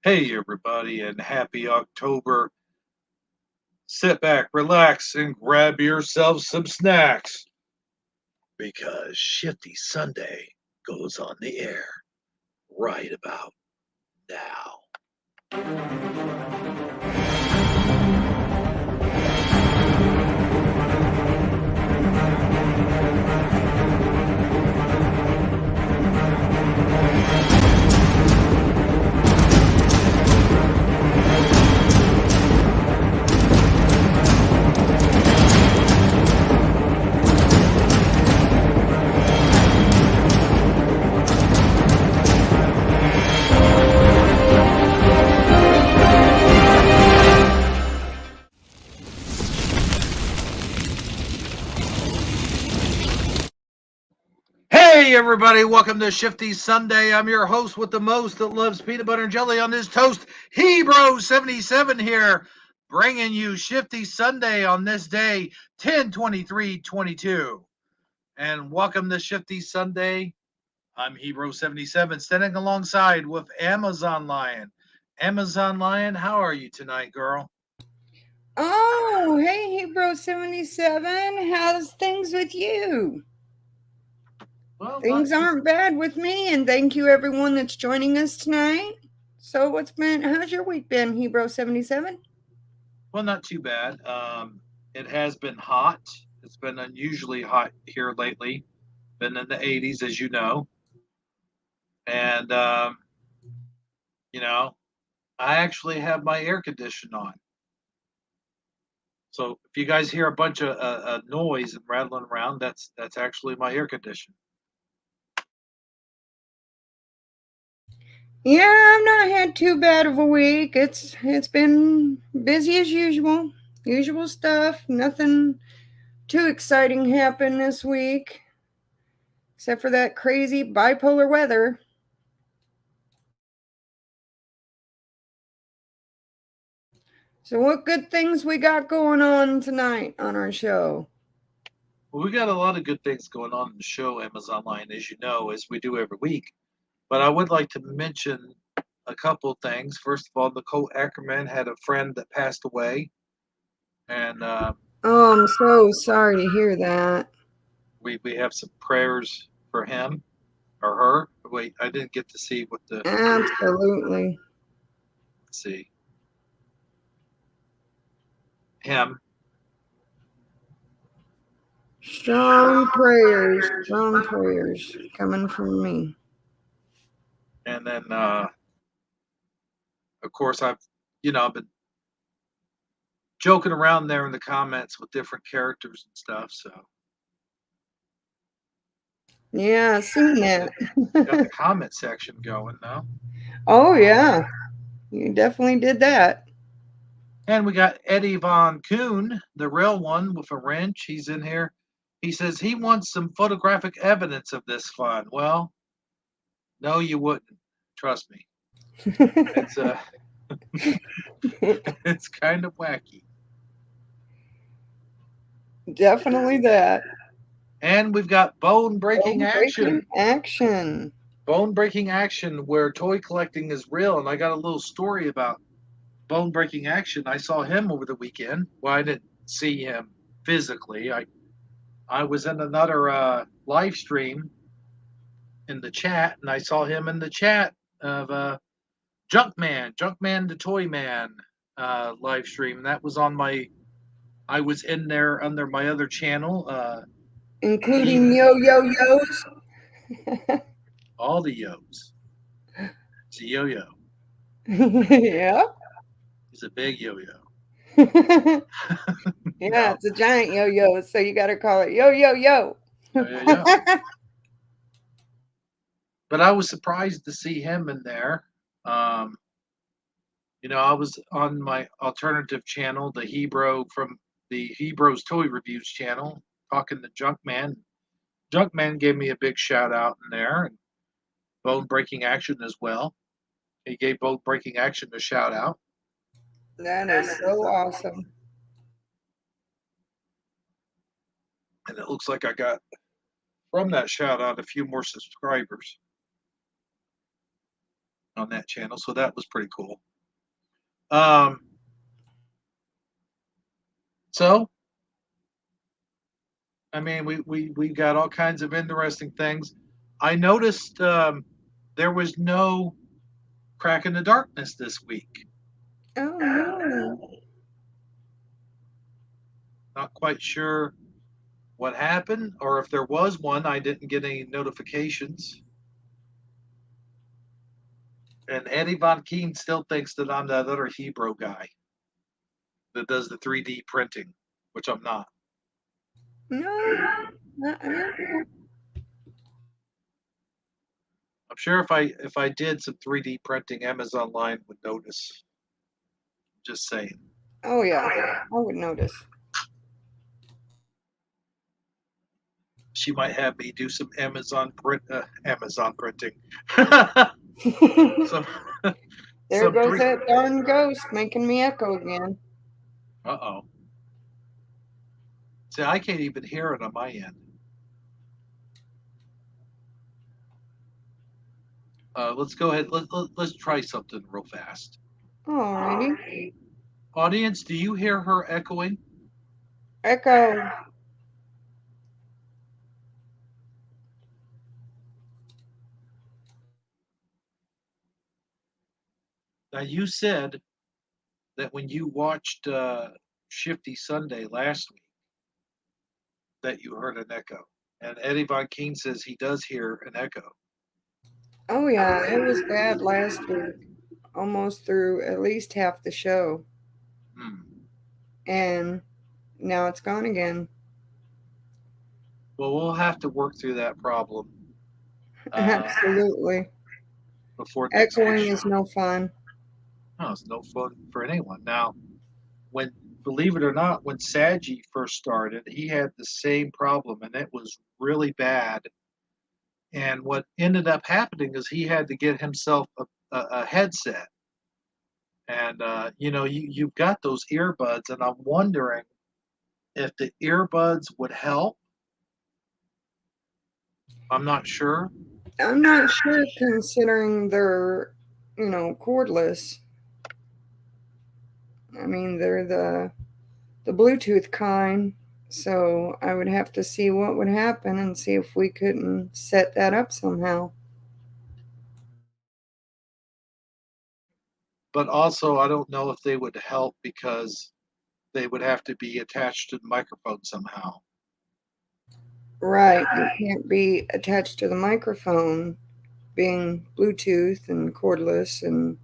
Hey, everybody, and happy October. Sit back, relax, and grab yourself some snacks because Shifty Sunday goes on the air right about now. Hey, everybody, welcome to Shifty Sunday. I'm your host with the most that loves peanut butter and jelly on his toast, Hebro77 here, bringing you Shifty Sunday on this day, 10/23/22. And welcome to Shifty Sunday. I'm Hebro77, standing alongside with Amazon Lion. Amazon Lion, how are you tonight, girl? Oh, hey, Hebro77. How's things with you? Well, not Things too aren't bad with me, and thank you everyone that's joining us tonight. So, how's your week been, Hebro77? not too bad. It has been hot. It's been unusually hot here lately. Been in the 80s, as you know, and you know, I actually have my air conditioner on. So if you guys hear a bunch of noise and rattling around, that's actually my air conditioner. Yeah, I've not had too bad of a week. It's been busy as usual. Usual stuff. Nothing too exciting happened this week, except for that crazy bipolar weather. So, what good things we got going on tonight on our show? Well, we got a lot of good things going on in the show, Amazon Line, as you know, as we do every week. But I would like to mention a couple things. First of all, Nicole Ackerman had a friend that passed away, and Oh, I'm so sorry to hear that. we have some prayers for him or her. Wait, I didn't get to see what the Absolutely. let's see him, Strong prayers coming from me. and then of course I've been joking around there in the comments with different characters and stuff. So Yeah, seen got, that. got the comment section going now. Oh, yeah, you definitely did that. And we got Eddie Von Kuhn, the real one with a wrench. He's in here. He says he wants some photographic evidence of this fun. Well, no, you wouldn't. Trust me. It's it's kind of wacky. Definitely that. And we've got bone breaking Bone breaking action. action. Bone breaking action where toy collecting is real. And I got a little story about bone breaking action. I saw him over the weekend. Well, I didn't see him physically. I was in another live stream in the chat, and I saw him in the chat of Junkman the Toy Man live stream. That was on my. I was in there under my other channel. He Including yo-yo-yos. all the yos. It's a yo-yo. Yeah. He's a big yo-yo. Yeah, No, it's a giant yo-yo, so you got to call it yo-yo-yo. yo. But I was surprised to see him in there. Um, I was on my alternative channel, the Hebrew from the Hebrew's Toy Reviews channel, talking to Junkman. Junkman gave me a big shout out in there, and Bone Breaking Action as well. He gave Bone Breaking Action a shout out, That is so awesome. and it looks like I got from that shout out a few more subscribers. on that channel, so that was pretty cool. Um, so I mean, we got all kinds of interesting things. I noticed there was no Crack in the Darkness this week. Oh no. Not quite sure what happened, or if there was one, I didn't get any notifications. And Eddie Von Keen still thinks that I'm that other Hebrew guy that does the 3D printing, which I'm not. No. You're I'm sure if I did some 3D printing, Amazon line would notice. Just saying. Oh yeah. I would notice. She might have me do some Amazon printing. some There some goes three. that darn ghost making me echo again. Uh-oh. See, I can't even hear it on my end. Let's go ahead. Let's try something real fast. Alrighty. Audience, do you hear her echoing? Echo. Now, you said that when you watched Shifty Sunday last week, that you heard an echo. And Eddie Von King says he does hear an echo. Oh yeah, it was bad last week. Almost through at least half the show. Hmm. And now it's gone again. Well, we'll have to work through that problem uh, Absolutely. before next week's Echoing show. is no fun. No, it's no fun for anyone. Now, when believe it or not, when Saji first started, he had the same problem, and it was really bad. And what ended up happening is he had to get himself a headset. And you've got those earbuds, and I'm wondering if the earbuds would help. I'm not sure. I'm not sure considering they're, cordless. I mean, they're the Bluetooth kind. So I would have to see what would happen and see if we couldn't set that up somehow. But also, I don't know if they would help because they would have to be attached to the microphone somehow. Right, they can't be attached to the microphone, being Bluetooth and cordless, and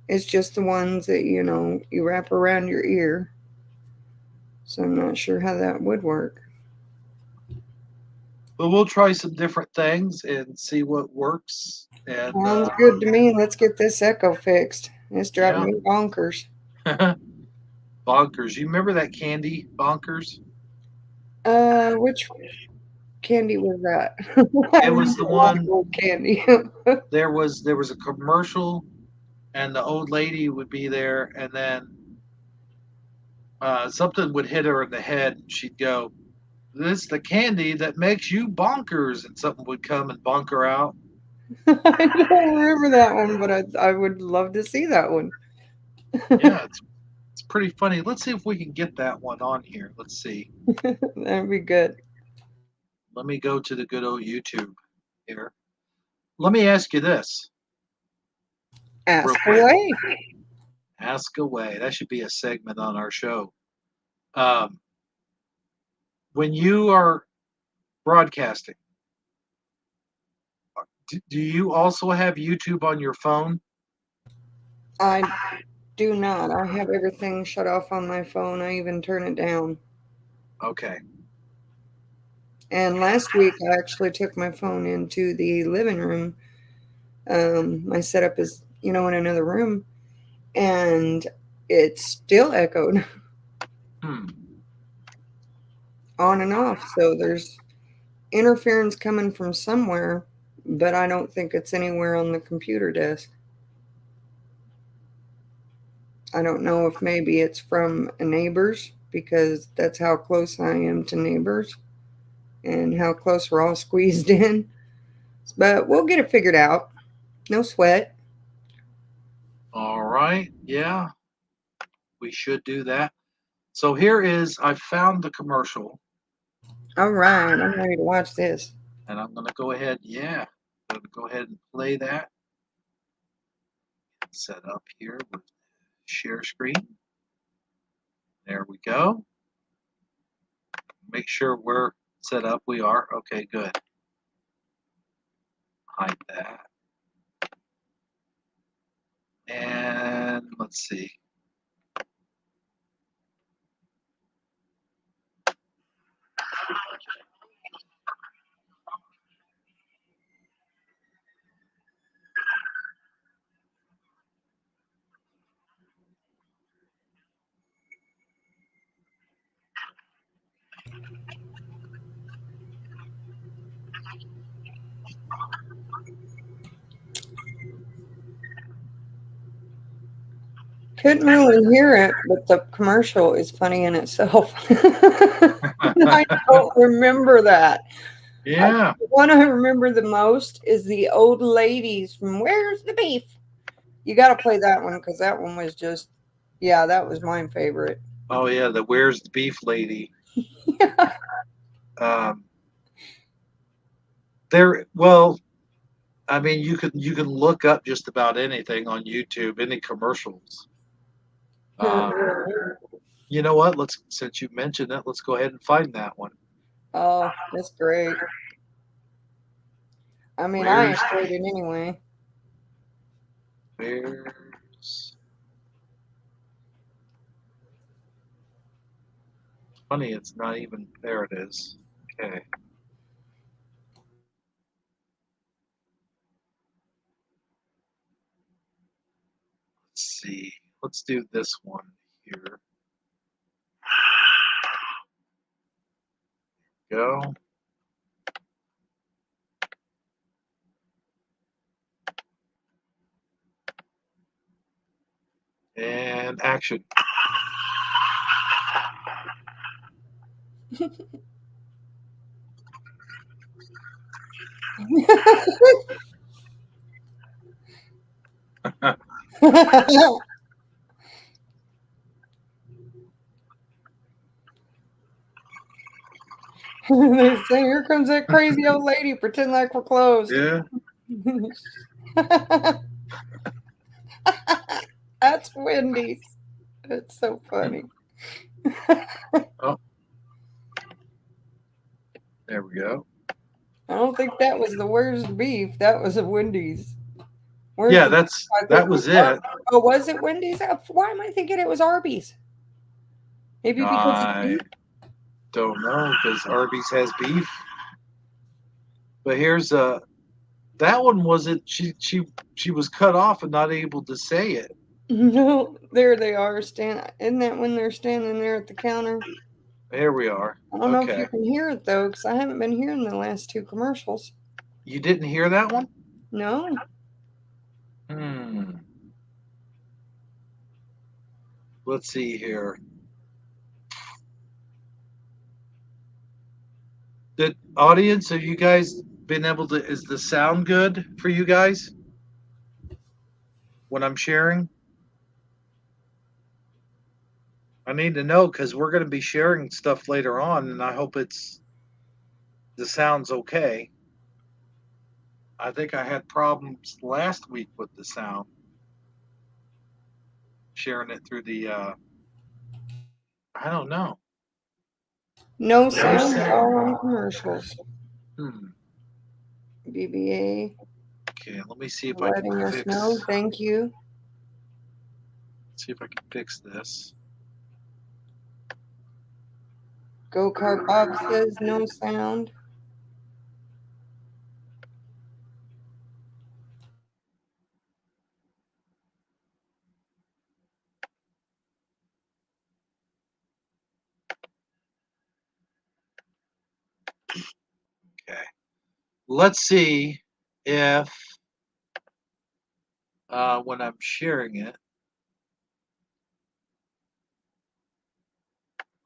it's just the ones that you wrap around your ear. So I'm not sure how that would work. But we'll try some different things and see what works. And Sounds good to me. Let's get this echo fixed. It's driving yeah, me bonkers. bonkers. You remember that candy, bonkers? Which candy was that? I It was remember the a lot of one. old candy. There was a commercial, and the old lady would be there, and then something would hit her in the head, and she'd go, "This is the candy that makes you bonkers," and something would come and bonk her out. I don't remember that one, but I would love to see that one. Yeah, it's pretty funny. Let's see if we can get that one on here. Let's see. That'd be good. Let me go to the good old YouTube here. Let me ask you this real Ask quick. away. Ask away. That should be a segment on our show. Um, when you are broadcasting, do you also have YouTube on your phone? I do not. I have everything shut off on my phone. I even turn it down. Okay. And last week, I actually took my phone into the living room. My setup is, in another room, and it still echoed Hmm. on and off. So there's interference coming from somewhere, but I don't think it's anywhere on the computer desk. I don't know if maybe it's from a neighbor's because that's how close I am to neighbors and how close we're all squeezed in. But we'll get it figured out. No sweat. right. Yeah, we should do that. So here is, I found the commercial, All right, I'm ready to watch this. and I'm going to go ahead. Yeah, I'm going to go ahead and play that. Set up here with share screen. There we go. Make sure we're set up. We are. Okay, good. Hide that. And let's see. Couldn't really hear it, but the commercial is funny in itself. I don't remember that. Yeah. The one I remember the most is the old ladies from Where's the Beef? You got to play that one because that one was just, yeah, that was my favorite. Oh yeah, the Where's the Beef lady. Um, there. Well, I mean, you can look up just about anything on YouTube, any commercials. Um, you know what? Since you mentioned it, let's go ahead and find that one. Oh, that's great. I mean, I Where's enjoyed it anyway. Where's funny? It's not even there. It is. Okay. Let's see. Let's do this one here. Go. And action. They say, here comes that crazy old lady, pretend like we're closed. Yeah. That's Wendy's. It's so funny. Oh, there we go. I don't think that was the Where's the Beef. That was a Wendy's. Where's Yeah, the Beef? I that think was was it. Oh, was it Wendy's? Why am I thinking it was Arby's? Maybe because it's I beef? don't know because Arby's has beef. But here's that one wasn't. She was cut off and not able to say it. No, there they are. Isn't that when they're standing there at the counter? Here we are. I don't know if you Okay. can hear it though, because I haven't been hearing the last two commercials. You didn't hear that one? No. Hmm. Let's see here. The audience, have you guys been able to? Is the sound good for you guys when I'm sharing? I need to know because we're going to be sharing stuff later on, and I hope the sound's okay. I think I had problems last week with the sound, sharing it through the. I don't know. No No sound at all sound. on commercials. Hmm. BBA Okay, let me see if I can letting us know. fix. Thank you. See if I can fix this. Go Kart Bob says no sound. Okay. Let's see if when I'm sharing it.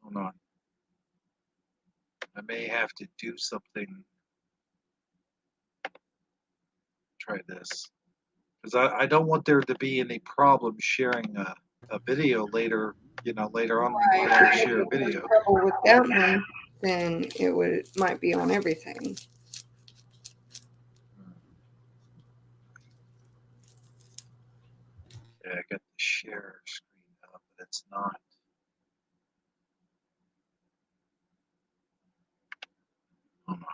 Hold on. I may have to do something. Try this. because I don't want there to be any problem sharing a video later. Later on Right, when I because share a if there's video. trouble with that one, then it might be on everything. Yeah, I got the share screen up, but it's not. Hold on.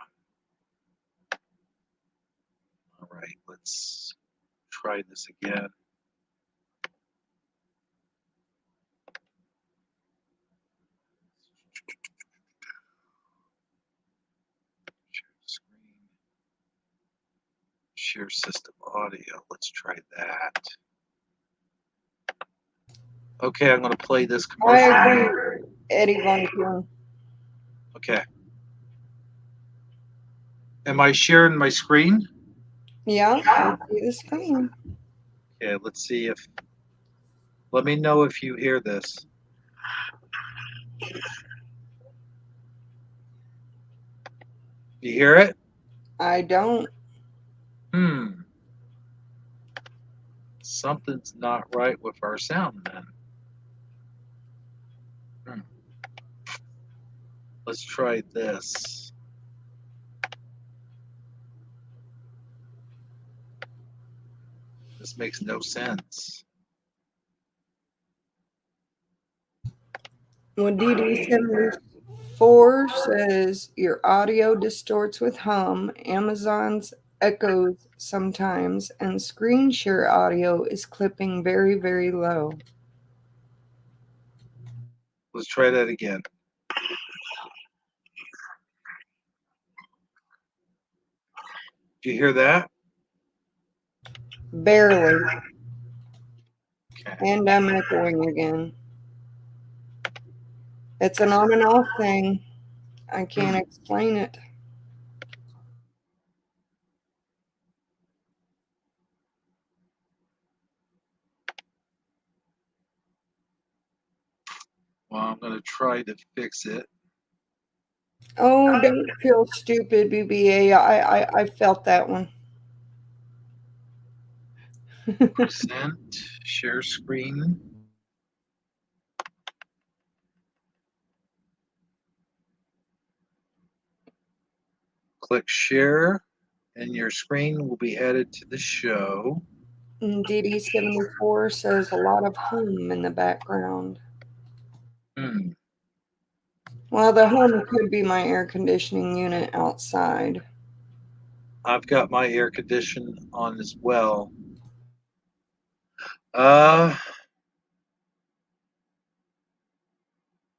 All right, let's try this again. Share screen. Share system audio. Let's try that. Okay, I'm going to play this I commercial. agree, Eddie Von Kuhn. Okay. Am I sharing my screen? Yeah, I see the screen. Okay, let's see if. Let me know if you hear this. You hear it? I don't. Something's not right with our sound then. Let's try this. This makes no sense. Well, DD74 says your audio distorts with hum, Amazon's echoes sometimes, and screen share audio is clipping very, very low. Let's try that again. Do you hear that? Barely. Okay. And I'm echoing again. It's an on and off thing. I can't explain it. Well, I'm going to try to fix it. Oh, don't feel stupid, BBA. I felt that one. Present, share screen. Click share, and your screen will be added to the show. DD74 says a lot of hum in the background. Well, the hum could be my air conditioning unit outside. I've got my air condition on as well.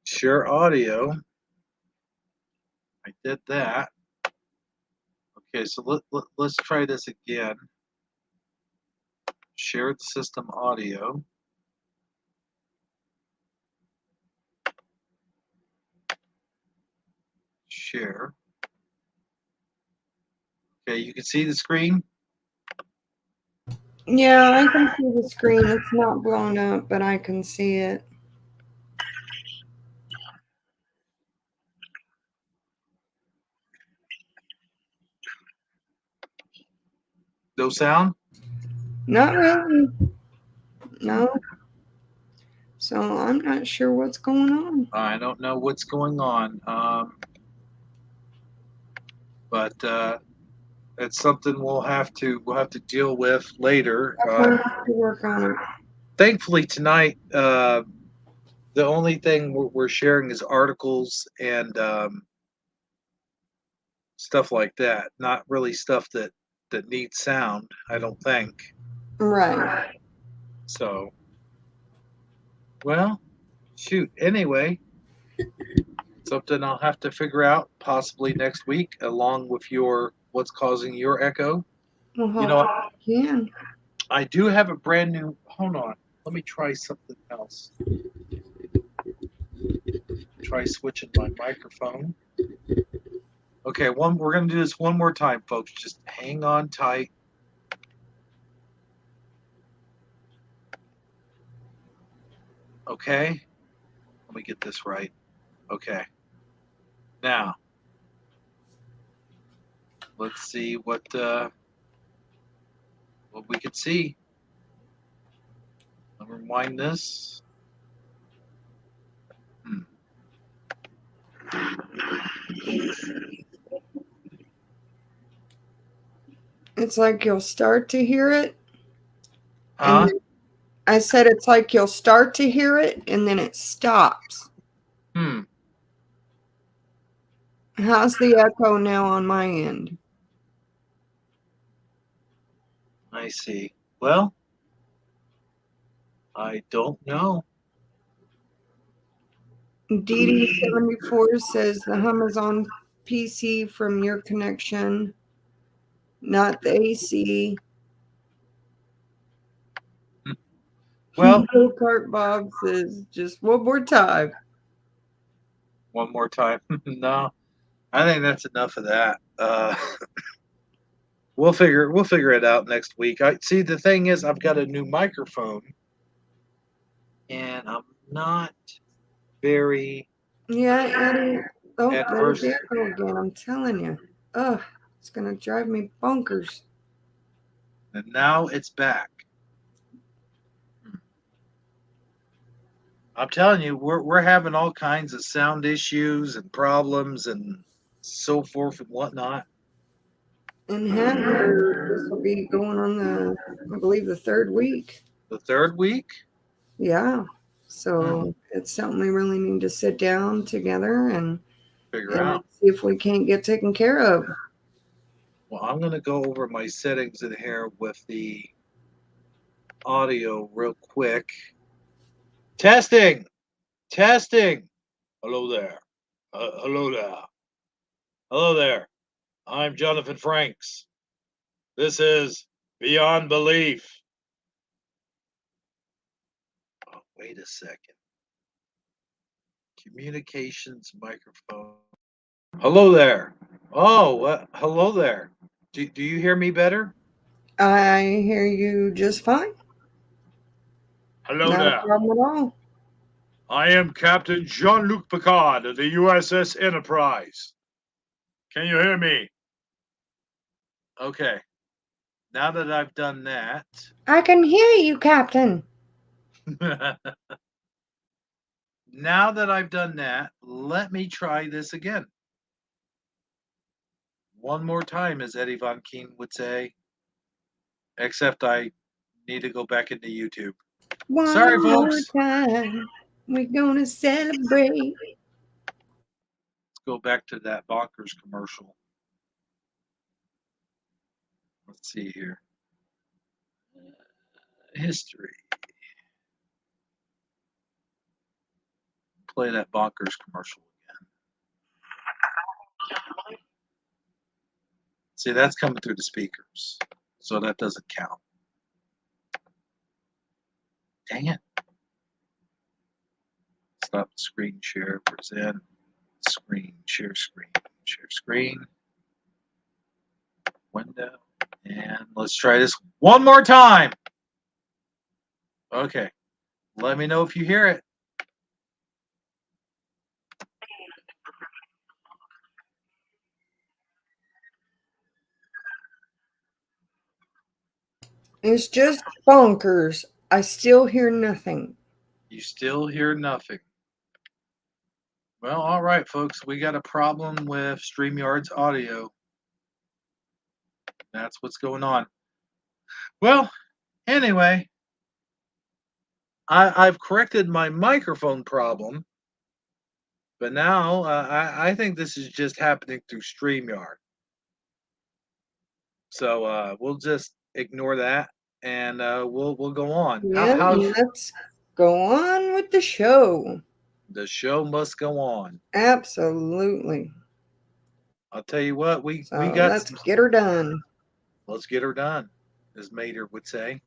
Share audio. I did that. Okay, so let's try this again. Share the system audio. Share. Okay, you can see the screen. Yeah, I can see the screen. It's not blown up, but I can see it. No sound? Not really. No. So I'm not sure what's going on. I don't know what's going on. But it's something we'll have to deal with later. Definitely have to work on it. Thankfully tonight, the only thing we're sharing is articles and stuff like that. Not really stuff that needs sound, I don't think. Right. So, well, shoot. Anyway, something I'll have to figure out possibly next week, along with your what's causing your echo. Well, You know, hopefully you can. I do have a brand new. Hold on, let me try something else. Try switching my microphone. Okay, we're gonna do this one more time, folks. Just hang on tight. Okay, let me get this right. Okay, now let's see what what we could see. Let me rewind this. Hmm. It's like you'll start to hear it, and Huh? I said it's like you'll start to hear it, and then it stops. Hmm. How's the echo now on my end? I see. Well, I don't know. DD74 says the hum is on PC from your connection, not the AC. Well, Cart Bob says just one more time. one more time. No, I think that's enough of that. We'll figure it out next week. I see. The thing is, I've got a new microphone, and I'm not very Yeah, Eddie. Oh, there's adverse. the echo again. I'm telling you. Ugh, it's gonna drive me bonkers. And now it's back. I'm telling you, we're having all kinds of sound issues and problems and so forth and whatnot. And this will be going on I believe, the third week. The third week. Yeah. So it's something we really need to sit down together and Figure out. see if we can't get taken care of. Well, I'm going to go over my settings in here with the audio real quick. Testing. Testing. Hello there. Hello there. Hello there. I'm Jonathan Franks. This is Beyond Belief. Oh, wait a second. Communications microphone. Hello there. Oh, hello there. Do you hear me better? I hear you just fine. Hello Not a there. problem at all. I am Captain Jean-Luc Picard of the USS Enterprise. Can you hear me? Okay. Now that I've done that, I can hear you, Captain. now that I've done that, let me try this again. One more time, as Eddie Von Keen would say. Except I need to go back into YouTube. One Sorry, more folks. time, we're gonna celebrate. Let's go back to that bonkers commercial. Let's see here. History. Play that bonkers commercial again. See, that's coming through the speakers, so that doesn't count. Dang it. Stop screen share, present, screen, share screen, window, and let's try this one more time. Okay, let me know if you hear it. It's just bonkers. I still hear nothing. You still hear nothing. Well, all right, folks, we got a problem with StreamYard's audio. That's what's going on. Well, anyway, I've corrected my microphone problem, but now I think this is just happening through StreamYard. So we'll just ignore that and we'll go on. Yeah, How's let's go on with the show. the show must go on? Absolutely. I'll tell you what, we So got let's some. get her done. Let's get her done, as Mater would say.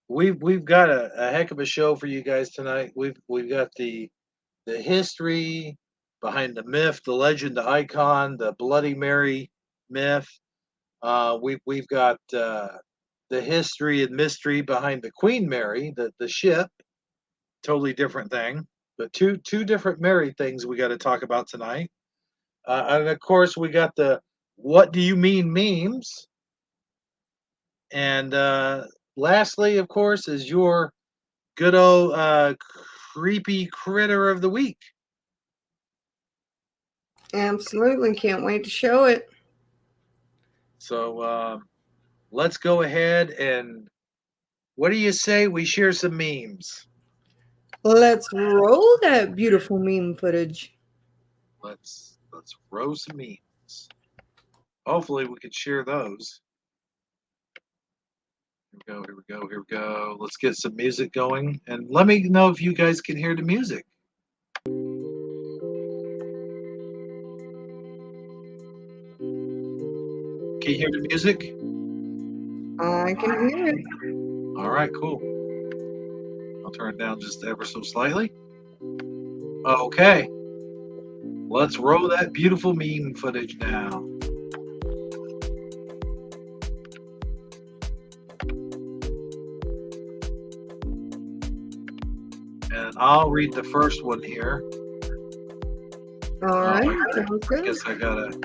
We've got a heck of a show for you guys tonight. We've got the history behind the myth, the legend, the icon, the Bloody Mary myth. We've got the history and mystery behind the Queen Mary, the ship. Totally different thing, but two different Mary things we got to talk about tonight. And of course, we got the "What do you mean" memes. And lastly, of course, is your good old creepy critter of the week. Absolutely. Can't wait to show it. So let's go ahead and what do you say we share some memes? Let's roll that beautiful meme footage. Let's roll some memes. Hopefully we can share those. Here we go, here we go. Let's get some music going. And let me know if you guys can hear the music. Can you hear the music? I can hear it. All right, cool. I'll turn it down just ever so slightly. Okay. Let's roll that beautiful meme footage now. And I'll read the first one here. All right. I guess I gotta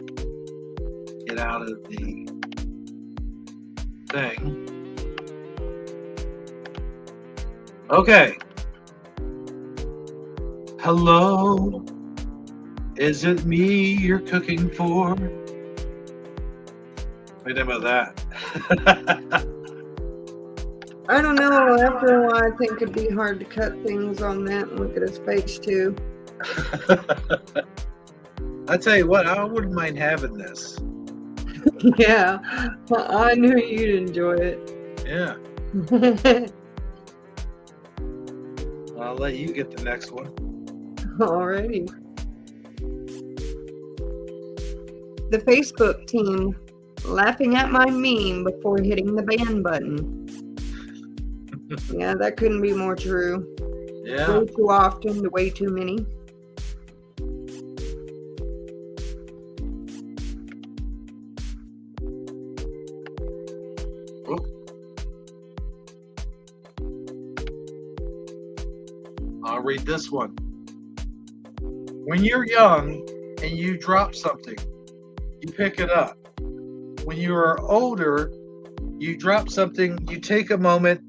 get out of the thing. Okay. Hello. Is it me you're cooking for? What do you think about that? I don't know. After a while, I think it'd be hard to cut things on that and look at his face, too. I tell you what, I wouldn't mind having this. Yeah. Well, I knew you'd enjoy it. Yeah. I'll let you get the next one. Alrighty. The Facebook team laughing at my meme before hitting the ban button. Yeah, that couldn't be more true. Yeah. Way too often to way too many. I'll read this one. When you're young and you drop something, you pick it up. When you are older, you drop something, you take a moment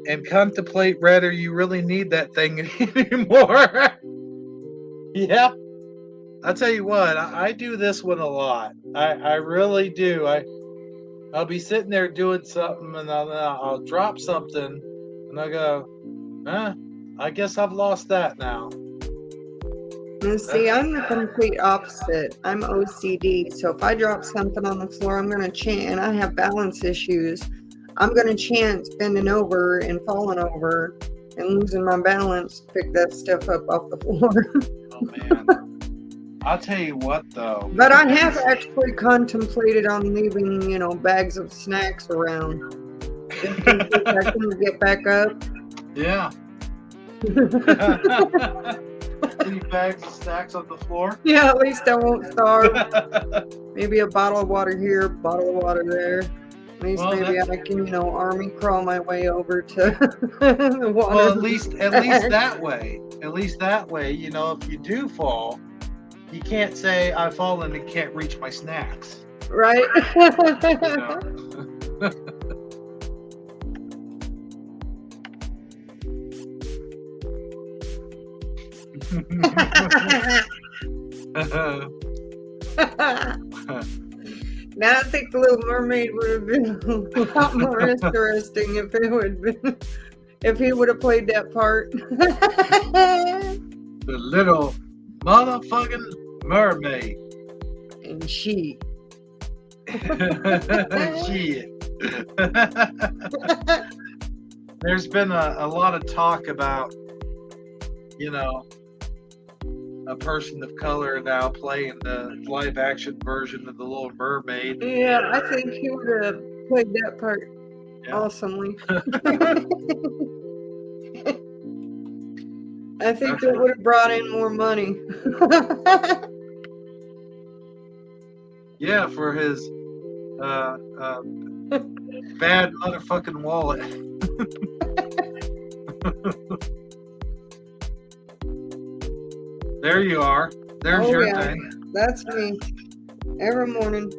and contemplate whether you really need that thing anymore. Yeah. I'll tell you what, I do this one a lot. I really do. I'll be sitting there doing something and I'll drop something and I go, I guess I've lost that now. And see, I'm the complete opposite. I'm OCD, so if I drop something on the floor, I'm going to chant, and I have balance issues. I'm going to chance bending over and falling over and losing my balance to pick that stuff up off the floor. Oh, man. I'll tell you what, though. But I have actually contemplated on leaving, bags of snacks around. Just in case I can get back up. Yeah. Any bags of snacks on the floor? Yeah, at least I won't starve. Maybe a bottle of water here, bottle of water there. At least maybe I can, army crawl my way over to the water. Well, at least that way. At least that way, if you do fall, you can't say I've fallen and can't reach my snacks. Right? Now I think the Little Mermaid would have been a lot more interesting if he would have played that part. The Little Motherfucking Mermaid. And she. Shit. There's been a lot of talk about, a person of color now playing the live action version of The Little Mermaid. Yeah, I think he would have played that part awesomely. I think it would have brought in more money. Yeah, for his bad motherfucking wallet. There you are. There's your thing. That's me. Every morning.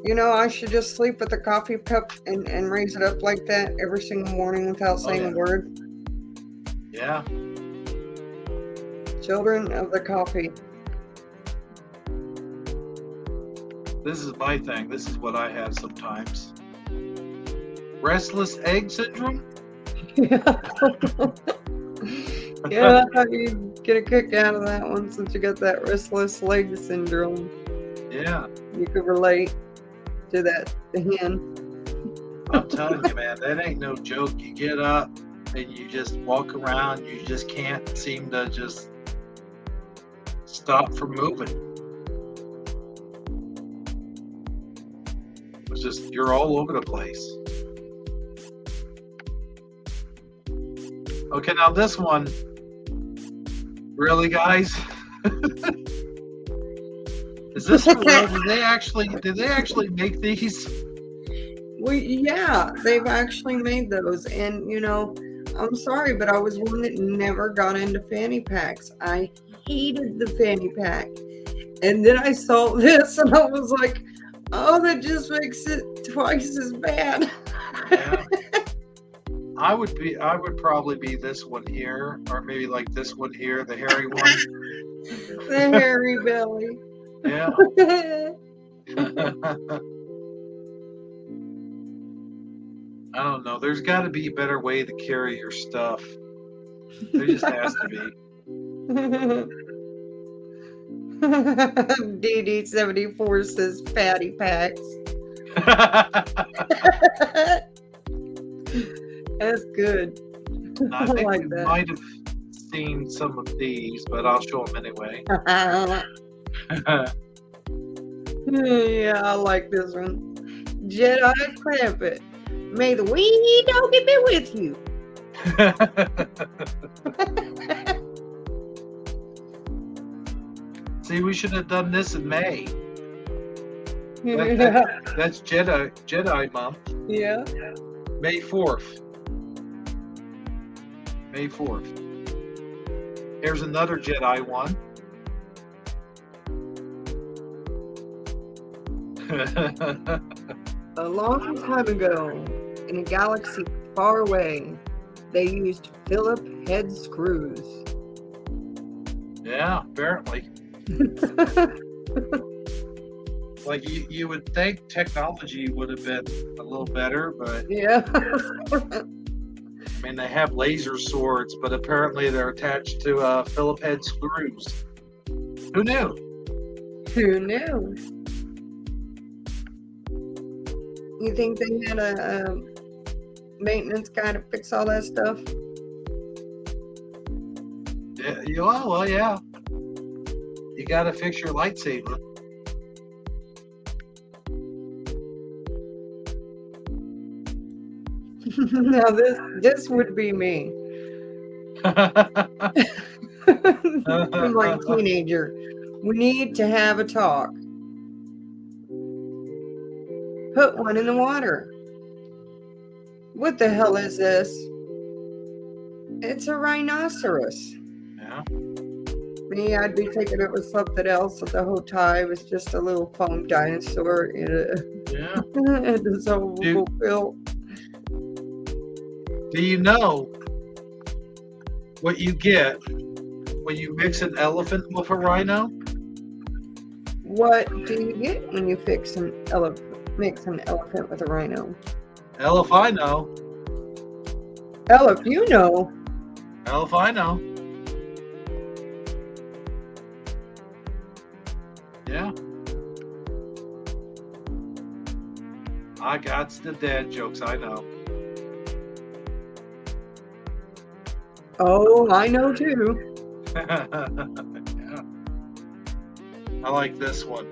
You know, I should just sleep with the coffee cup and raise it up like that every single morning without saying a word. Yeah. Children of the coffee. This is my thing. This is what I have sometimes. Restless egg syndrome? Yeah. Yeah, you get a kick out of that one since you got that restless leg syndrome. Yeah. You could relate to that, the hen. I'm telling you, man, that ain't no joke. You get up and you just walk around. You just can't seem to just stop from moving. It's just, you're all over the place. Okay, now this one, really, guys? Is this for real? Did they actually make these? Yeah, they've actually made those, and you know, I'm sorry, but I was one that never got into fanny packs. I hated the fanny pack, and then I saw this, and I was like, "Oh, that just makes it twice as bad." Yeah. I would probably be this one here, or maybe like this one here, the hairy one. The hairy belly. Yeah. I don't know. There's got to be a better way to carry your stuff. There just has to be. DD74 says fatty packs. That's good. I think like we that. might have seen some of these, but I'll show them anyway. Yeah, I like this one. Jedi Crampet. May the wee doggy be with you. See, we should have done this in May. Yeah. That's Jedi month. Yeah. May 4th. May 4th. Here's another Jedi one. A long time ago, in a galaxy far away, they used Phillip head screws. Yeah, apparently. Like you would think technology would have been a little better, but Yeah. I mean they have laser swords, but apparently they're attached to Phillip head screws. Who knew? Who knew? You think they had a maintenance guy to fix all that stuff? Yeah, well, yeah. You got to fix your lightsaber. Now this would be me. I'm like a teenager. We need to have a talk. Put one in the water. What the hell is this? It's a rhinoceros. Yeah. Me, I'd be thinking it was something else. The whole time it was just a little foam dinosaur in Yeah. a dissolvable pill. Do you know what you get when you mix an elephant with a rhino? What do you get when you mix an elephant with a rhino? Hell if I know. Hell, if you know. Hell if I know. Yeah. I got the dad jokes, I know. Oh, I know too. Yeah. I like this one.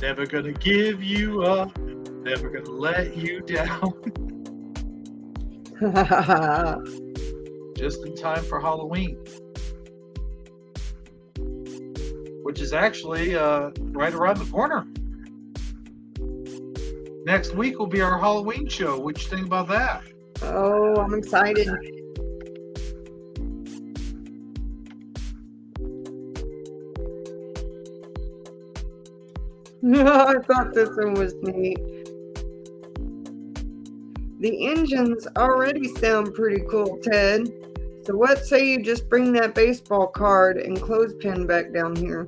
Never gonna give you up. Never gonna let you down. Just in time for Halloween. Which is actually right around the corner. Next week will be our Halloween show. What you think about that? Oh, I'm excited. I thought this one was neat. The engines already sound pretty cool, Ted. So what say you just bring that baseball card and clothespin back down here?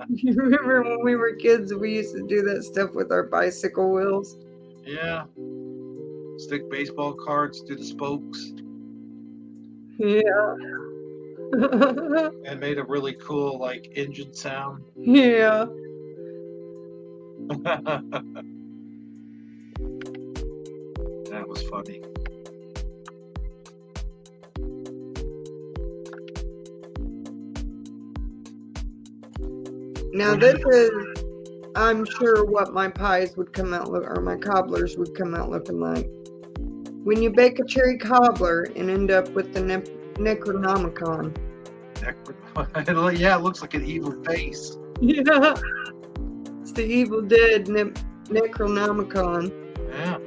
You remember when we were kids, we used to do that stuff with our bicycle wheels? Yeah. Stick baseball cards to the spokes. Yeah. And made a really cool like engine sound. Yeah. That was funny. Now this is, I'm sure, what my pies would come out look, or my cobblers would come out looking like. When you bake a cherry cobbler and end up with the Necronomicon. Yeah, it looks like an evil face. Yeah. It's the Evil Dead Necronomicon. Yeah.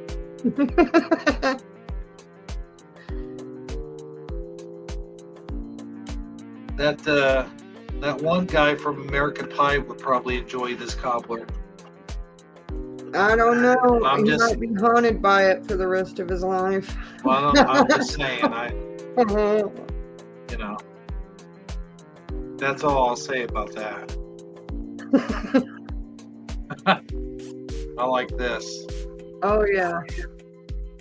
That one guy from American Pie would probably enjoy this cobbler. I don't know. I'm He just- might be haunted by it for the rest of his life. Well, I'm just saying, you know, that's all I'll say about that. I like this. Oh yeah.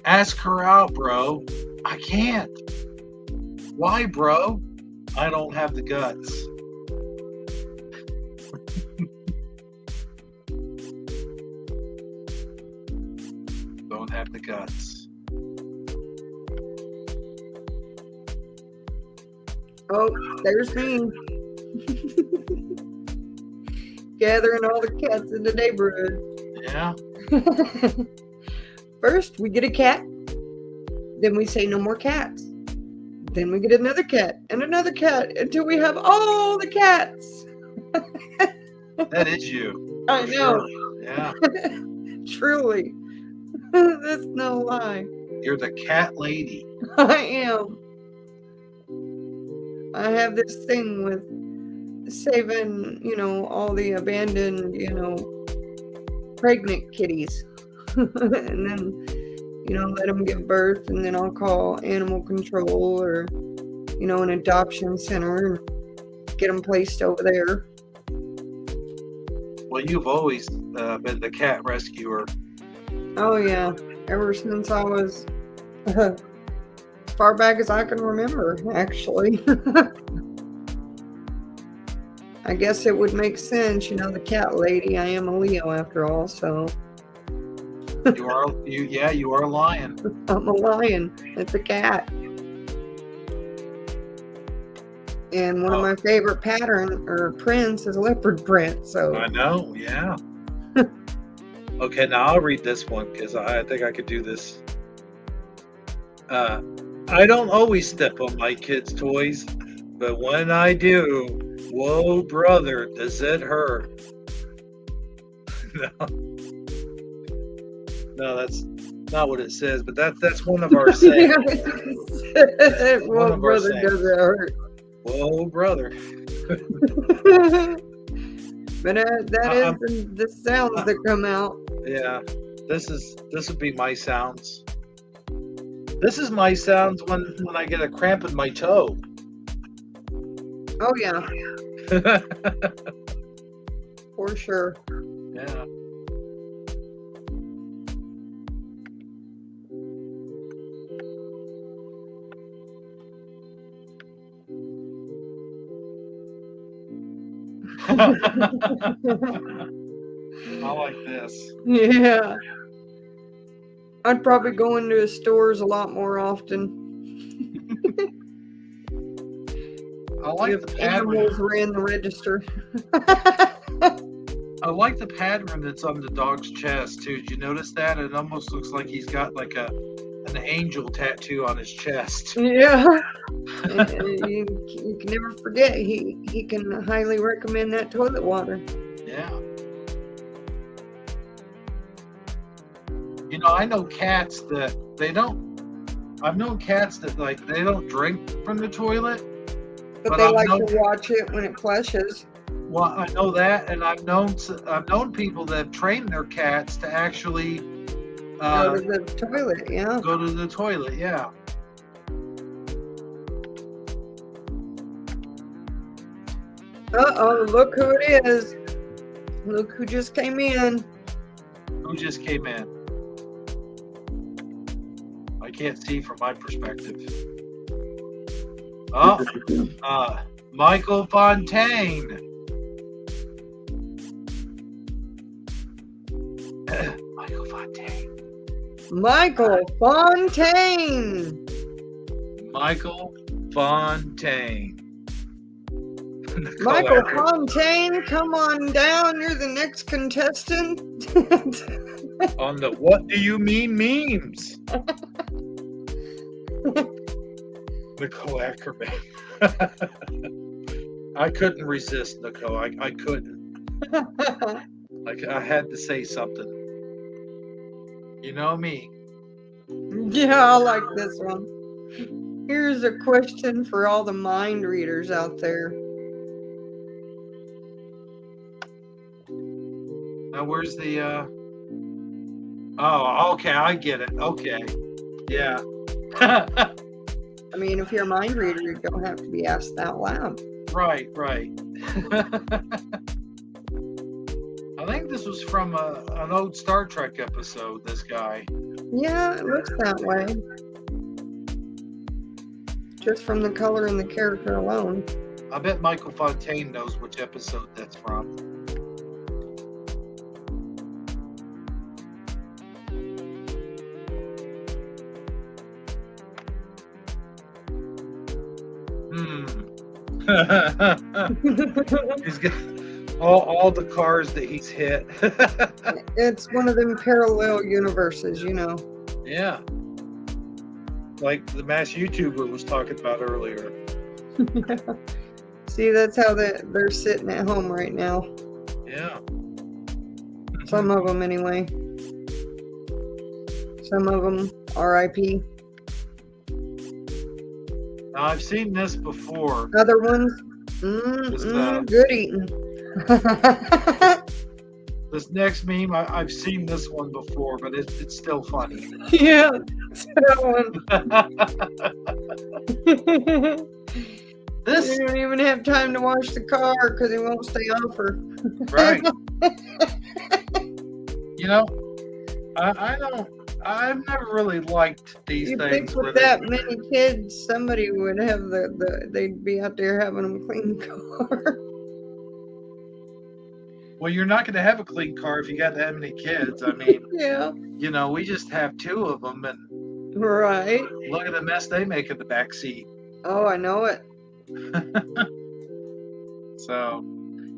Ask her out, bro. I can't. Why, bro? I don't have the guts. Don't have the guts. Oh, there's me. Gathering all the cats in the neighborhood. Yeah. First, we get a cat. Then we say no more cats. Then we get another cat and another cat until we have all the cats. That is you. I for know. sure. Yeah. Truly. That's no lie. You're the cat lady. I am. I have this thing with saving, all the abandoned, pregnant kitties. And then, let them give birth, and then I'll call animal control or, an adoption center and get them placed over there. Well, you've always been the cat rescuer. Oh, yeah. Ever since I was as far back as I can remember, actually. I guess it would make sense, the cat lady. I am a Leo after all, so You are a lion. I'm a lion. It's a cat. And one of my favorite pattern or prints is leopard print. So I know, yeah. Okay, now I'll read this one because I think I could do this. I don't always step on my kids' toys, but when I do, whoa, brother, does it hurt? No, that's not what it says, but that's one of our sayings. Well, brother, does it hurt? Whoa, brother. But that is the sounds that come out. Yeah, this would be my sounds. This is my sounds when I get a cramp in my toe. Oh yeah, for sure. Yeah. I like this. Yeah. I'd probably go into stores a lot more often. I like If the pattern. animals ran the register. I like the pattern that's on the dog's chest too. Did you notice that? It almost looks like he's got like an angel tattoo on his chest. Yeah. And you can never forget. He can highly recommend that toilet water. Yeah. I know cats that I've known cats that they don't drink from the toilet. But But they I've like known- to watch it when it flushes. Well, I know that, and I've known people that have trained their cats to actually Go to the toilet, yeah. go to the toilet. Yeah. Uh-oh, look who it is. Look who just came in. Who just came in? I can't see from my perspective. Oh, Michael Fontaine. Michael Fontaine. Michael Fontaine. Michael Fontaine. Michael Fontaine, come on down. You're the next contestant. On the What Do You Mean memes. Nicole Ackerman. I couldn't resist, Nicole. I couldn't. I had to say something. You know me. Yeah, I like this one. Here's a question for all the mind readers out there. Now, where's the, Oh, okay, I get it. Okay. Yeah. I mean, if you're a mind reader, you don't have to be asked out loud. Right. I think this was from an old Star Trek episode, this guy. Yeah, it looks that way. Just from the color and the character alone. I bet Michael Fontaine knows which episode that's from. He's got all the cars that he's hit. It's one of them parallel universes, you know. Yeah. Like the mass YouTuber was talking about earlier. See, that's how they're sitting at home right now. Yeah. Some of them, anyway. Some of them, R.I.P. Now, I've seen this before. Other ones, good eating. This next meme, I've seen this one before, but it's still funny. Yeah, that one. This, You don't even have time to wash the car because it won't stay off her. right. You know, I've never really liked these You things. think with that many kids, somebody would have they'd be out there having them clean the car. Well, you're not going to have a clean car if you got that many kids. I mean, Yeah. you know, we just have two of them, and Right. look at the mess they make in the back seat. Oh, I know it. So,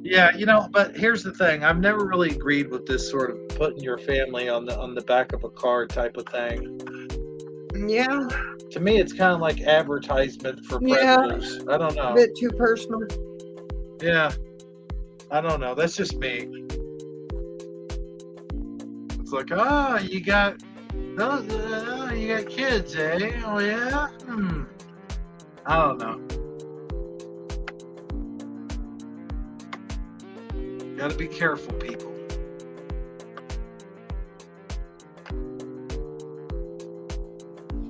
yeah, you know, but here's the thing. I've never really agreed with this sort of putting your family on the back of a car type of thing. Yeah. To me, it's kind of like advertisement for Yeah. predators. I don't know. A bit too personal. Yeah. I don't know. That's just me. It's like, you got kids, eh? Oh yeah. I don't know. Got to be careful, people.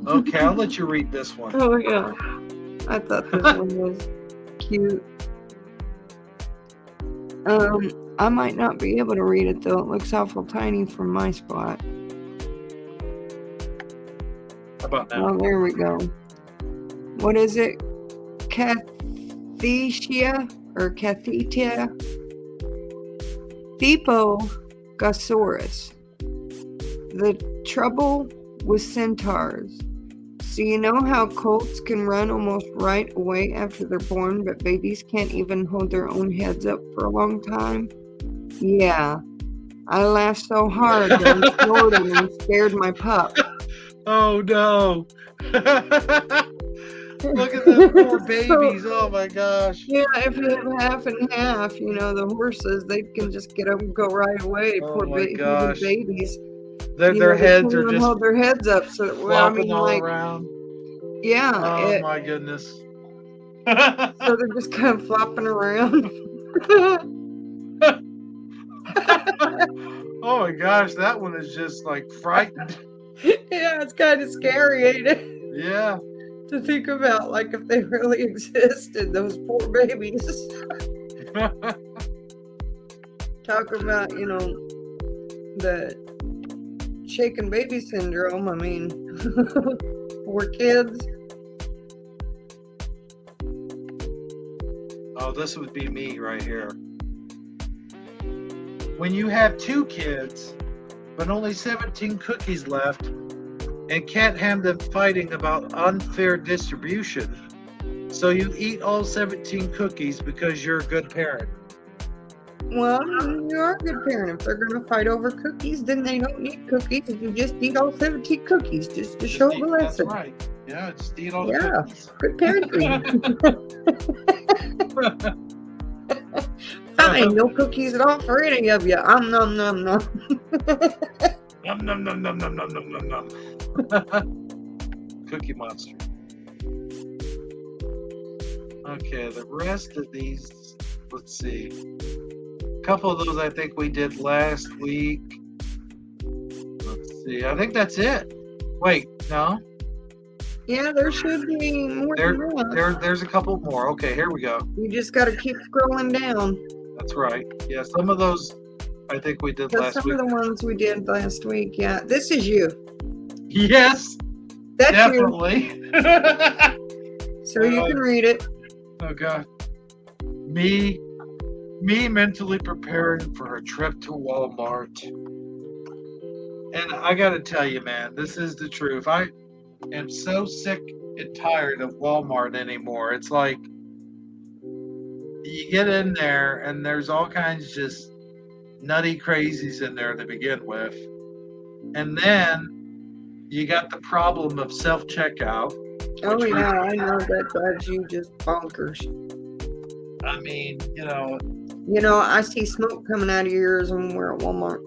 Okay, I'll let you read this one. Oh yeah. I thought this one was cute. I might not be able to read it though. It looks awful tiny from my spot. How about now? Oh, there we go. What is it? Cathetia or Cathetia? Thepogosaurus. The trouble with centaurs. So you know how colts can run almost right away after they're born, but babies can't even hold their own heads up for a long time? Yeah. I laughed so hard that I snorted and scared my pup. Oh no. Look at the poor babies. Oh my gosh. Yeah, if you have half and half, you know, the horses, they can just get up and go right away. Oh Poor my gosh. babies. Their heads are just hold their heads up. So, flopping all around. Yeah. Oh my goodness. So they're just kind of flopping around. Oh my gosh, that one is just like frightened. Yeah, it's kind of scary, ain't it? Yeah. To think about, like, if they really existed, those poor babies. Talk about, the shaken baby syndrome. I mean, poor kids. Oh, this would be me right here. When you have 2 kids, but only 17 cookies left, and can't have them fighting about unfair distribution, so you eat all 17 cookies because you're a good parent. Well, you are a good parent. If they're going to fight over cookies, then they don't need cookies. You just eat all 17 cookies just to show them a lesson. That's right. Yeah, just eat all the cookies. Good parenting. I ain't no cookies at all for any of you. Nom nom nom. Nom nom nom nom nom nom nom nom nom. Cookie Monster. Okay, the rest of these, let's see. A couple of those I think we did last week. Let's see. I think that's it. Wait, no? Yeah, there should be more than that. There's a couple more. Okay, here we go. You just got to keep scrolling down. That's right. Yeah, some of those I think we did last week. Some of the ones we did last week, yeah. This is you. Yes. That's definitely. You. So you can read it. Oh God. Me mentally preparing for a trip to Walmart. And I gotta tell you, man, this is the truth. I am so sick and tired of Walmart anymore. It's like you get in there and there's all kinds of just nutty crazies in there to begin with. And then you got the problem of self-checkout. Oh yeah, I know that drives you just bonkers. I mean, I see smoke coming out of your ears when we're at Walmart.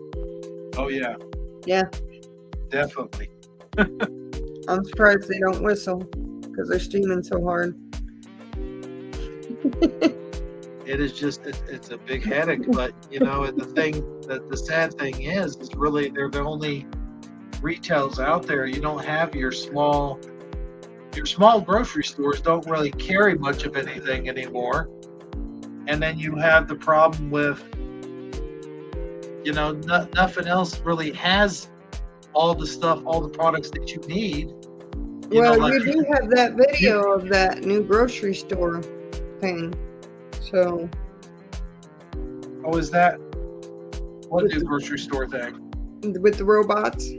Oh yeah. Yeah. Definitely. I'm surprised they don't whistle because they're steaming so hard. It is just, it's a big headache, but the sad thing is really they're the only retails out there. You don't have your small grocery stores don't really carry much of anything anymore. And then you have the problem with, nothing else really has all the stuff, all the products that you need. You do have that video of that new grocery store thing. So. Oh, is that? What new grocery store thing? With the robots.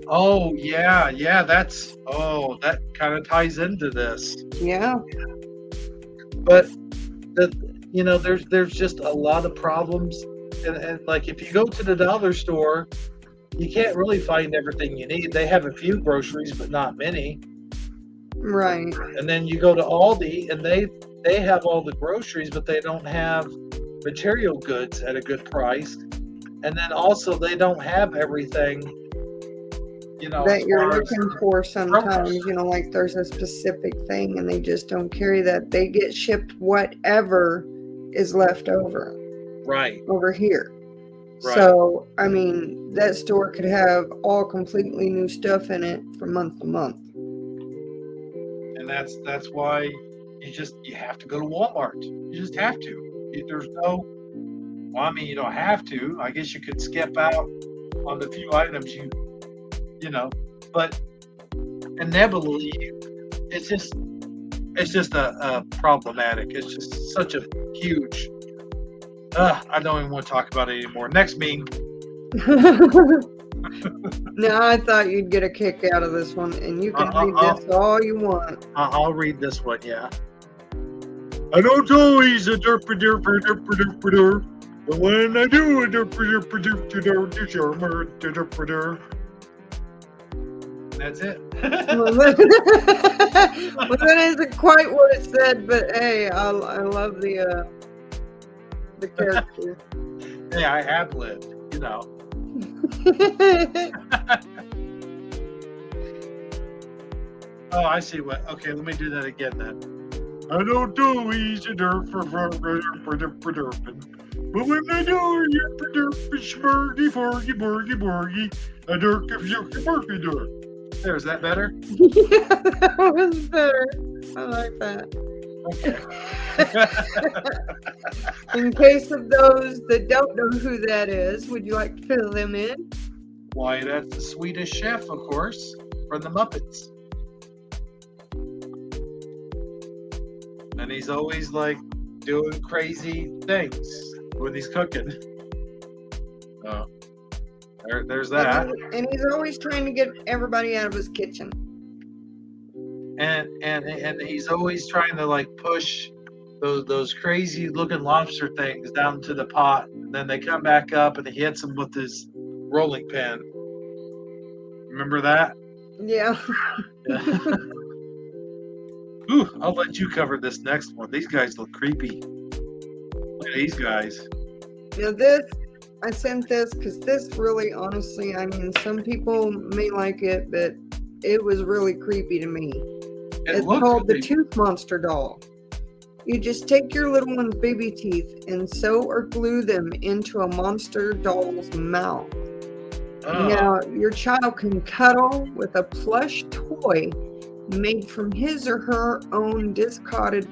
Oh, yeah. That kind of ties into this. Yeah. But, there's just a lot of problems. And like, if you go to the dollar store, you can't really find everything you need. They have a few groceries, but not many. Right. And then you go to Aldi, and they have all the groceries, but they don't have material goods at a good price. And then also they don't have everything, that you're looking for sometimes. Like there's a specific thing and they just don't carry that. They get shipped whatever is left over. Right. Over here. Right. So, I mean, that store could have all completely new stuff in it from month to month. And that's why you have to go to Walmart. You just have to. There's no, you don't have to. I guess you could skip out on the few items but inevitably it's just a problematic. It's just such a huge, I don't even want to talk about it anymore. Next meme. No, I thought you'd get a kick out of this one, and you can read this all you want. I'll read this one, yeah. I don't always a derp, but when I do a derp, that's it. Well, that isn't quite what it said, but hey, I love the character. Hey, I have lived, Oh, I see what. Okay, let me do that again then. I don't do easy dirt for derping. But when I do, you shmurgy, forgy, borgy, borgy, a dirk of yucky, borgy dirt. There, is that better? Yeah, that was better. I like that. Okay. In case of those that don't know who that is, would you like to fill them in? Why, that's the Swedish chef, of course, from the Muppets. And he's always like doing crazy things when he's cooking. Oh, there's that. And he's always trying to get everybody out of his kitchen. And he's always trying to like push those crazy looking lobster things down to the pot, and then they come back up and he hits them with his rolling pin. Remember that? Yeah. Ooh, I'll let you cover this next one. These guys look creepy. Look at these guys. Now I sent this because this really, honestly, I mean, some people may like it, but it was really creepy to me. It's called the Tooth Monster doll. You just take your little one's baby teeth and sew or glue them into a monster doll's mouth. Oh. Now, your child can cuddle with a plush toy made from his or her own discarded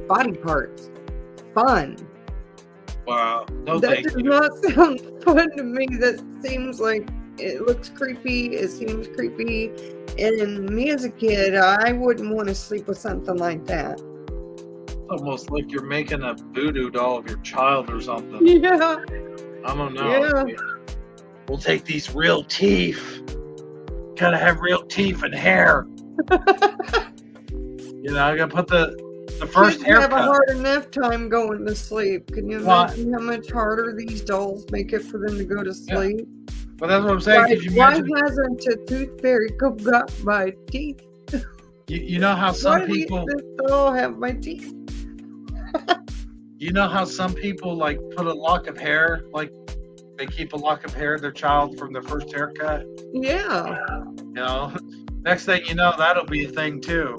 body parts. Fun. Wow. No, that does not sound fun to me. That seems like it looks creepy. It seems creepy. And me as a kid, I wouldn't want to sleep with something like that. It's almost like you're making a voodoo doll of your child or something. Yeah. I don't know. Yeah. We'll take these real teeth. Gotta have real teeth and hair. You know, I gotta put the first haircut. Have a hard enough time going to sleep. Can you imagine how much harder these dolls make it for them to go to sleep? Yeah. Well, that's what I'm saying. Why hasn't a tooth fairy got my teeth? You know how some people this doll have my teeth? You know how some people like put a lock of hair, like they keep a lock of hair of their child from their first haircut? Yeah. You know, next thing you know, that'll be a thing too.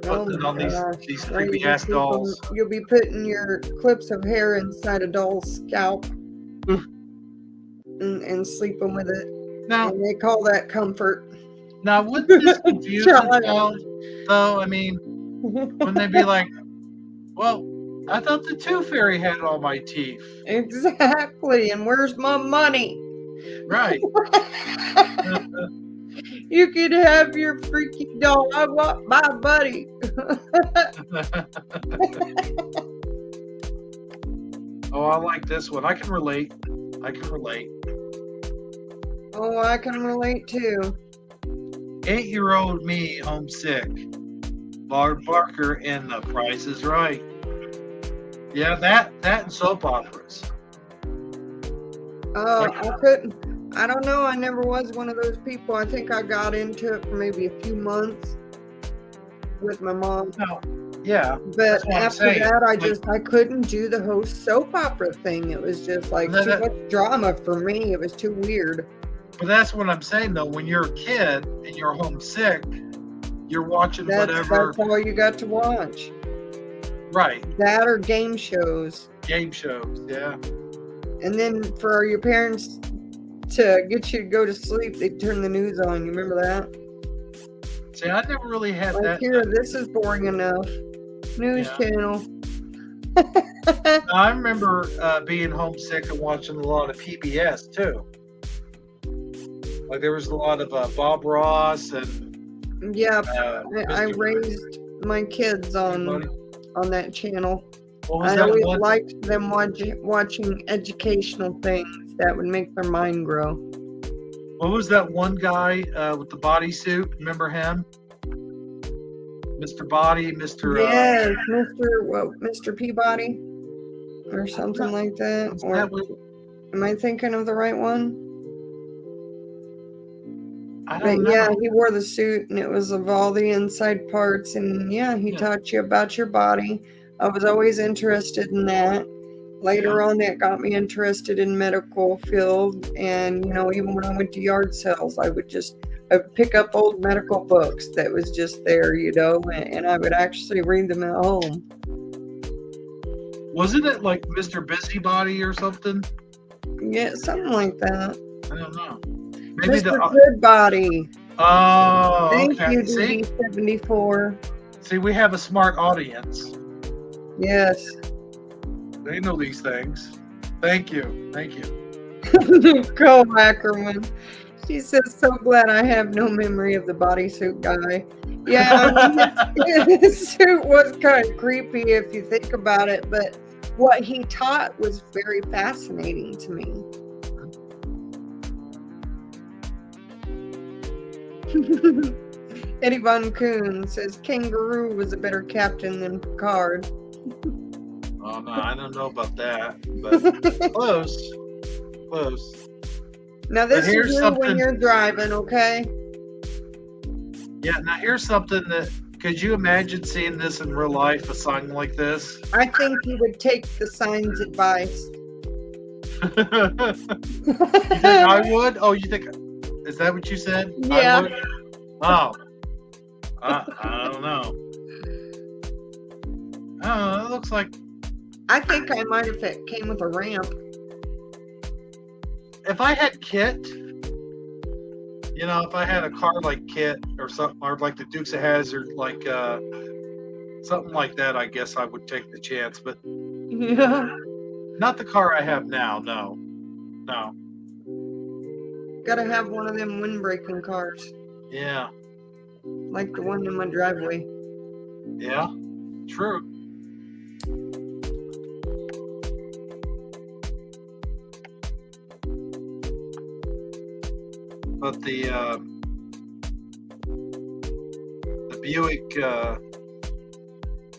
Putting on these creepy ass dolls. You'll be putting your clips of hair inside a doll's scalp and sleeping with it. Now, and they call that comfort. Now, wouldn't this confuse the child, though? I mean, wouldn't they be like, well, I thought the Tooth Fairy had all my teeth. Exactly. And where's my money? Right. You could have your freaky doll. I want my buddy. Oh, I like this one. I can relate. Oh, I can relate too. 8-year-old me homesick. Bob Barker in The Price is Right. Yeah, that and soap operas. Oh, I couldn't. I don't know. I never was one of those people. I think I got into it for maybe a few months with my mom. No, yeah. But after that, I couldn't do the whole soap opera thing. It was just like too much drama for me. It was too weird. But that's what I'm saying, though. When you're a kid and you're homesick, you're watching whatever. That's all you got to watch. Right. That or game shows. Game shows, yeah. And then for your parents to get you to go to sleep, they turn the news on. You remember that? See, I never really had that. Here, this is boring enough. News channel. I remember being homesick and watching a lot of PBS too. Like there was a lot of Bob Ross and. Yeah, I raised my kids on that channel. I always liked them watching educational things that would make their mind grow. What was that one guy with the bodysuit? Remember him? Mr. Body, Mr. Yes, Mr. Peabody, or something like that. Or am I thinking of the right one? I don't know. Yeah, he wore the suit, and it was of all the inside parts, and he taught you about your body. I was always interested in that. Later on, that got me interested in medical field, and even when I went to yard sales, I would just I'd pick up old medical books that was just there, and I would actually read them at home. Wasn't it like Mr. Busybody or something? Yeah, something like that. I don't know. Maybe Mr. Goodbody. Oh, Thank okay. you, See? DD74. See, we have a smart audience. Yes. They know these things. Thank you. Thank you. Go Ackerman. She says, so glad I have no memory of the bodysuit guy. Yeah, his suit was kind of creepy if you think about it, but what he taught was very fascinating to me. Eddie Von Kuhn says Kangaroo was a better captain than Picard. Oh no, I don't know about that, but close. Close. Now this here's is you something- when you're driving, okay? Yeah, now here's something that could you imagine seeing this in real life, a sign like this? I think you would take the sign's advice. You think I would? Oh, you think is that what you said? Yeah. I would? Oh. I don't know. Oh, it looks like I think I might if it came with a ramp. if I had Kit, if I had a car like Kit or something, or like the Dukes of Hazzard, like something like that, I guess I would take the chance. But Yeah. not the car I have now. No. Gotta have one of them windbreaking cars, Yeah. like the one in my driveway. Yeah. True. But the Buick,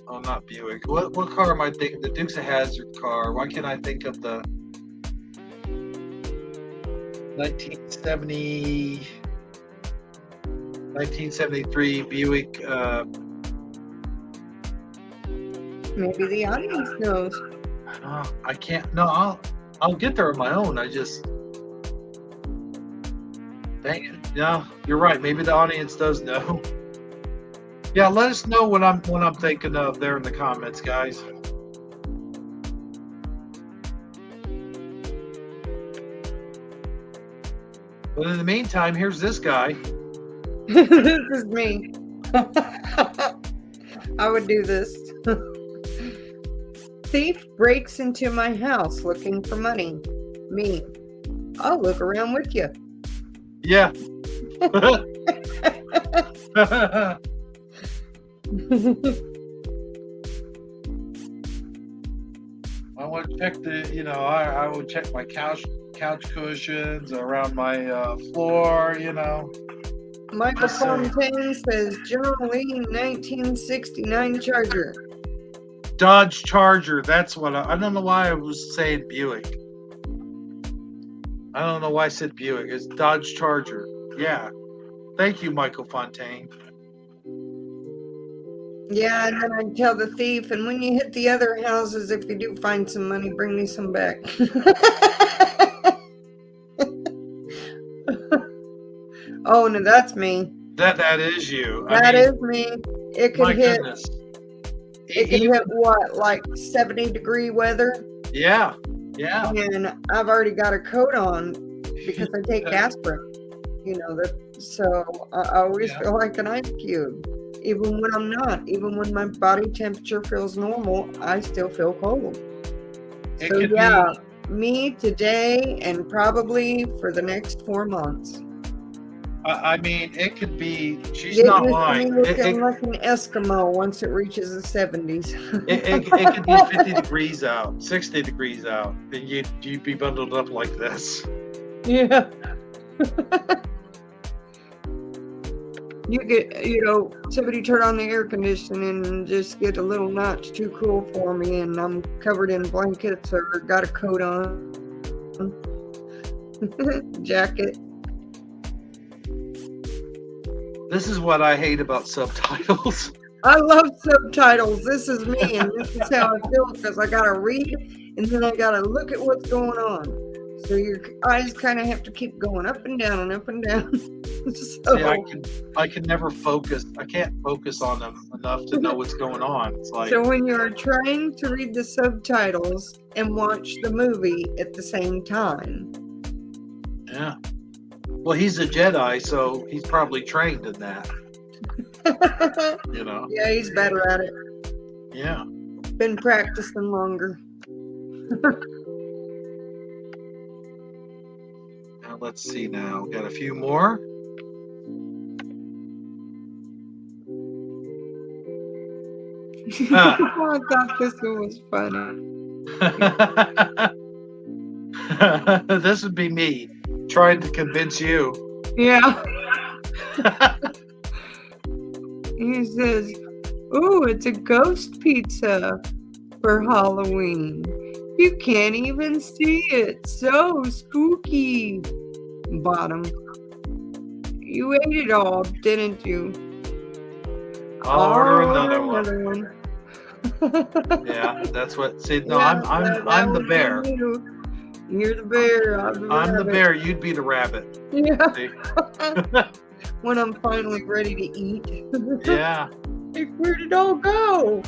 not Buick. What car am I thinking? The Dukes of Hazzard car. Why can't I think of the 1973 Buick? Maybe the audience knows. I can't. No, I'll get there on my own. I just. Dang it. Yeah, you're right. Maybe the audience does know. Yeah, let us know what I'm thinking of there in the comments, guys. But in the meantime, here's this guy. This is me. I would do this. Thief breaks into my house looking for money. Me. I'll look around with you. Yeah. I want to check I would check my couch cushions around my floor, Michael Yes, sir. Fontaine says General Lee 1969 Charger. Dodge Charger. That's what I don't know why I was saying Buick. I don't know why I said Buick. It's Dodge Charger. Yeah. Thank you, Michael Fontaine. Yeah, and then I'd tell the thief, and when you hit the other houses, if you do find some money, bring me some back. Oh, no, that's me. That is you. That is me. It could my hit. goodness. It could hit what, like 70-degree weather, Yeah. Yeah. and I've already got a coat on because I take aspirin. So I always Yeah. feel like an ice cube, even when I'm not. Even when my body temperature feels normal, I still feel cold. It So could yeah, me today and probably for the next 4 months. I mean, it could be. She's Get not used to lying. me looking like an Eskimo once it reaches the 70s. It could be 50 degrees out, 60 degrees out, and you'd be bundled up like this. Yeah. You get, somebody turn on the air conditioning and just get a little notch too cool for me, and I'm covered in blankets or got a coat on. Jacket. This is what I hate about subtitles. I love subtitles. This is me, and this is how I feel because I gotta read and then I gotta look at what's going on. So your eyes kind of have to keep going up and down and up and down. See, I can never focus. I can't focus on them enough to know what's going on. It's like, So when you're trying to read the subtitles and watch the movie at the same time. yeah. Well, he's a Jedi, so he's probably trained in that. You know. Yeah, he's better at it. Yeah. Been practicing longer. Now let's see. Now got a few more. I thought this one was funny. This would be me trying to convince you. Yeah. He says, "Ooh, it's a ghost pizza for Halloween. You can't even see it. So spooky." Bottom. You ate it all, didn't you? I'll order another one. Yeah, that's what. See, no, Yeah, I'm the bear. You're the bear. I'm the bear. You'd be the rabbit. Yeah. See? When I'm finally ready to eat. Yeah. Like, where did it all go?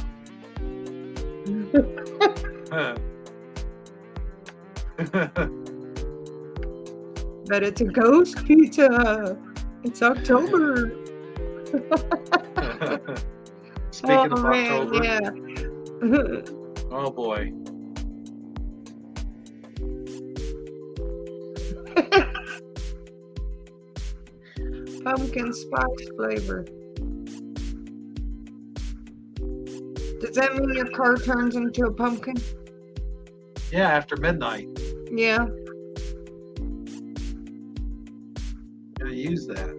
But it's a ghost pizza. It's October. Speaking of man, October. yeah. Oh boy. Pumpkin spice flavor. Does that mean your car turns into a pumpkin? Yeah, after midnight. Yeah. Gonna use that.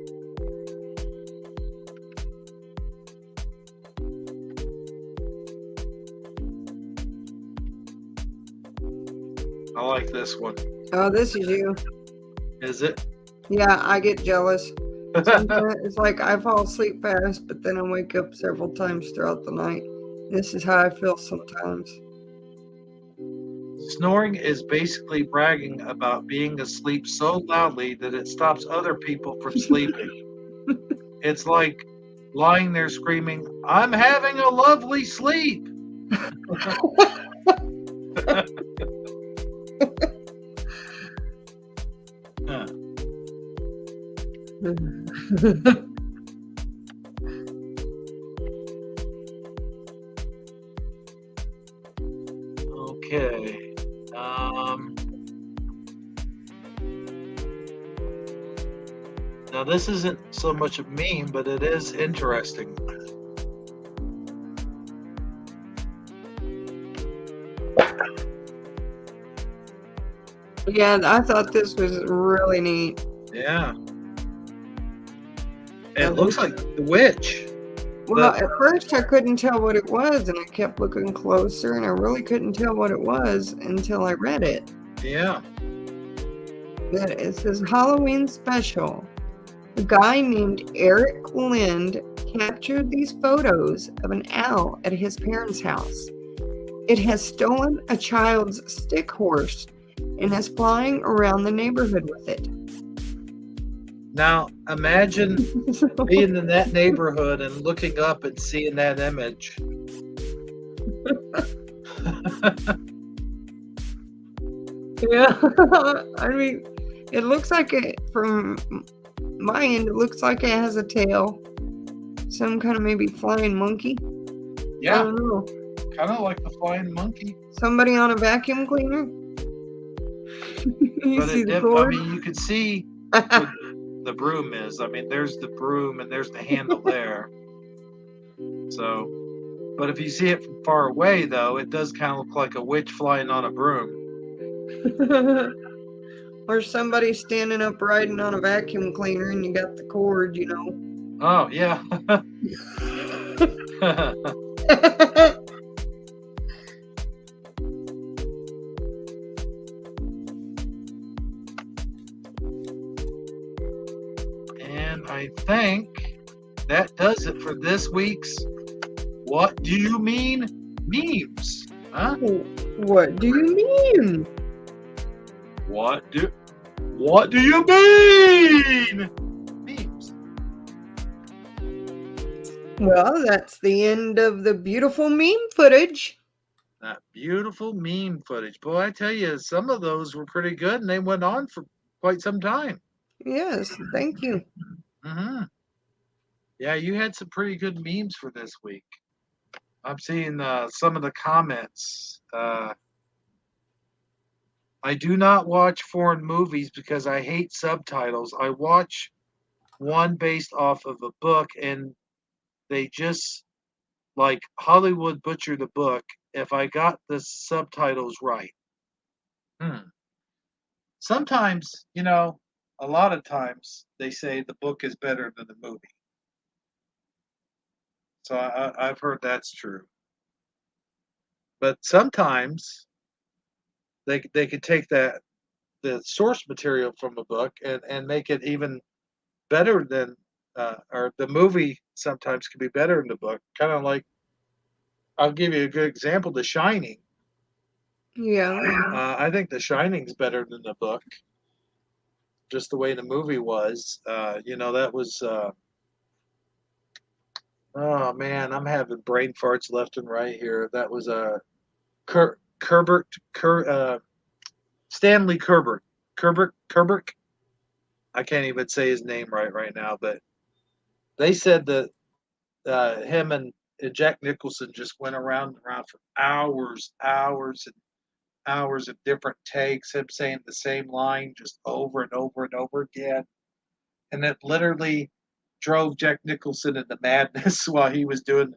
I like this one. Oh, this is you. Is it? Yeah, I get jealous. Sometimes it's like I fall asleep fast, but then I wake up several times throughout the night. This is how I feel sometimes. Snoring is basically bragging about being asleep so loudly that it stops other people from sleeping. It's like lying there screaming, "I'm having a lovely sleep." Huh. Okay. Now this isn't so much a meme, but it is interesting. Yeah, I thought this was really neat. Yeah. It looks like the witch. Well, at first I couldn't tell what it was, and I kept looking closer, and I really couldn't tell what it was until I read it. Yeah. But it says Halloween special. A guy named Eric Lind captured these photos of an owl at his parents' house. It has stolen a child's stick horse and is flying around the neighborhood with it. Now imagine being in that neighborhood and looking up and seeing that image. Yeah, I mean, it looks like it, from my end, it looks like it has a tail. Some kind of maybe flying monkey. I Yeah, don't know. kind of like the flying monkey. Somebody on a vacuum cleaner? You But see the I cord? mean, you can see what the broom is. I mean, there's the broom and there's the handle there. So, but if you see it from far away, though, it does kind of look like a witch flying on a broom. Or somebody standing up riding on a vacuum cleaner and you got the cord, you know. Oh, yeah. And I think that does it for this week's What Do You Mean memes. Huh? What do you mean? What do you mean? Memes. Well, that's the end of the beautiful meme footage. That beautiful meme footage. Boy, I tell you, some of those were pretty good, and they went on for quite some time. Yes, thank you. Hmm. Yeah, you had some pretty good memes for this week. I'm seeing some of the comments. I do not watch foreign movies because I hate subtitles. I watch one based off of a book, and they just like Hollywood butcher the book if I got the subtitles right. Hmm. Sometimes, a lot of times they say the book is better than the movie. So I've heard that's true. But sometimes they could take the source material from a book and make it even better than or the movie sometimes can be better than the book. Kind of like I'll give you a good example: The Shining. Yeah. I think The Shining's better than the book, just the way the movie was. That was. Oh man, I'm having brain farts left and right here. That was a Kerbert, Stanley Kerbert, Kerbert. I can't even say his name right now, but they said that him and Jack Nicholson just went around and around for hours and hours of different takes, him saying the same line just over and over and over again, and it literally drove Jack Nicholson into madness while he was doing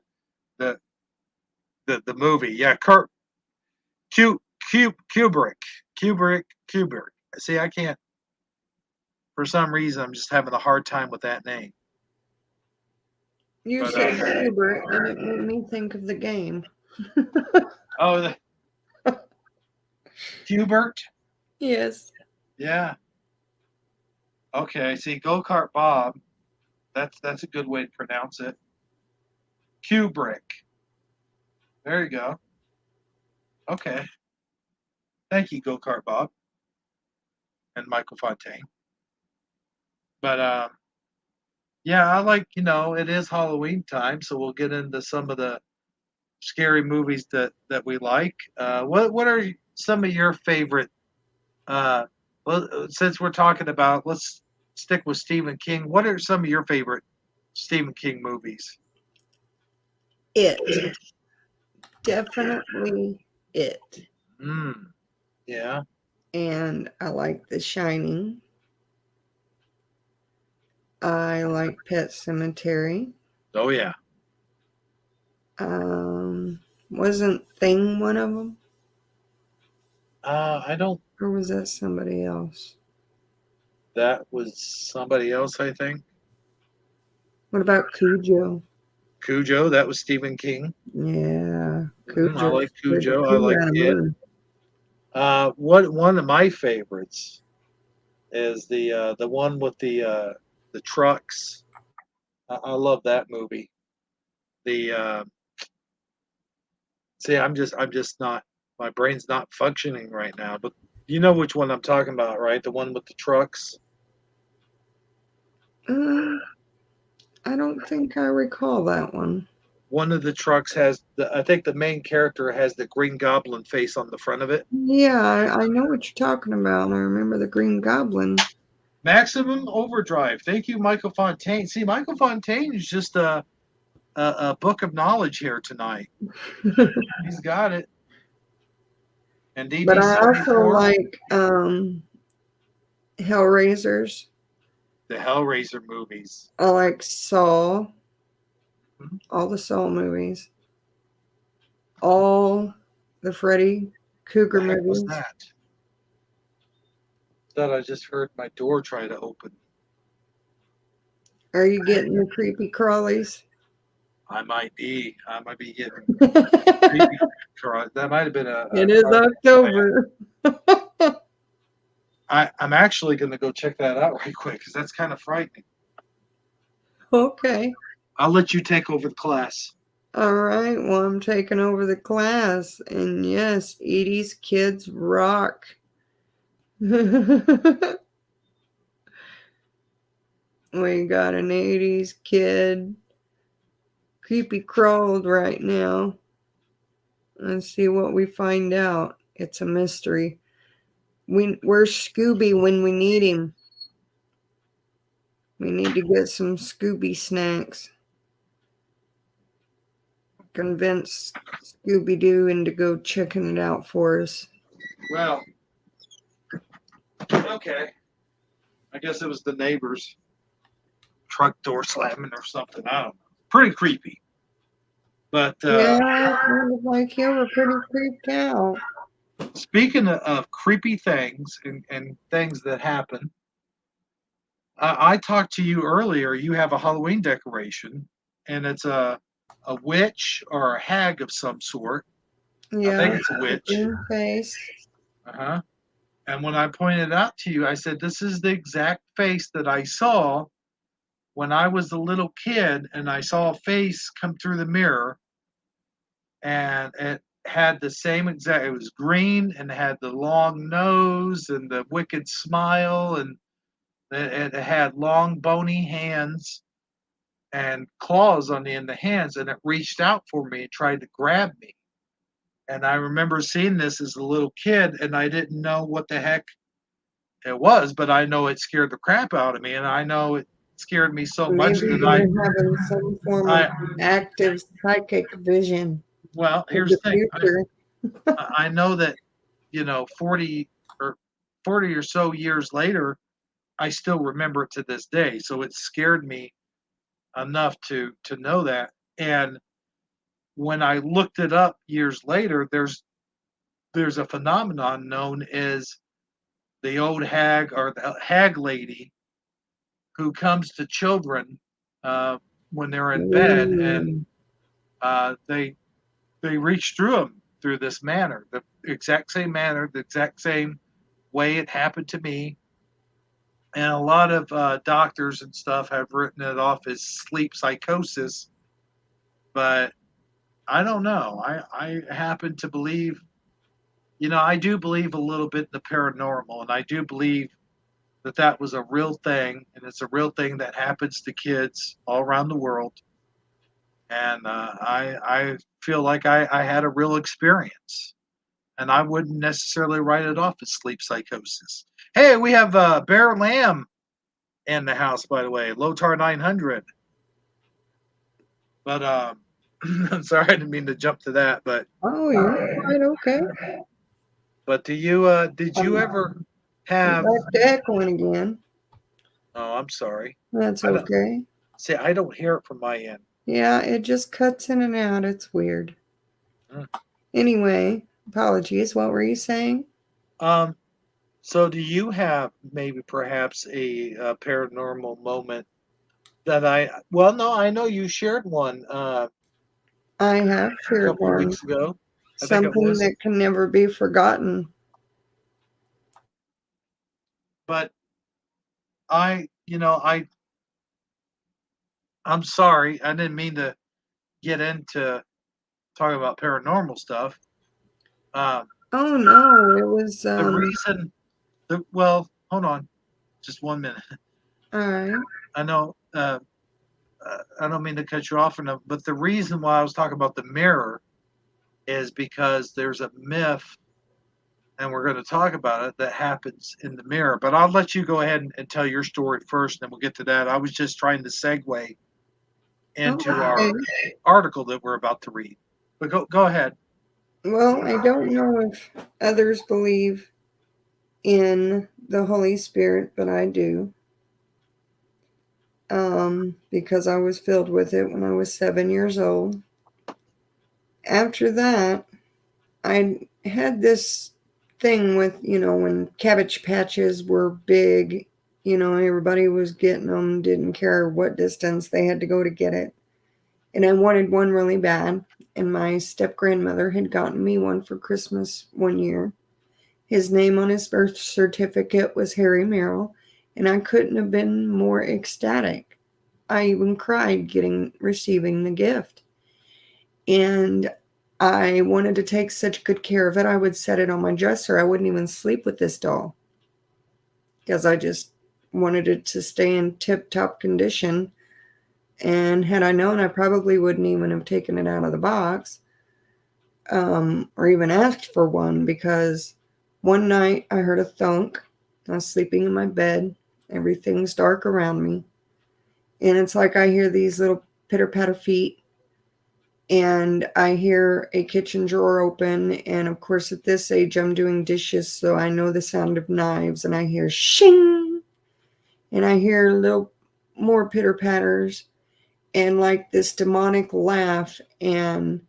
the the movie. Yeah, Q, Kubrick, Kubrick. See, I can't. For some reason, I'm just having a hard time with that name. You But said Hubert, and it made me think of the game. oh, Hubert. Yes. Yeah. Okay. See, Go Kart Bob. That's a good way to pronounce it. Kubrick. There you go. Okay. Thank you, Go Kart Bob and Michael Fontaine. But yeah, I like it is Halloween time, so we'll get into some of the scary movies that we like. What are some of your favorite? Well, since we're talking about, let's stick with Stephen King. What are some of your favorite Stephen King movies? It. Definitely it. Mm, yeah. And I like The Shining. I like Pet Cemetery. Oh yeah. Um, wasn't Thing one of them? I don't. Or was that somebody else? That was somebody else, I think. What about Cujo? Cujo. That was Stephen King. Yeah, I Cujo like scared the Cujo. I poo like out of it. me. What one of my favorites is the one with the trucks. I love that movie. The See, I'm just not. My brain's not functioning right now. But you know which one I'm talking about, right? The one with the trucks. Uh, I don't think I recall that one. One of the trucks has I think the main character has the Green Goblin face on the front of it. Yeah, I know what you're talking about. I remember the Green Goblin. Maximum Overdrive. Thank you, Michael Fontaine. See, Michael Fontaine is just a book of knowledge here tonight. He's got it. And But I also DD74, like Hellraisers. the Hellraiser movies. I like Saw, Hmm? all the Saw movies, all the Freddy Krueger The heck was movies. that? Thought I just heard my door try to open. Are you getting the creepy crawlies? I might be getting creepy. That might have been It a is car. October. I'm actually going to go check that out right quick because that's kind of frightening. Okay. I'll let you take over the class. All right. Well, I'm taking over the class. And yes, Edie's kids rock. We got an 80s kid, creepy crawled right now. Let's see what we find out. It's a mystery. Where's Scooby when we need him? We need to get some Scooby snacks. Convince Scooby Doo into go checking it out for us. Well, okay. I guess it was the neighbor's truck door slamming or something. I don't know. Pretty creepy. But Yeah, it sounded like you were pretty creeped out. speaking of creepy things and things that happen, I talked to you earlier. You have a Halloween decoration, and it's a witch or a hag of some sort. I Yeah, think it's a witch. green face. Uh-huh. And when I pointed out to you, I said, this is the exact face that I saw when I was a little kid and I saw a face come through the mirror and it had the same exact, it was green and had the long nose and the wicked smile and it had long bony hands and claws on the end of the hands and it reached out for me and tried to grab me. And I remember seeing this as a little kid and I didn't know what the heck it was, but I know it scared the crap out of me, and I know it scared me so much Maybe that you're having some form of I active psychic vision well, of here's the the thing. future. I know that 40 or 40 or so years later, I still remember it to this day. So it scared me enough to know that. And when I looked it up years later, there's a phenomenon known as the old hag or the hag lady who comes to children uh, when they're in bed, and Ooh. they reach through them through this manner, the exact same manner, the exact same way it happened to me. And a lot of doctors and stuff have written it off as sleep psychosis, but I don't know. I happen to believe, I do believe a little bit in the paranormal, and I do believe that that was a real thing, and it's a real thing that happens to kids all around the world. And I feel like I had a real experience, and I wouldn't necessarily write it off as sleep psychosis. Hey, we have Bear Lamb in the house, by the way, Lotar 900. But I'm sorry, I didn't mean to jump to that. But Oh, you're quite okay. did you ever You're have? back to echoing again. Oh, I'm sorry. That's I don't okay. see. I don't hear it from my end. Yeah, it just cuts in and out. It's weird. Mm. Anyway, apologies. What were you saying? Um. So, do you have maybe perhaps a paranormal moment that I? Well, no, I know you shared one I have a shared couple of one. weeks ago. I think it Something was. that can never be forgotten. But I, I'm sorry. I didn't mean to get into talking about paranormal stuff. Um, Oh no, it was the reason, well, hold on, just 1 minute. all right. I know, I don't mean to cut you off, enough, but the reason why I was talking about the mirror is because there's a myth, and we're going to talk about it, that happens in the mirror. But I'll let you go ahead and tell your story first, and then we'll get to that. I was just trying to segue into Okay. our article that we're about to read. But go ahead. Well, I don't know if others believe in the Holy Spirit, but I do. Because I was filled with it when I was 7 years old. After that, I had this thing with, when Cabbage Patches were big, everybody was getting them, didn't care what distance they had to go to get it. And I wanted one really bad. And my step grandmother had gotten me one for Christmas one year. His name on his birth certificate was Harry Merrill, and I couldn't have been more ecstatic. I even cried receiving the gift. And I wanted to take such good care of it. I would set it on my dresser. I wouldn't even sleep with this doll because I just wanted it to stay in tip-top condition. And had I known, I probably wouldn't even have taken it out of the box, or even asked for one, because one night I heard a thunk. I was sleeping in my bed. Everything's dark around me. And it's like I hear these little pitter patter feet, and I hear a kitchen drawer open. And of course, at this age, I'm doing dishes, so I know the sound of knives. And I hear shing, and I hear little more pitter patters, and like this demonic laugh. And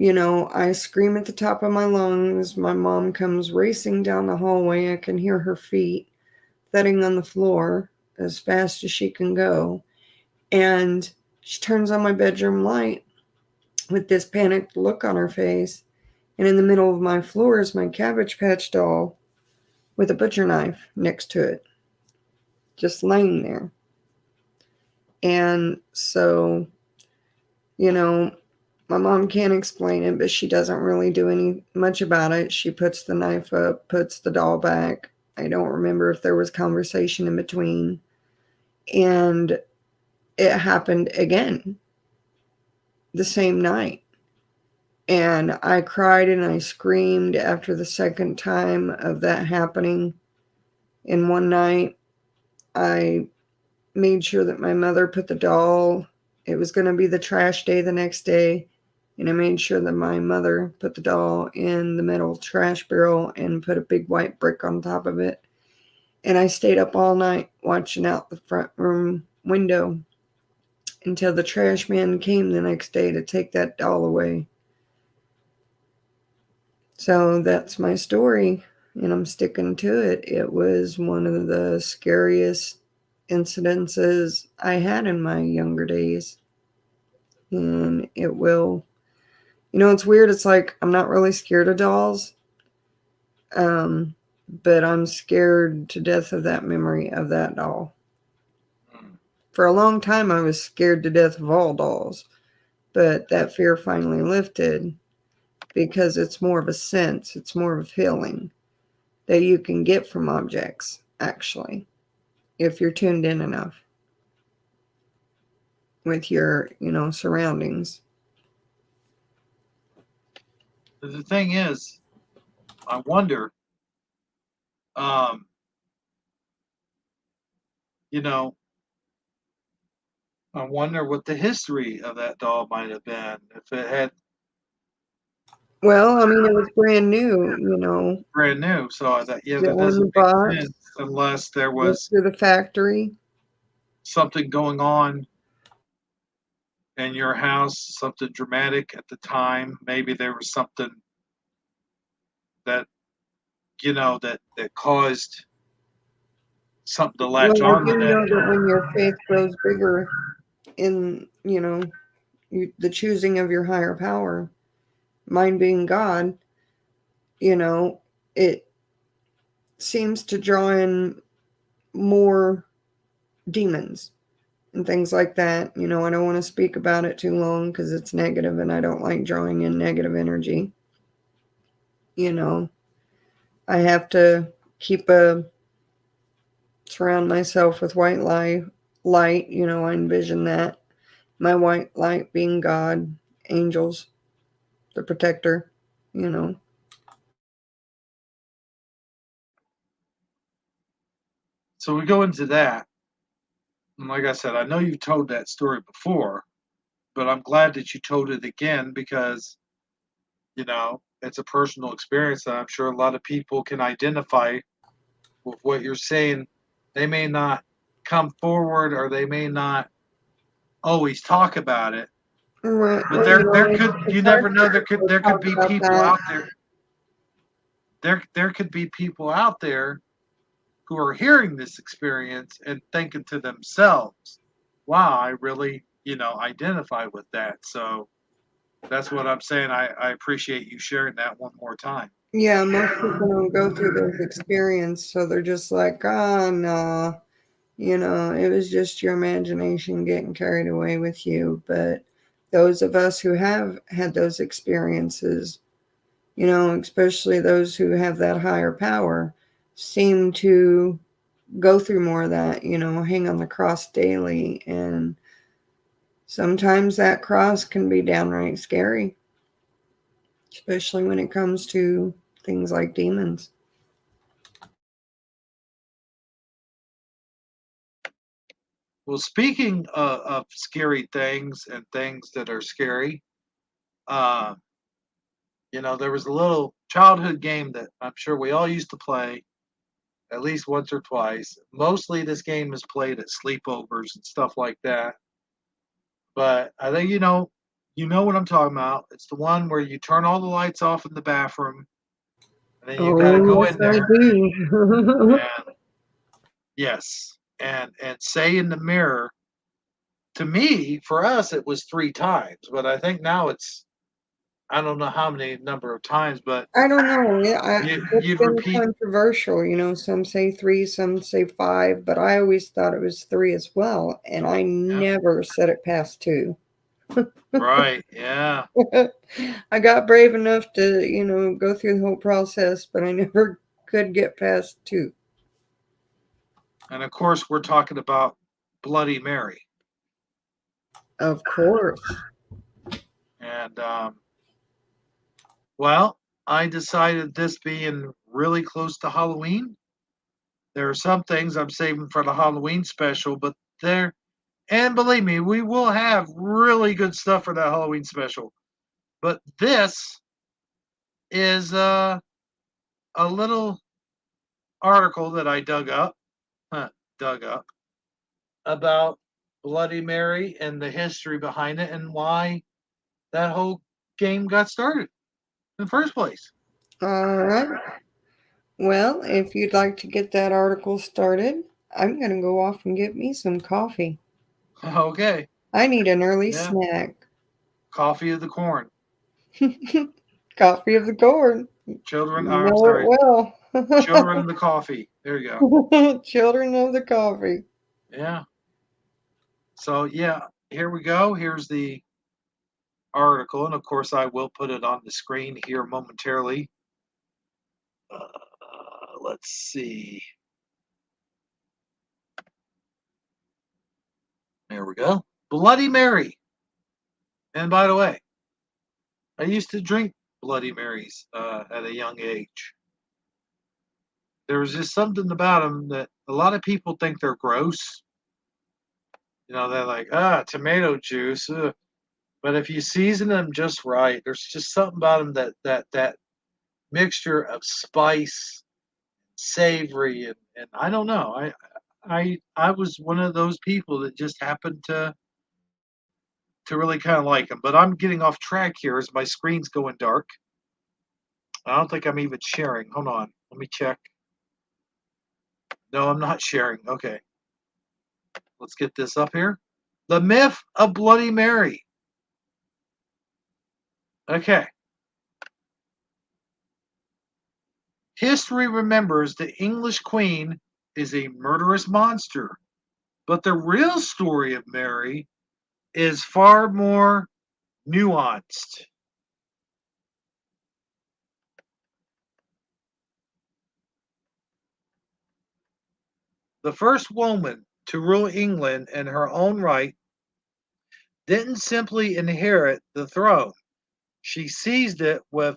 I scream at the top of my lungs. My mom comes racing down the hallway. I can hear her feet thudding on the floor as fast as she can go. And she turns on my bedroom light with this panicked look on her face. And in the middle of my floor is my Cabbage Patch doll with a butcher knife next to it, just laying there. And so, my mom can't explain it, but she doesn't really do any much about it. She puts the knife up, puts the doll back. I don't remember if there was conversation in between. And it happened again the same night. And I cried and I screamed after the second time of that happening. And one night, I made sure that my mother put the doll, it was going to be the trash day the next day. And I made sure that my mother put the doll in the metal trash barrel and put a big white brick on top of it. And I stayed up all night watching out the front room window until the trash man came the next day to take that doll away. So that's my story, and I'm sticking to it. It was one of the scariest incidences I had in my younger days. And it will, it's weird. It's like I'm not really scared of dolls, but I'm scared to death of that memory of that doll. For a long time, I was scared to death of all dolls, but that fear finally lifted because it's more of a sense, it's more of a feeling that you can get from objects, actually, if you're tuned in enough with your, surroundings. The thing is, I wonder, um, you know, I wonder what the history of that doll might have been. If it had Well, I mean, it was brand new, brand new, so that still in the doesn't make box, sense unless there went was through the factory. something going on in your house, something dramatic at the time. Maybe there was something that that caused something to latch Well, I on to do that. know that when your faith grows bigger in, the choosing of your higher power, mine being God, it seems to draw in more demons and things like that. I don't want to speak about it too long because it's negative and I don't like drawing in negative energy. You know, I have to surround myself with white light. I envision that. My white light being God, angels, the protector, you know. So we go into that, and like I said, I know you've told that story before, but I'm glad that you told it again because it's a personal experience that I'm sure a lot of people can identify with what you're saying. They may not come forward or they may not always talk about it, Right. but Well, there could it's you hard never know to there could talk be about people that. out there. There could be people out there who are hearing this experience and thinking to themselves, wow, I really, identify with that. So that's what I'm saying. I appreciate you sharing that one more time. Yeah, most people don't go through those experiences, so they're just like, oh, no, it was just your imagination getting carried away with you. But those of us who have had those experiences, especially those who have that higher power, seem to go through more of that, hang on the cross daily and Sometimes that cross can be downright scary, especially when it comes to things like demons. Well, speaking of scary things and things that are scary, uh, there was a little childhood game that I'm sure we all used to play at least once or twice. Mostly this game is played at sleepovers and stuff like that. But I think you know what I'm talking about. It's the one where you turn all the lights off in the bathroom and then you got to Oh, go yes, in I there do. and yes, and say in the mirror. To me, for us, it was 3 times, but I think now I don't know how many number of times, but I don't know. It's you'd been repeat. controversial. Some say three, some say five, but I always thought it was three as well. And I Yeah, never set it past two. right. Yeah. I got brave enough to, go through the whole process, but I never could get past two. And of course, we're talking about Bloody Mary. Of course. And well, I decided this being really close to Halloween, there are some things I'm saving for the Halloween special, but there, and believe me, we will have really good stuff for that Halloween special. But this is a little article that I dug up about Bloody Mary and the history behind it and why that whole game got started in the first place. All right. Well, if you'd like to get that article started, I'm going to go off and get me some coffee. Okay, I need an early yeah, snack. coffee of the corn. Coffee of the corn. Children, You I'm know it sorry, well. children of the coffee. There you go. Children of the coffee. Yeah. So yeah, here we go. Here's the article, and of course I will put it on the screen here momentarily. Let's see. There we go. Bloody Mary. And by the way, I used to drink Bloody Marys at a young age. There was just something about them that a lot of people think they're gross. They're like, tomato juice. Ugh. But if you season them just right, there's just something about them that mixture of spice, savory, and I don't know. I was one of those people that just happened to really kind of like them. But I'm getting off track here as my screen's going dark. I don't think I'm even sharing. Hold on, let me check. No, I'm not sharing. Okay, let's get this up here. The myth of Bloody Mary. Okay. History remembers the English queen is a murderous monster, but the real story of Mary is far more nuanced. The first woman to rule England in her own right didn't simply inherit the throne, she seized it with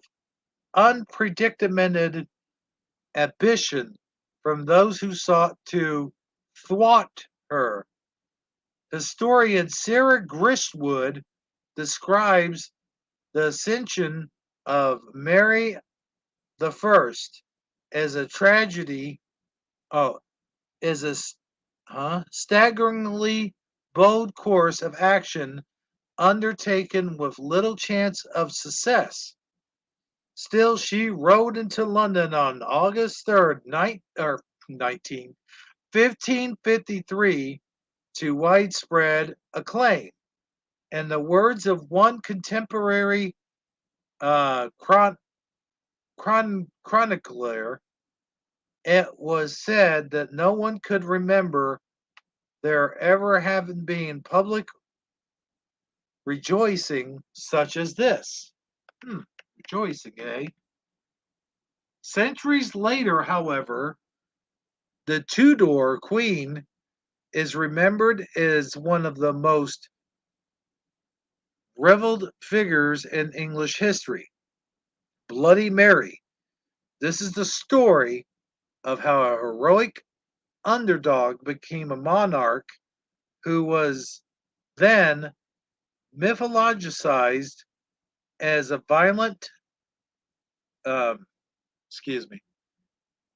unprecedented ambition from those who sought to thwart her. Historian Sarah Grishwood describes the ascension of Mary the First as a tragedy. Oh, is a staggeringly bold course of action undertaken with little chance of success. Still, she rode into London on August 3rd, 1553, to widespread acclaim. In the words of one contemporary chronicler, it was said that no one could remember there ever having been public rejoicing such as this. Rejoicing, eh? Centuries later, however, the Tudor queen is remembered as one of the most revealed figures in English history. Bloody Mary. This is the story of how a heroic underdog became a monarch who was then mythologized as a violent, um, excuse me,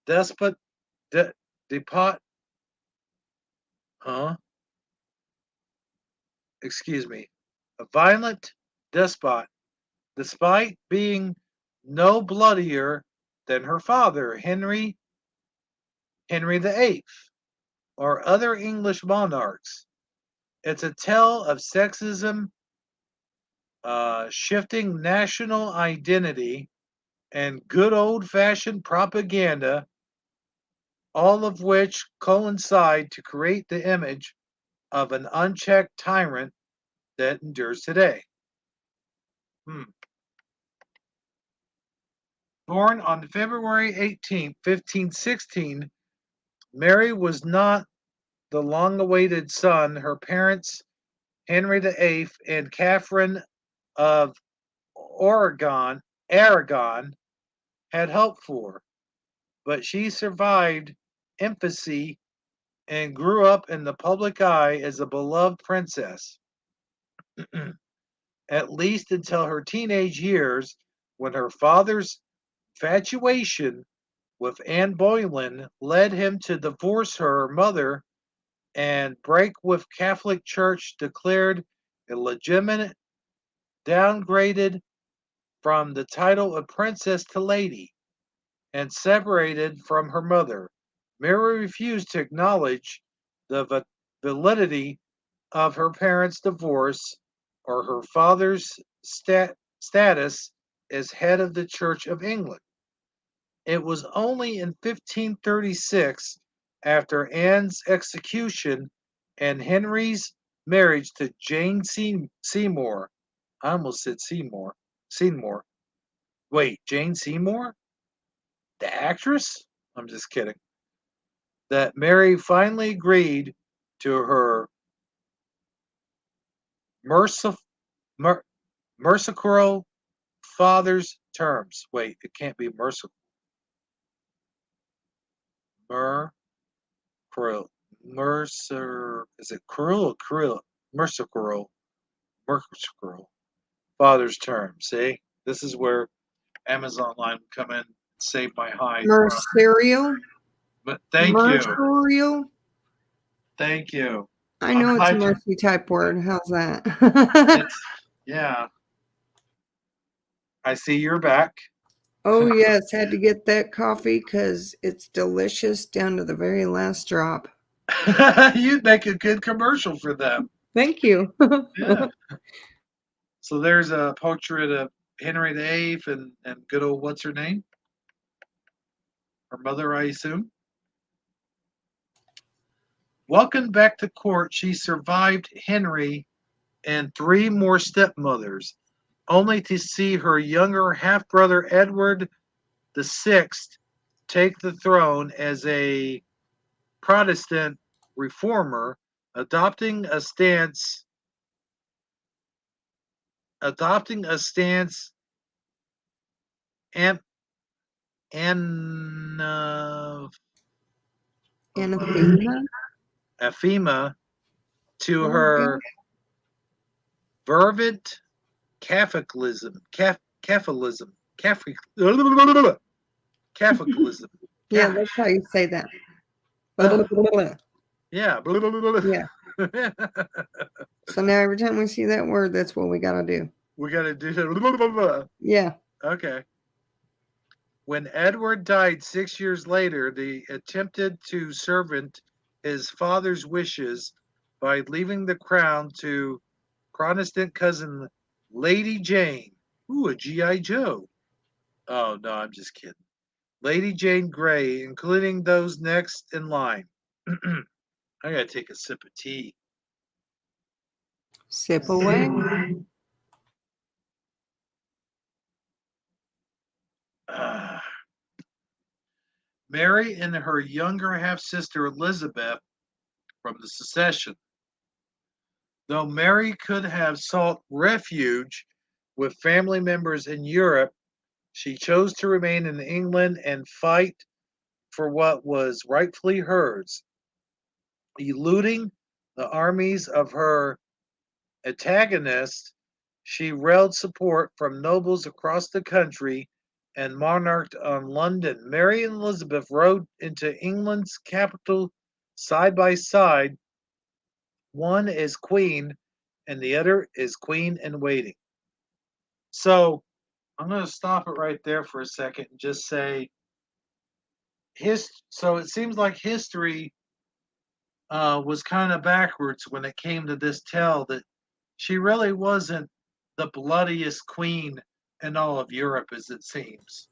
despot, de, depot, huh? Excuse me, a violent despot, despite being no bloodier than her father, Henry VIII, or other English monarchs. It's a tale of sexism, shifting national identity, and good old fashioned propaganda, all of which coincide to create the image of an unchecked tyrant that endures today. Hmm. Born on February 18th, 1516, Mary was not the long awaited son her parents, Henry VIII and Catherine of Aragon had hoped for, but she survived infancy and grew up in the public eye as a beloved princess, at least until her teenage years when her father's infatuation with Anne Boleyn led him to divorce her mother and break with Catholic Church declared illegitimate, downgraded from the title of princess to lady, and separated from her mother. Mary refused to acknowledge the validity of her parents' divorce or her father's status as head of the Church of England. It was only in 1536, after Anne's execution and Henry's marriage to Jane Seymour. I almost said Seymour. Seymour. Wait, Jane Seymour? The actress? I'm just kidding. That Mary finally agreed to her merciful, mer- merciful father's terms. Wait, it can't be merciful. Mer, cruel. Mercer, is it cruel or cruel? Merciful, merciful. Father's term. See, this is where Amazon line would come in, and save my hide from. Mercurial? But thank you, Mercurial? thank you. I I'm know it's a glad you. mercy type word. How's that? It's yeah. I see you're back. Oh, yes. Had to get that coffee because it's delicious down to the very last drop. You'd make a good commercial for them. Thank you. Yeah. So there's a portrait of Henry VIII and good old what's her name? Her mother, I assume. Welcome back to court, she survived Henry and three more stepmothers, only to see her younger half brother Edward VI take the throne as a Protestant reformer, adopting a stance adopting a stance am, an, Anathema? aphema to Okay. her fervent Catholicism, Catholic, Catholicism. Yeah, Gosh, that's how you say that. ugh, yeah. Yeah. So now every time we see that word, that's what we got to do. We got to do that. Yeah. Okay. When Edward died 6 years later, they attempted to servant his father's wishes by leaving the crown to Protestant cousin Lady Jane. Ooh, a G.I. Joe. Oh, no, I'm just kidding. Lady Jane Grey, including those next in line. I gotta take a sip of tea. Sip away. Ah. Mary and her younger half sister Elizabeth from the succession. Though Mary could have sought refuge with family members in Europe, she chose to remain in England and fight for what was rightfully hers, eluding the armies of her antagonists. She railed support from nobles across the country and monarched on London. Mary and Elizabeth rode into England's capital side by side. One is queen and the other is queen in waiting. So I'm going to stop it right there for a second and just say, so it seems like history was kind of backwards when it came to this tale, that she really wasn't the bloodiest queen in all of Europe, as it seems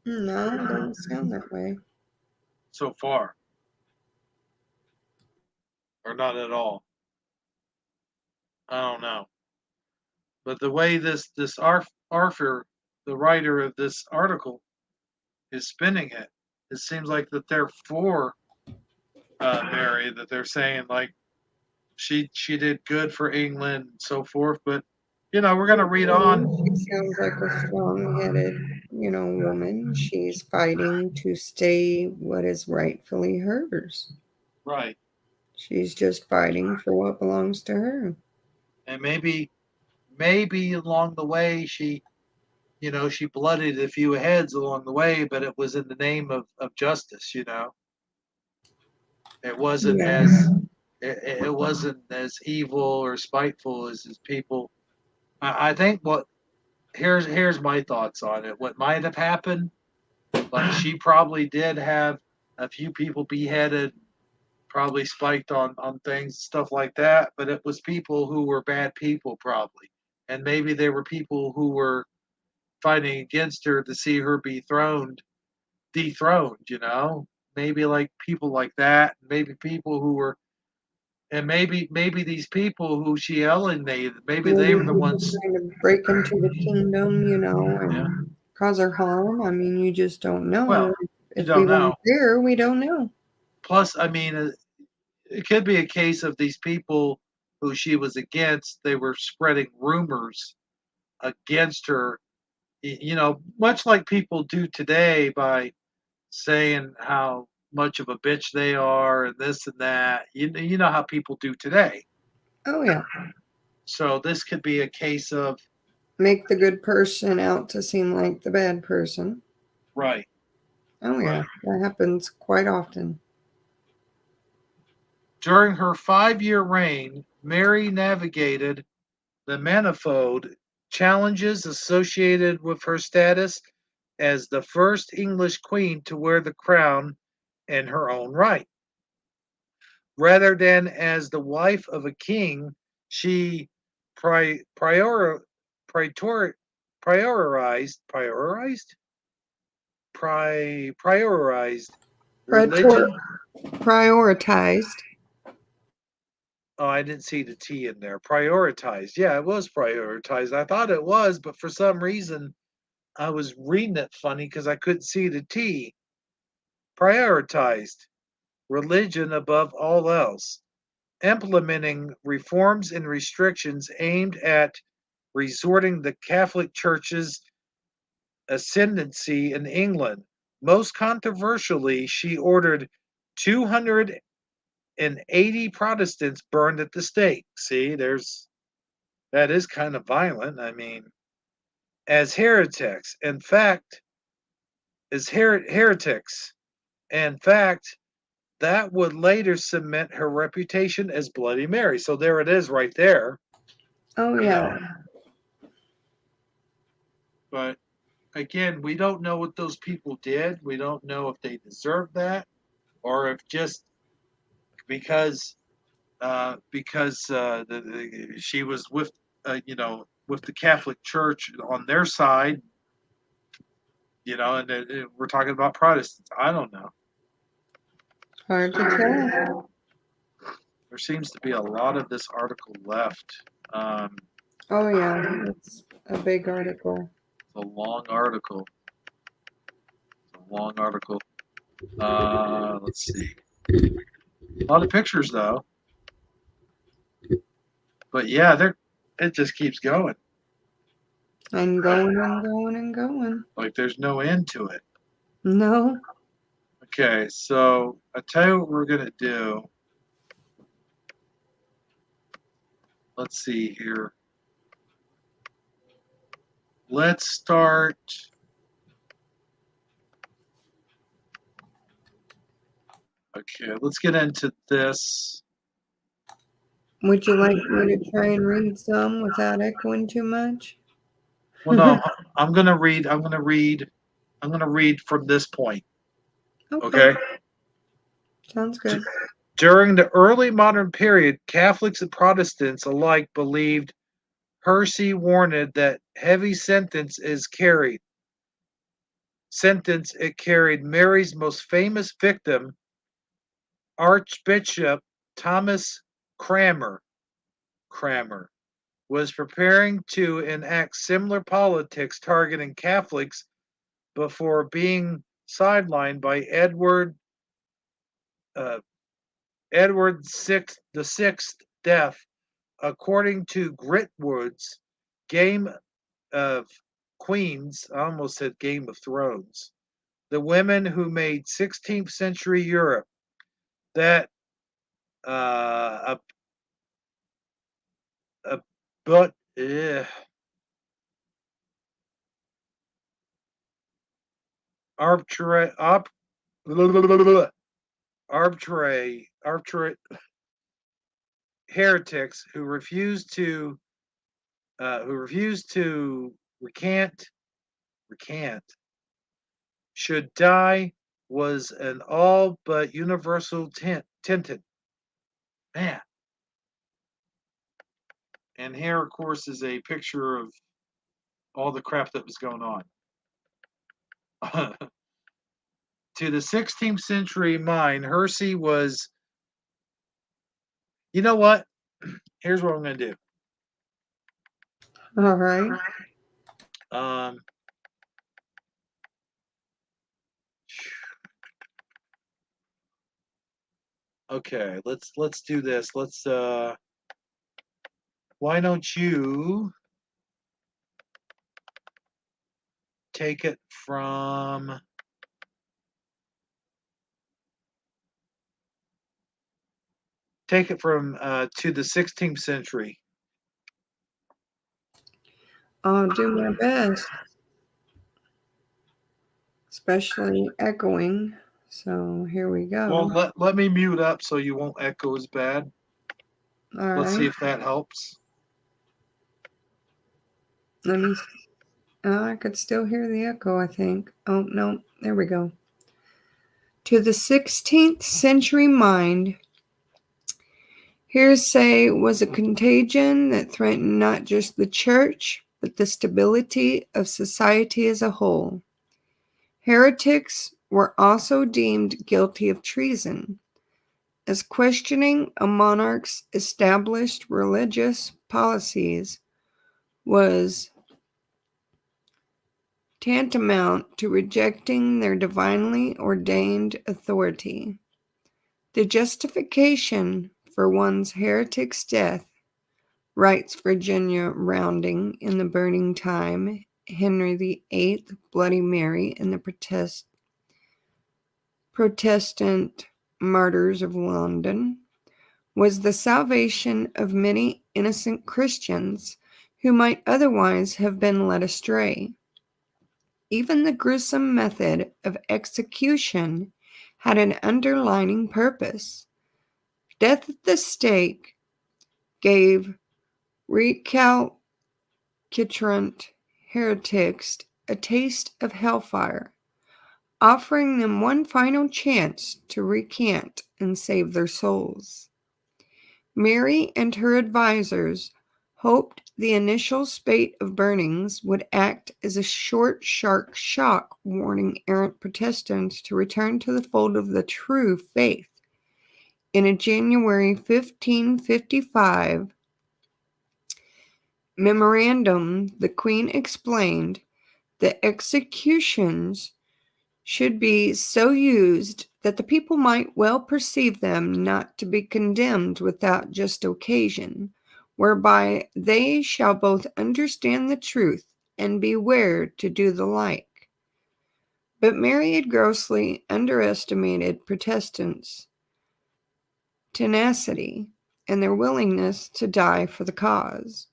No, it doesn't sound that way. so far, or not at all. I don't know. But the way this Arthur, the writer of this article, is spinning it, it seems like that they're for Mary, that they're saying like she did good for England and so forth. But we're gonna read on. She sounds like a strong-headed, woman. She's fighting to stay what is rightfully hers. Right. She's just fighting for what belongs to her. And maybe along the way she blooded a few heads along the way, but it was in the name of justice. It wasn't Yeah. as it wasn't as evil or spiteful as people. I think what here's my thoughts on it. What might have happened, like she probably did have a few people beheaded, probably spiked on things, stuff like that, but it was people who were bad people probably. And maybe they were people who were fighting against her to see her be dethroned. Maybe like people like that, maybe people who were, and maybe these people who she alienated, maybe they Maybe were the people ones. trying to break into the kingdom, Yeah. and cause her harm. I mean, you just don't Well, know. you If we don't weren't know. there, we don't know. Plus, I mean, it could be a case of these people who she was against. They were spreading rumors against her. Much like people do today by saying how much of a bitch they are and this and that. You know how people do today. Oh, yeah. So this could be a case of Make the good person out to seem like the bad person. right, Oh, yeah. right. That happens quite often. During her 5-year reign, Mary navigated the manifold challenges associated with her status as the first English queen to wear the crown in her own right. Rather than as the wife of a king, she prior, prior, prioritized Prior- religion. Prioritized. Oh, I didn't see the T in there. Prioritized. Yeah, it was prioritized. I thought it was, but for some reason I was reading it funny because I couldn't see the T. Prioritized religion above all else, implementing reforms and restrictions aimed at resorting the Catholic Church's ascendancy in England. Most controversially, she ordered 280 Protestants burned at the stake. See, that is kind of violent. I mean, as heretics. In fact, as heretics. In fact, that would later cement her reputation as Bloody Mary. So there it is right there. Oh, You yeah. know, but again, we don't know what those people did. We don't know if they deserved that or if just because she was with the Catholic Church on their side, and we're talking about Protestants. I don't know. Hard to tell. There seems to be a lot of this article left. Oh, yeah. It's a big article. It's a long article. Let's see. A lot of pictures though. But yeah, it just keeps going. And going and going and going. Like there's no end to it. No. Okay, so I tell you what we're gonna do. Let's see here. Let's start. Okay, let's get into this. Would you like me to try and read some without echoing too much? Well, no, I'm gonna read. I'm gonna read. I'm gonna read from this point. Okay. Okay. Sounds good. During the early modern period, Catholics and Protestants alike believed Hersey warned that heavy sentence it carried Mary's most famous victim, Archbishop Thomas Cranmer. Cranmer was preparing to enact similar politics targeting Catholics before being sidelined by uh, Edward the Sixth death. According to Gritwood's Game of Queens, I almost said Game of Thrones, the women who made 16th century Europe that a but arbitrary arbitrary heretics who refused to recant should die was an all but universal tenant. Man. And here, of course, is a picture of all the crap that was going on. To the 16th century mind, Hersey was, you know what? Here's what I'm going to do. All right. Um, okay, let's do this. Why don't you take it from to the 16th century. I'll do my best, especially echoing. So here we Well, go. let me mute up so you won't echo as bad. All Let's see right. if that helps. Let me. I could still hear the echo, I think. Oh, no. There we go. To the 16th century mind, hearsay was a contagion that threatened not just the church, but the stability of society as a whole. Heretics were also deemed guilty of treason, as questioning a monarch's established religious policies was tantamount to rejecting their divinely ordained authority. The justification for one's heretic's death, writes Virginia Rounding in The Burning Time, Henry VIII, Bloody Mary, and the Protestant Martyrs of London, was the salvation of many innocent Christians who might otherwise have been led astray. Even the gruesome method of execution had an underlying purpose. Death at the stake gave recalcitrant heretics a taste of hellfire, offering them one final chance to recant and save their souls. Mary and her advisors hoped the initial spate of burnings would act as a short, sharp shock, warning errant Protestants to return to the fold of the true faith. In a January 1555 memorandum, the Queen explained that executions should be so used that the people might well perceive them not to be condemned without just occasion, whereby they shall both understand the truth and beware to do the like. But Mary had grossly underestimated Protestants' tenacity and their willingness to die for the cause.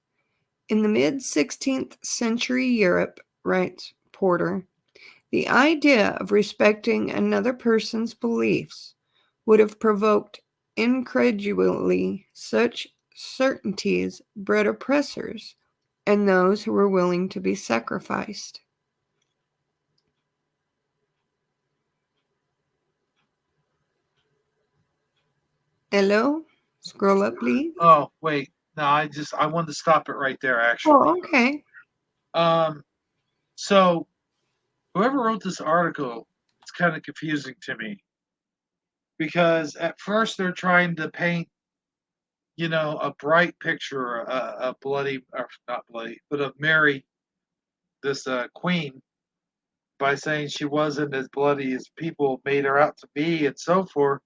In the mid-16th century Europe, writes Porter, the idea of respecting another person's beliefs would have provoked incredulity. Such certainties bred oppressors and those who were willing to be sacrificed. Hello? Scroll up, please. Oh, wait. No, I wanted to stop it right there, actually. Oh, okay. So whoever wrote this article, it's kind of confusing to me because at first they're trying to paint, a bright picture, a bloody, or not bloody, but of Mary, this queen, by saying she wasn't as bloody as people made her out to be and so forth.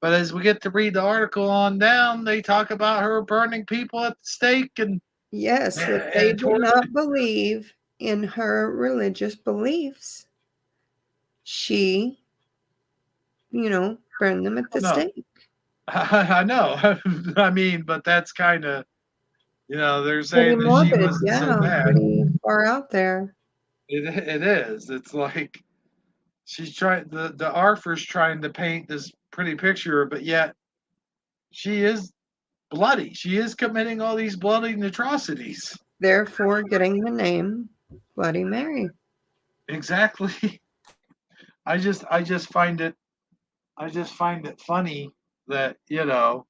But as we get to read the article on down, they talk about her burning people at the stake Yes, that they and did not believe in her religious beliefs. She, burned them at the stake. I know. I mean, but that's kind of, they're Pretty saying that she morbid, wasn't so yeah, bad. pretty far out there. It is. It's like she's trying the Arthur's trying to paint this pretty picture, but yet she is bloody. She is committing all these bloody atrocities. Therefore, getting the name Bloody Mary. Exactly. I just find it funny that the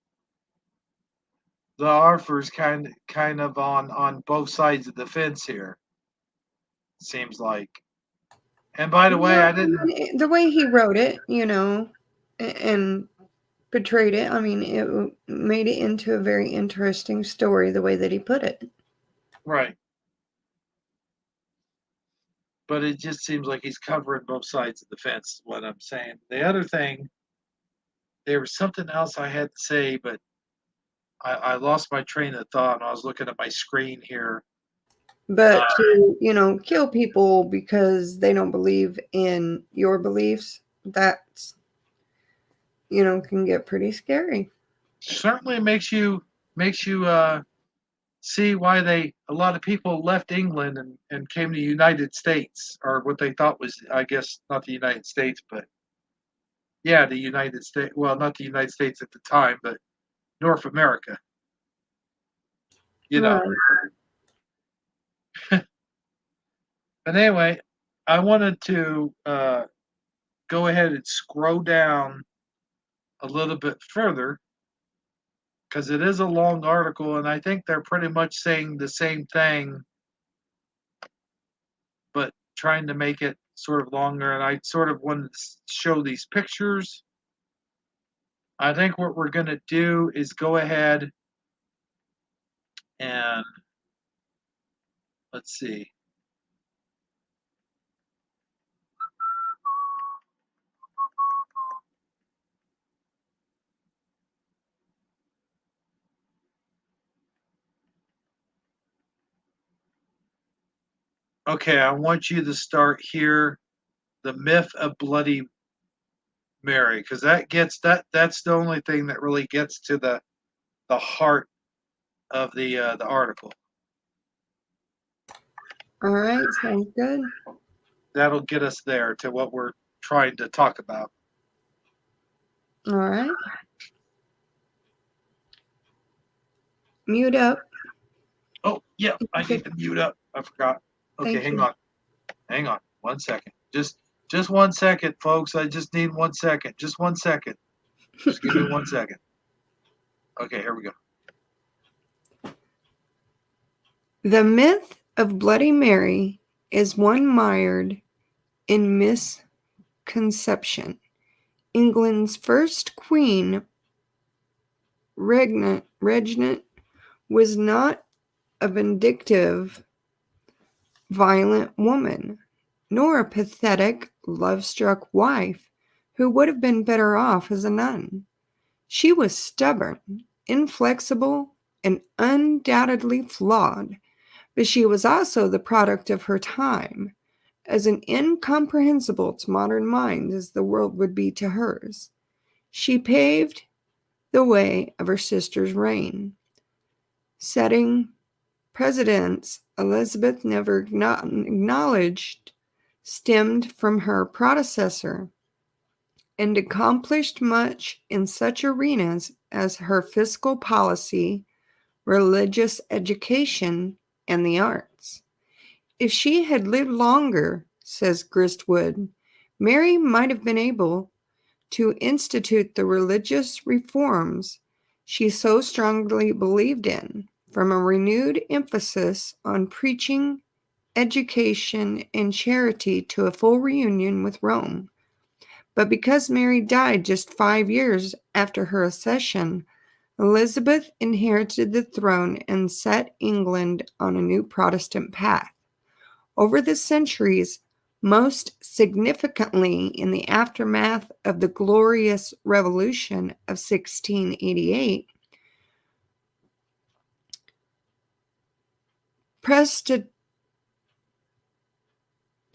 Arthur's kind of on both sides of the fence here. Seems like. And by the way, Well, I didn't. the way he wrote it, and portrayed it, it made it into a very interesting story the way that he put it. Right. But it just seems like he's covering both sides of the fence, is what I'm saying. The other thing, there was something else I had to say, but I lost my train of thought and I was looking at my screen here. But to, kill people because they don't believe in your beliefs, that's, can get pretty scary. Certainly makes you see why a lot of people left England and came to the United States, or what they thought was, I guess, not the United States, but yeah, the United States. Well, not the United States at the time, but North America. You know. Right. But anyway, I wanted to go ahead and scroll down a little bit further because it is a long article, and I think they're pretty much saying the same thing, but trying to make it sort of longer. And I sort of wanted to show these pictures. I think what we're going to do is go ahead and let's see. Okay, I want you to start here. The myth of Bloody Mary, because that's the only thing that really gets to the heart of the article. All right, sounds good. That'll get us there to what we're trying to talk about. All right. Mute up. Oh, yeah, I need to mute up. I forgot. Okay, hang on. 1 second. Just 1 second, folks. I just need 1 second. Just 1 second. Just give me 1 second. Okay, here we go. The myth of Bloody Mary is one mired in misconception. England's first queen, Regent, was not a vindictive, violent woman, nor a pathetic, love-struck wife who would have been better off as a nun. She was stubborn, inflexible, and undoubtedly flawed, but she was also the product of her time, as incomprehensible to modern minds as the world would be to hers. She paved the way of her sister's reign, setting precedents Elizabeth never acknowledged stemmed from her predecessor, and accomplished much in such arenas as her fiscal policy, religious education, and the arts. If she had lived longer, says Gristwood, Mary might have been able to institute the religious reforms she so strongly believed in, from a renewed emphasis on preaching, education, and charity to a full reunion with Rome. But because Mary died just 5 years after her accession, Elizabeth inherited the throne and set England on a new Protestant path. Over the centuries, most significantly in the aftermath of the Glorious Revolution of 1688,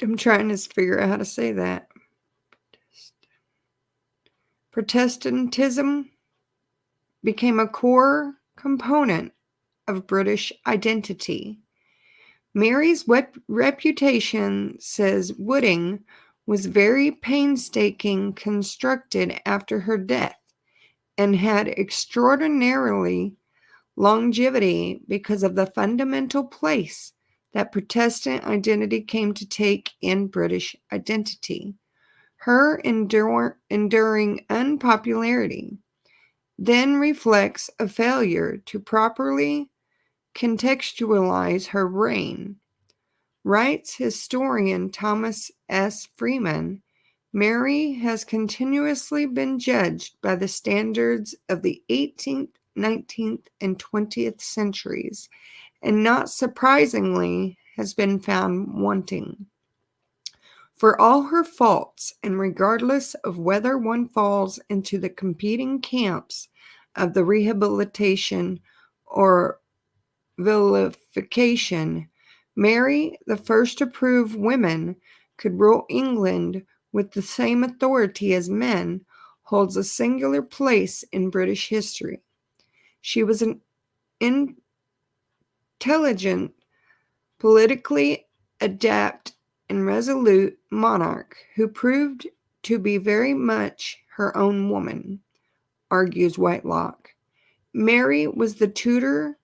I'm trying to figure out how to say that. Protestantism became a core component of British identity. Mary's reputation, says Wooding, was very painstaking constructed after her death and had extraordinarily longevity because of the fundamental place that Protestant identity came to take in British identity. Her enduring unpopularity then reflects a failure to properly contextualize her reign. Writes historian Thomas S. Freeman, Mary has continuously been judged by the standards of the 18th, 19th, and 20th centuries, and not surprisingly has been found wanting. For all her faults, and regardless of whether one falls into the competing camps of the rehabilitation or vilification, Mary, the first to prove women could rule England with the same authority as men, holds a singular place in British history. She was an intelligent, politically adept, and resolute monarch who proved to be very much her own woman, argues Whitelock. Mary was the Tudor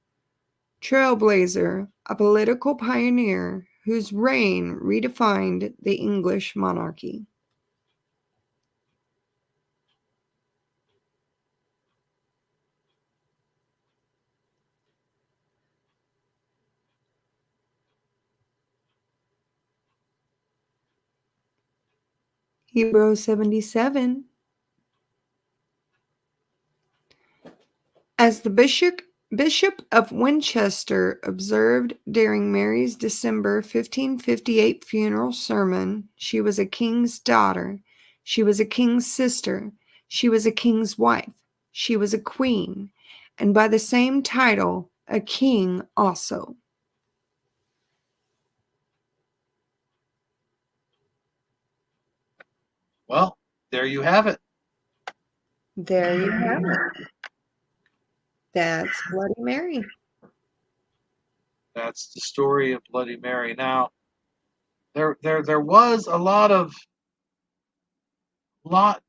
trailblazer, a political pioneer whose reign redefined the English monarchy. Hebrew 77. As the Bishop of Winchester observed during Mary's December 1558 funeral sermon, she was a king's daughter, she was a king's sister, she was a king's wife, she was a queen, and by the same title, a king also. Well, there you have it. There you have it. That's Bloody Mary. That's the story of Bloody Mary. Now, there was a lot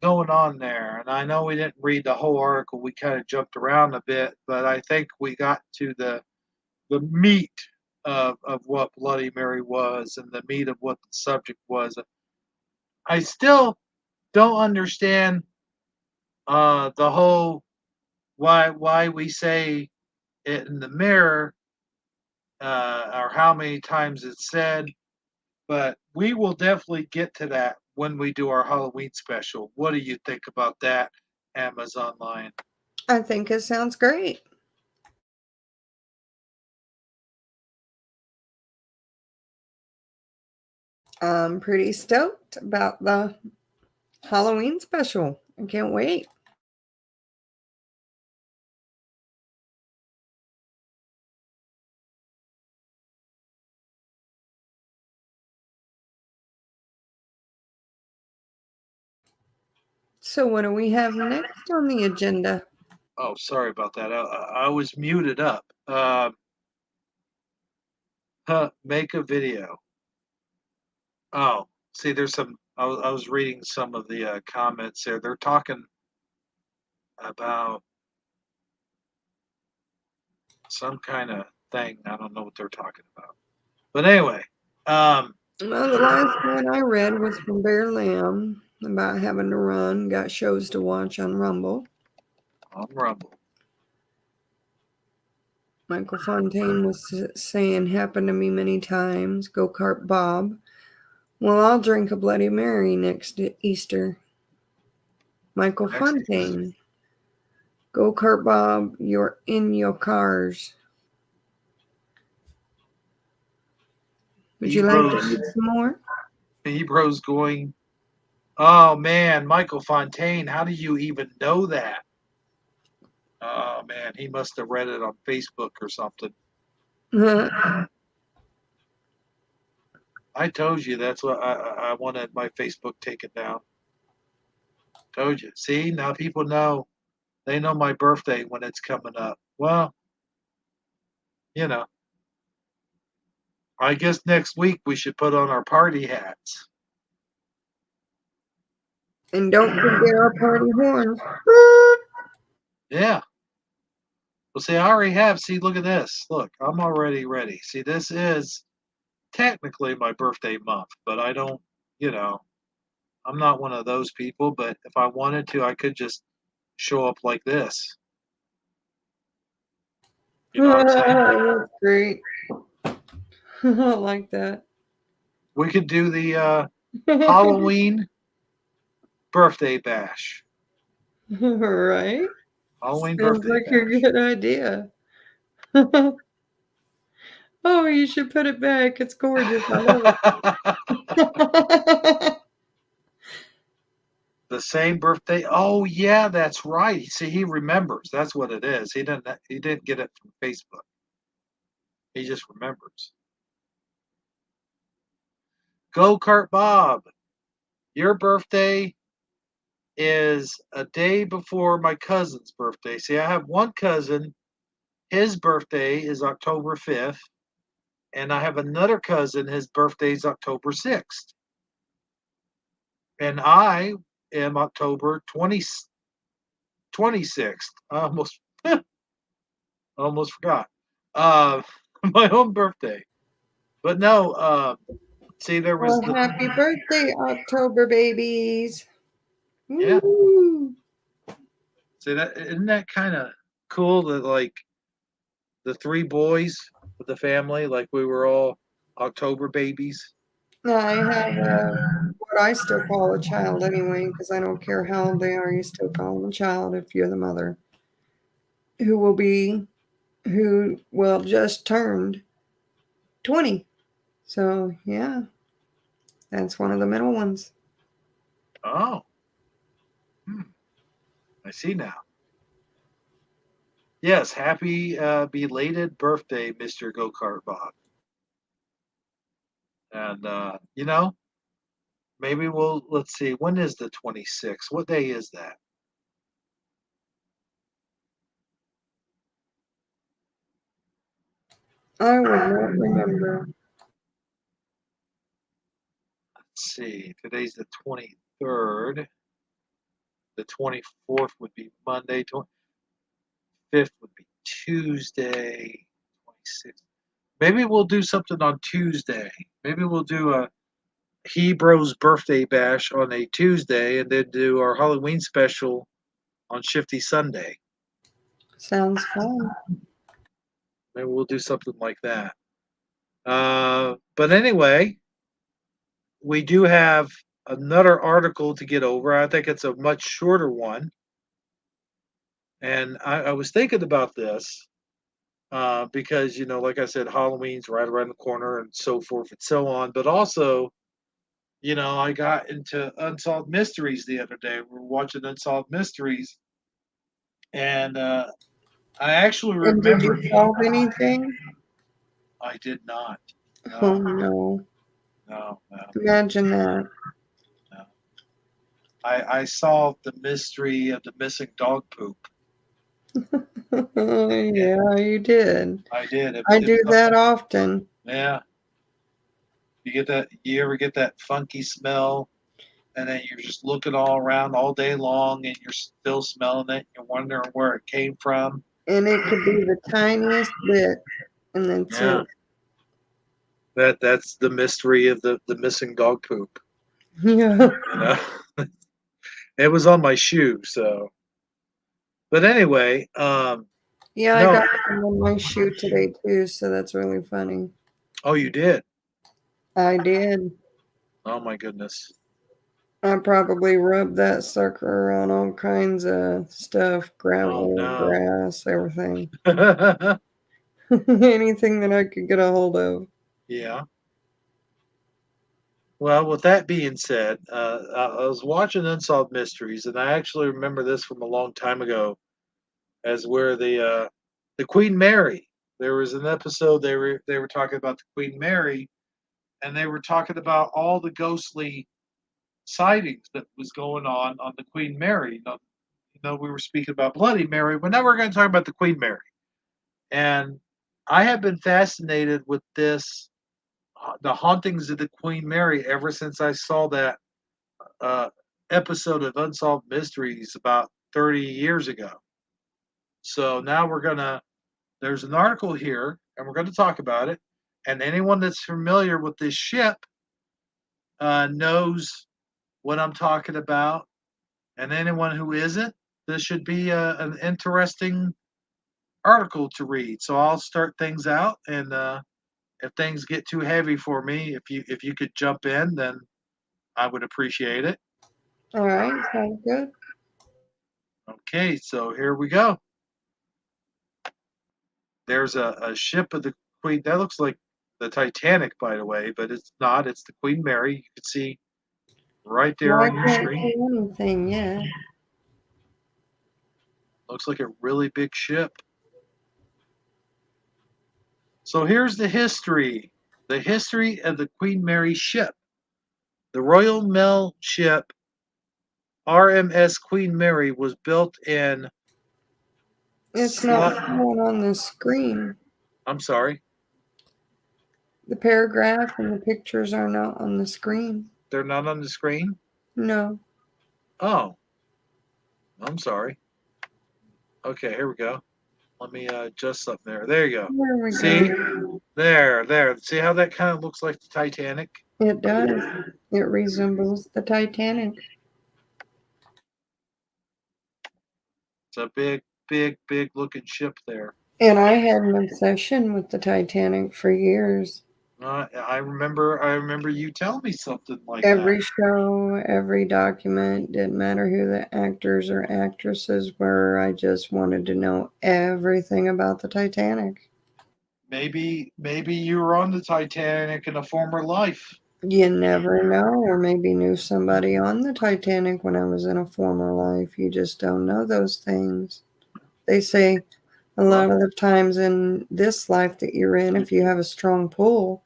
going on there, and I know we didn't read the whole article. We kind of jumped around a bit, but I think we got to the meat of what Bloody Mary was and the meat of what the subject was. I still don't understand the whole why we say it in the mirror or how many times it's said, but we will definitely get to that when we do our Halloween special. What do you think about that, Amazon Lion? I think it sounds great. I'm pretty stoked about the Halloween special. I can't wait. So, what do we have next on the agenda? Oh, sorry about that. I was muted up. Make a video. Oh, see, there's some. I was reading some of the comments there. They're talking about some kind of thing. I don't know what they're talking about. But anyway, Well, the last one I read was from Bear Lamb about having to run, got shows to watch on Rumble. on Rumble. Michael Fontaine was saying, happened to me many times. Go Kart Bob. Well, I'll drink a Bloody Mary next Easter. Michael Next Fontaine. Go Kart Bob, you're in your cars. Would you like to read some more? Ebro's going. Oh man, Michael Fontaine. How do you even know that? Oh man, he must have read it on Facebook or something. I told you that's what I wanted my Facebook taken down. Told you. See, now people know. They know my birthday when it's coming up. Well, you know, I guess next week we should put on our party hats. And don't forget our party horns. Yeah. Well, see, I already have. See, look at this. Look, I'm already ready. See, this is technically my birthday month, but I don't, you know, I'm not one of those people. But if I wanted to, I could just show up like this. You know what I'm saying? That's great. I like that. We could do the Halloween birthday bash. Right? Halloween Sounds birthday like bash. a good idea. Oh, you should put it back. It's gorgeous. I love it. The same birthday. Oh yeah, that's right. See, he remembers. That's what it is. He didn't get it from Facebook. He just remembers. Go Kart Bob. Your birthday is a day before my cousin's birthday. See, I have one cousin. His birthday is October 5th, and I have another cousin. His birthday is October 6th. And I am October 26th. I almost forgot. Uh, my own birthday. But no, see, there was Well, happy birthday, October babies. yeah. Woo. See, that isn't that kind of cool that like the three boys with the family, like we were all October babies. I have what I still call a child anyway, because I don't care how old they are, you still call them a child if you're the mother, who will just turned 20. So, yeah, that's one of the middle ones. Oh, I see now. Yes, happy belated birthday, Mr. Go Kart Bob. And you know, maybe let's see, when is the 26th? What day is that? I would not remember. Let's see, today's the 23rd. The 24th would be Monday. 25th would be Tuesday. 26th. Maybe we'll do something on Tuesday. Maybe we'll do a Hebrews birthday bash on a Tuesday and then do our Halloween special on Shifty Sunday. Sounds fun. Maybe we'll do something like that. But anyway, we do have another article to get over. I think it's a much shorter one. And I was thinking about this because, you know, like I said, Halloween's right around the corner and so forth and so on. But also, you know, I got into Unsolved Mysteries the other day. We were watching Unsolved Mysteries, and I actually And did remember. you solve anything? I did not. Oh, No, no. no, no, Imagine that. no. I solved the mystery of the missing dog poop. Yeah, Yeah, you did. I did. I It do was that often. yeah. You get that? You ever get that funky smell, and then you're just looking all around all day long, and you're still smelling it. You're wondering where it came from. And it could be the tiniest bit, and that's Yeah, it. that's the mystery of the missing dog poop. Yeah. You know, it was on my shoe. So, but anyway, Yeah, I no. got some on my shoe today too, so that's really funny. Oh, you did. I did. Oh my goodness. I probably rubbed that sucker on all kinds of stuff, Oh gravel, no. grass, everything. Anything that I could get a hold of. Yeah. Well, with that being said, I was watching Unsolved Mysteries, and I actually remember this from a long time ago, as where the Queen Mary. There was an episode they were talking about the Queen Mary, and they were talking about all the ghostly sightings that was going on the Queen Mary. We were speaking about Bloody Mary, but now we're going to talk about the Queen Mary. And I have been fascinated with this, the hauntings of the Queen Mary, ever since I saw that uh, episode of Unsolved Mysteries about 30 years ago. So now there's an article here, and we're going to talk about it. And anyone that's familiar with this ship knows what I'm talking about. And anyone who isn't, this should be an interesting article to read. So I'll start things out, and if things get too heavy for me, if you could jump in, then I would appreciate it. All right, sounds good. Okay, so here we go. There's a ship of the Queen. That looks like the Titanic, by the way, but it's not. It's the Queen Mary. You can see right there Well, I on your can't screen. see anything yet. Looks like a really big ship. So here's the history. The history of the Queen Mary ship. The Royal Mail ship RMS Queen Mary was built in It's not Sli- showing on the screen. I'm sorry, The paragraph and the pictures are not on the screen. they're not on the screen. No. Oh, I'm sorry. Okay, here we go. Let me adjust something there. There you go. There we See? go. There. See how that kind of looks like the Titanic? It does. It resembles the Titanic. It's a big looking ship there. And I had an obsession with the Titanic for years. I remember you telling me something like that. Every show, every document, didn't matter who the actors or actresses were, I just wanted to know everything about the Titanic. Maybe you were on the Titanic in a former life. You never know, or maybe knew somebody on the Titanic when I was in a former life. You just don't know those things. They say a lot of the times in this life that you're in, if you have a strong pull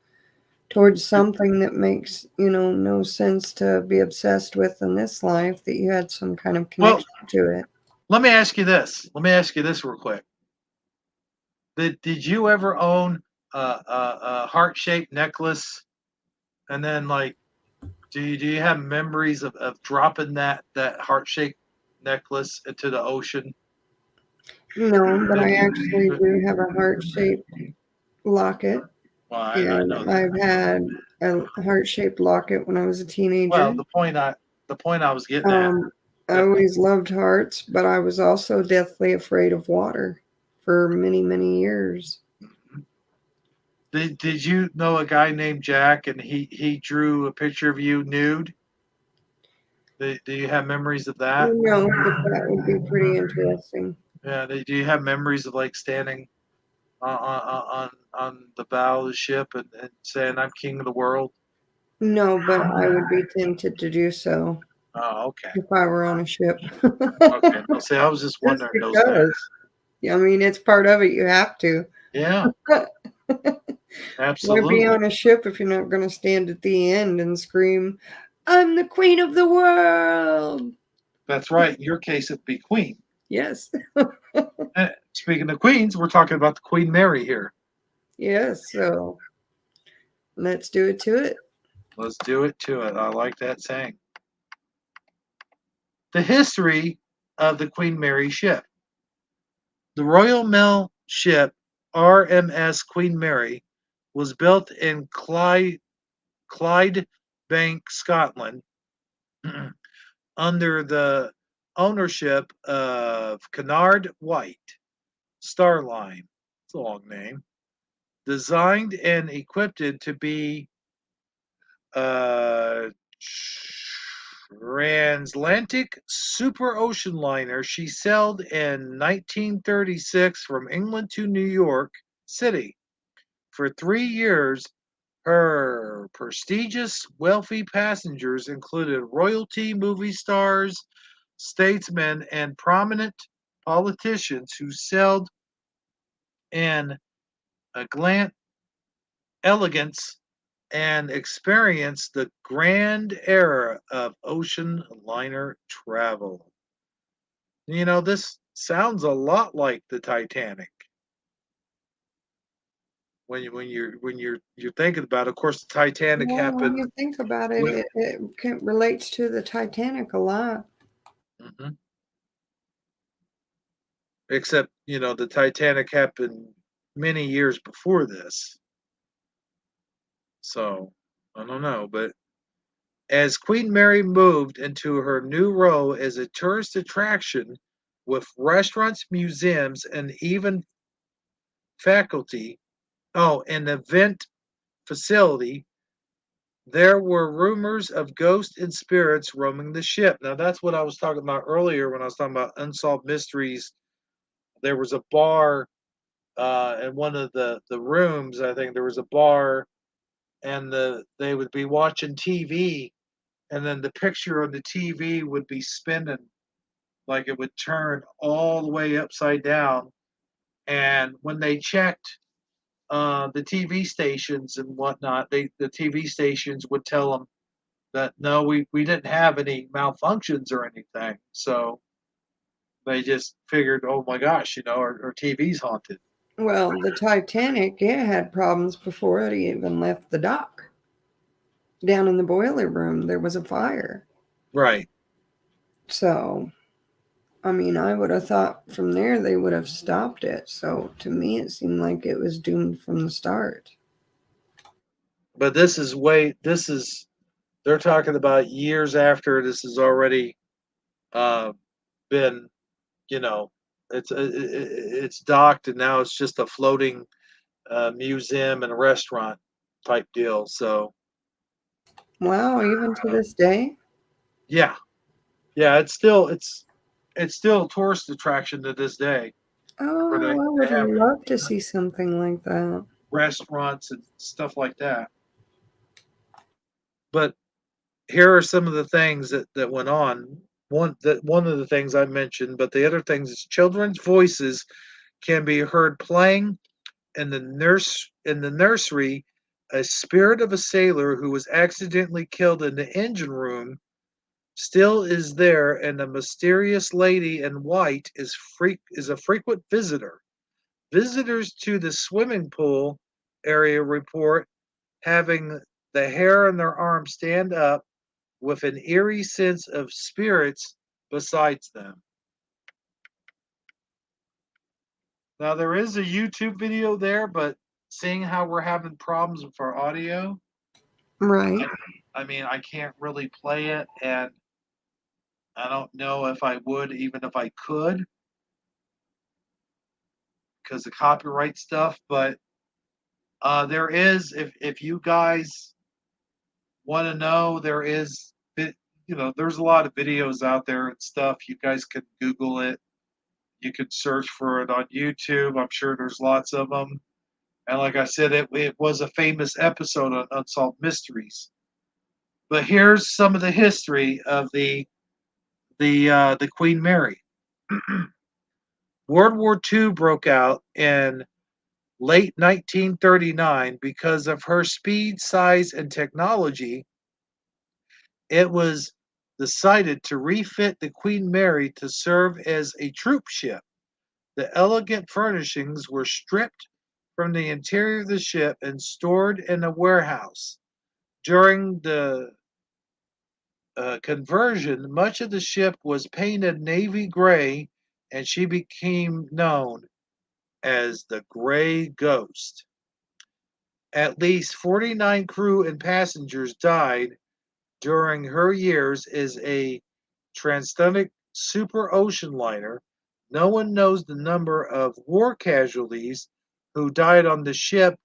towards something that makes, no sense to be obsessed with in this life, that you had some kind of Well, connection to it. let me ask you this. Let me ask you this real quick. Did you ever own a heart shaped necklace, and then like do you have memories of dropping that heart shaped necklace into the ocean? No, but I actually Well, do have a heart-shaped locket, I and know that. I've had a heart-shaped locket when I was a teenager. Well, the point I was getting at. Um, I The, always loved hearts, but I was also deathly afraid of water for many, many years. did you know a guy named Jack, and he drew a picture of you nude? Do you have memories of that? No, but that would be pretty interesting. Yeah. Do you have memories of like standing on the bow of the ship and saying I'm king of the world? No, but I would be tempted to do so Oh, okay. if I were on a ship. Okay. No, see, I was just Just wondering those things. because. I mean, it's part of it. You have to. Yeah, Why be absolutely. on a ship if you're not going to stand at the end and scream, I'm the queen of the world. That's right. In your case, it'd be Queen. Yes. Speaking of queens, we're talking about the Queen Mary here. Yes. So let's do it to it. Let's do it to it. I like that saying. The history of the Queen Mary ship. The Royal Mail ship RMS Queen Mary was built in Clydebank, Scotland, under the ownership of Kennard White Starline. It's a long name. Designed and equipped to be uh, transatlantic super ocean liner, she sailed in 1936 from England to New York City. For 3 years, her prestigious, wealthy passengers included royalty, movie stars, statesmen, and prominent politicians who sailed in a elegance and experienced the grand era of ocean liner travel. You know, this sounds a lot like the Titanic. When you're thinking about it. Of course, the Titanic Well, when happened you think about it, with. it relates to the Titanic a lot. Mhm. Except, the Titanic happened many years before this. So, I don't know. But as Queen Mary moved into her new role as a tourist attraction with restaurants, museums, and even faculty, an event facility, there were rumors of ghosts and spirits roaming the ship. Now, that's what I was talking about earlier when I was talking about unsolved mysteries. There was a bar in one of the rooms. I think there was a bar, and they would be watching TV, and then the picture on the TV would be spinning, like it would turn all the way upside down. And when they checked the TV stations and whatnot, the TV stations would tell them that no, we didn't have any malfunctions or anything. So they just figured, oh my gosh, our TV's haunted. Well, the Titanic, it had problems before it even left the dock. Down in the boiler room, there was a fire. Right. So, I mean, I would have thought from there they would have stopped it. So, to me, it seemed like it was doomed from the start. But this is, they're talking about years after this has already uh, been, you know, it's docked, and now it's just a floating museum and a restaurant type deal. So Wow, even to uh, this day? yeah, yeah, it's still a tourist attraction to this day, where they, Oh, I they would have love to see something like that. restaurants and stuff like that. But here are some of the things that went on. One of the things I mentioned, but the other things is children's voices can be heard playing in the nursery. A spirit of a sailor who was accidentally killed in the engine room still is there, and the mysterious lady in white is a frequent visitor. Visitors to the swimming pool area report having the hair on their arms stand up with an eerie sense of spirits besides them. Now, there is a YouTube video there, but seeing how we're having problems with our audio, Right. I, I mean, I can't really play it, and I don't know if I would, even if I could, because of copyright stuff. But there is, if you guys want to know, there's a lot of videos out there and stuff. You guys can Google it. You could search for it on YouTube. I'm sure there's lots of them. And like I said, it was a famous episode on Unsolved Mysteries. But here's some of the history of the Queen Mary. World War II broke out in late 1939 because of her speed, size, and technology. It was decided to refit the Queen Mary to serve as a troop ship. The elegant furnishings were stripped from the interior of the ship and stored in a warehouse. During the conversion, much of the ship was painted navy gray, and she became known as the Gray Ghost. At least 49 crew and passengers died during her years as a transatlantic super ocean liner. No one knows the number of war casualties who died on the ship,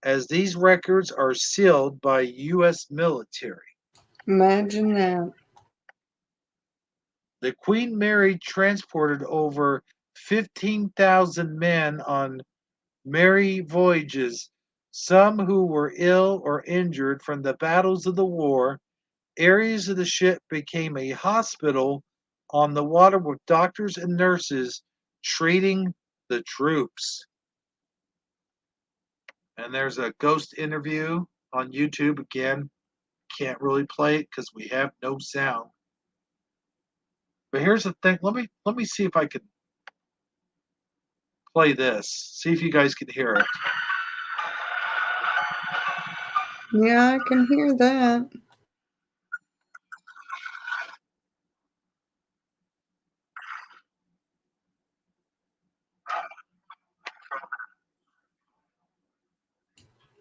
as these records are sealed by U.S. military. Imagine that. The Queen Mary transported over 15,000 men on merry voyages, some who were ill or injured from the battles of the war. Areas of the ship became a hospital on the water with doctors and nurses treating the troops. And there's a ghost interview on YouTube again. Can't really play it because we have no sound. But here's the thing. Let me see if I can play this. See if you guys can hear it. Yeah, I can hear that.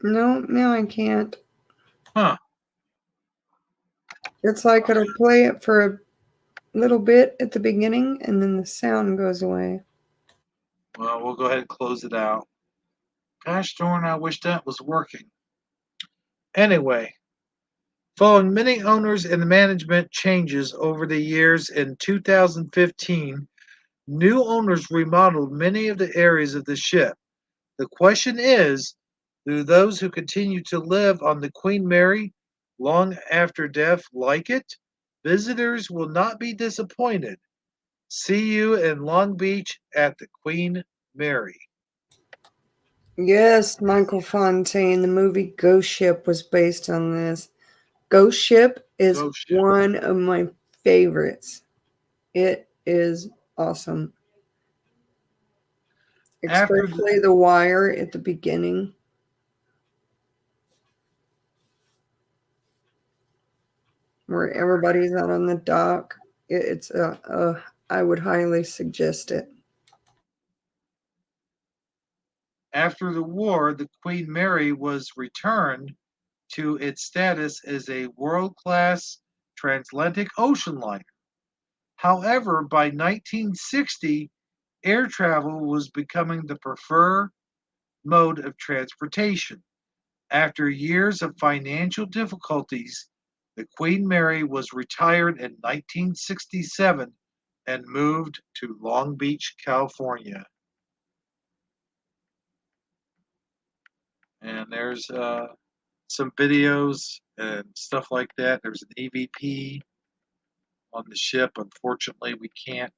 No, now I can't. Huh. It's like it'll play it for a little bit at the beginning and then the sound goes away. Well, we'll go ahead and close it out. Gosh darn, I wish that was working. Anyway, following many owners and management changes over the years, in 2015, new owners remodeled many of the areas of the ship. The question is, do those who continue to live on the Queen Mary long after death like it? Visitors will not be disappointed. See you in Long Beach at the Queen Mary. Yes, Michael Fontaine, the movie Ghost Ship was based on this. Ghost Ship is Ghost ship. one of my favorites. It is awesome. After the Especially the wire at the beginning where everybody's out on the dock. It's I would highly suggest it. After the war, the Queen Mary was returned to its status as a world-class transatlantic ocean liner. However, by 1960, air travel was becoming the preferred mode of transportation. After years of financial difficulties, the Queen Mary was retired in 1967 and moved to Long Beach, California. And there's some videos and stuff like that. There's an EVP on the ship. Unfortunately, we can't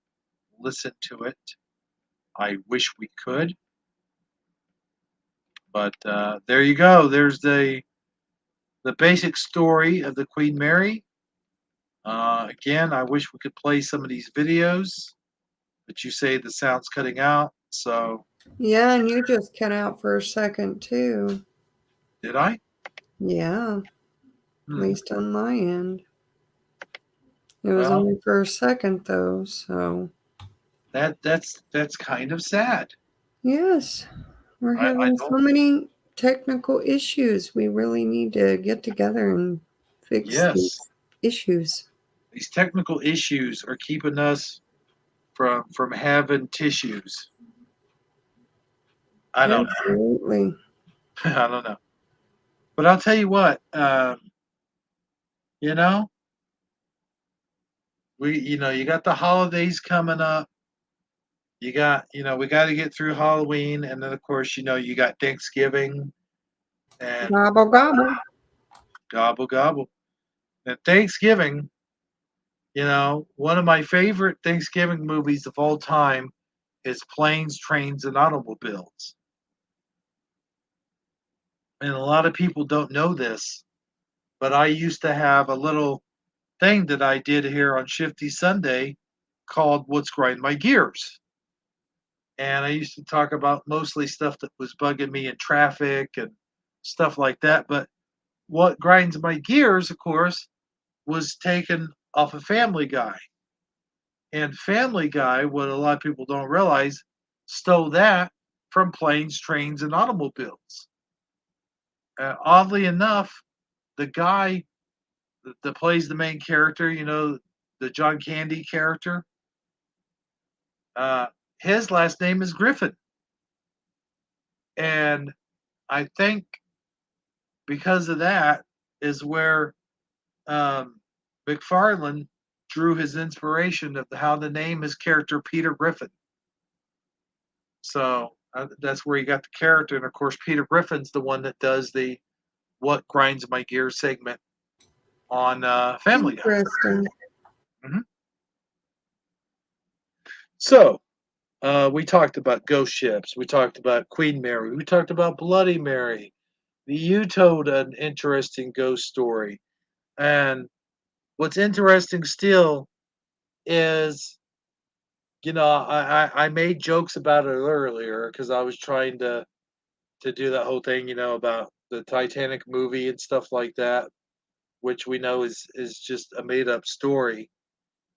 listen to it. I wish we could, but there you go. There's the basic story of the Queen Mary. Again, I wish we could play some of these videos, but you say the sound's cutting out. So Yeah, and you just cut out for a second too. did I? Yeah, at Hmm. least on my end. It was Well, only for a second though, so that's kind of sad. yes, we're I having don't. so many technical issues. We really need to get together and fix Yes, these issues. these technical issues are keeping us from having tissues. I don't know. Absolutely. I don't know. But I'll tell you what. You know, you got the holidays coming up. We got to get through Halloween, and then of course, you got Thanksgiving and Gobble gobble. gobble gobble. And Thanksgiving, one of my favorite Thanksgiving movies of all time is Planes, Trains, and Automobiles. And a lot of people don't know this, but I used to have a little thing that I did here on Shifty Sunday called What's Grind My Gears. And I used to talk about mostly stuff that was bugging me in traffic and stuff like that. But what grinds my gears, of course, was taken off of Family Guy. And Family Guy, what a lot of people don't realize, stole that from Planes, Trains, and Automobiles. Oddly enough, the guy that plays the main character, the John Candy character, uh, his last name is Griffin. And I think because of that is where um, McFarlane drew his inspiration of how to name his character Peter Griffin. So that's where he got the character. And of course, Peter Griffin's the one that does the What Grinds My Gears segment on Family Guy. Interesting. Mm-hmm. So we talked about ghost ships. We talked about Queen Mary. We talked about Bloody Mary. You told an interesting ghost story. And what's interesting still is, I made jokes about it earlier because I was trying to do that whole thing, about the Titanic movie and stuff like that, which we know is just a made up story.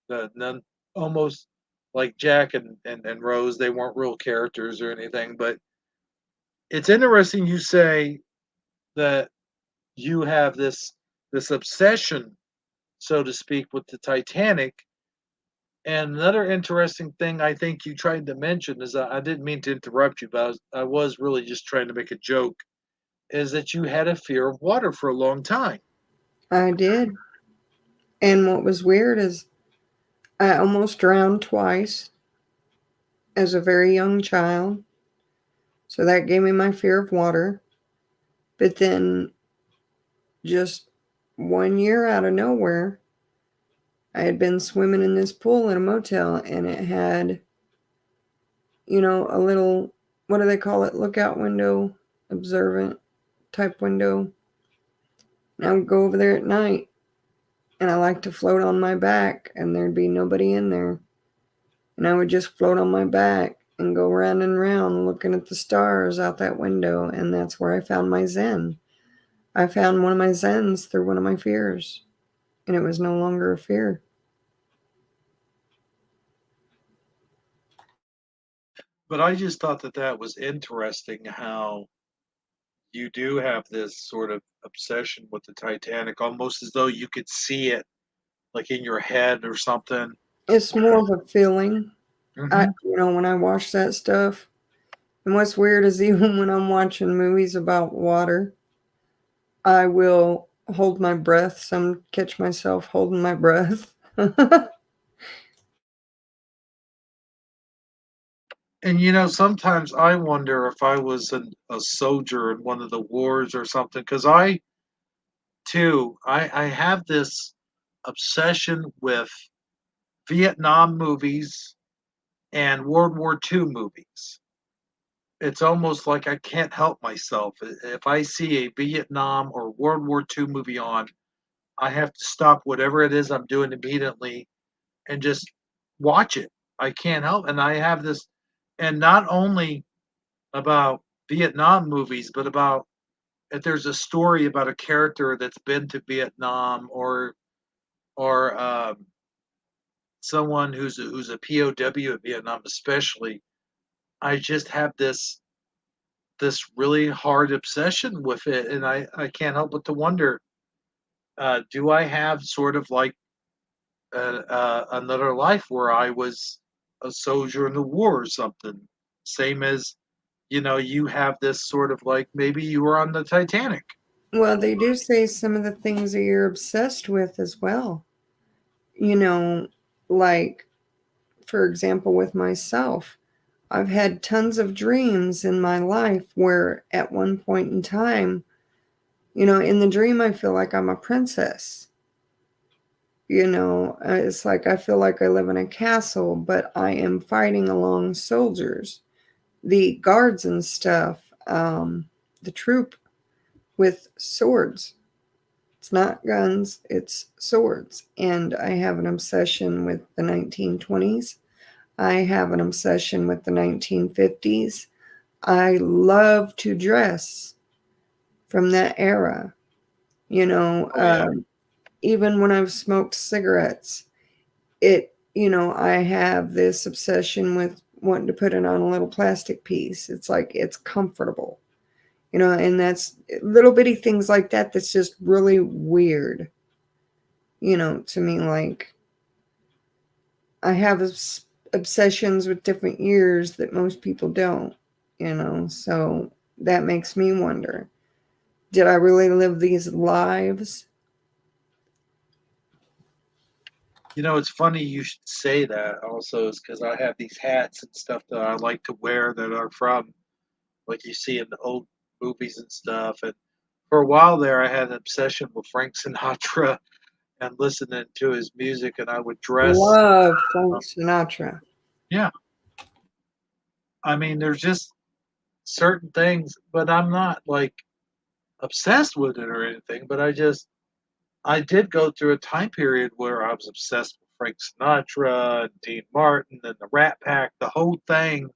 None almost like Jack and Rose, they weren't real characters or anything, but it's interesting you say that you have this obsession, so to speak, with the Titanic. And another interesting thing I think you tried to mention is I didn't mean to interrupt you, but I was really just trying to make a joke. Is that you had a fear of water for a long time? I did. And what was weird is I almost drowned twice as a very young child. So that gave me my fear of water. But then just 1 year out of nowhere, I had been swimming in this pool in a motel and it had, a little, what do they call it? Lookout window, observant type window. And I would go over there at night and I like to float on my back and there'd be nobody in there. And I would just float on my back and go round and round looking at the stars out that window. And that's where I found my Zen. I found one of my Zens through one of my fears, and it was no longer a fear. But I just thought that was interesting how you do have this sort of obsession with the Titanic, almost as though you could see it like in your head or something. It's more of a feeling. Hmm. When I watch that stuff, and what's weird is even when I'm watching movies about water, I will hold my breath. Some catch myself holding my breath. And sometimes I wonder if I was a soldier in one of the wars or something, because I too, I have this obsession with Vietnam movies and World War II movies. It's almost like I can't help myself. If I see a Vietnam or World War II movie on, I have to stop whatever it is I'm doing immediately and just watch it. I can't help. And I have this, and not only about Vietnam movies, but about if there's a story about a character that's been to Vietnam or someone who's a POW at Vietnam, especially, I just have this really hard obsession with it, and I can't help but to wonder, do I have sort of like another life where I was a soldier in the war or something? Same as you have this sort of like maybe you were on the Titanic. Well, they do say some of the things that you're obsessed with as well. You know, like, for example, with myself, I've had tons of dreams in my life where at one point in time, in the dream, I feel like I'm a princess. It's like I feel like I live in a castle, but I am fighting along soldiers, the guards and stuff, the troop with swords. It's It's not guns, it's swords. And I have an obsession with the 1920s. I have an obsession with the 1950s. I love to dress from that era. You know, Oh yeah. even when I've smoked cigarettes, I have this obsession with wanting to put it on a little plastic piece. It's like it's comfortable, and that's little bitty things like that that's just really weird, to me. Like, I have obsessions with different years that most people don't, so that makes me wonder, did I really live these lives? It's funny you should say that also is because I have these hats and stuff that I like to wear that are from like you see in the old movies and stuff. And for a while there, I had an obsession with Frank Sinatra and listening to his music, and I would dress. Love Uh, Frank Sinatra. yeah, I mean, there's just certain things, but I'm not like obsessed with it or anything. But I did go through a time period where I was obsessed with Frank Sinatra and Dean Martin and the Rat Pack, the whole thing.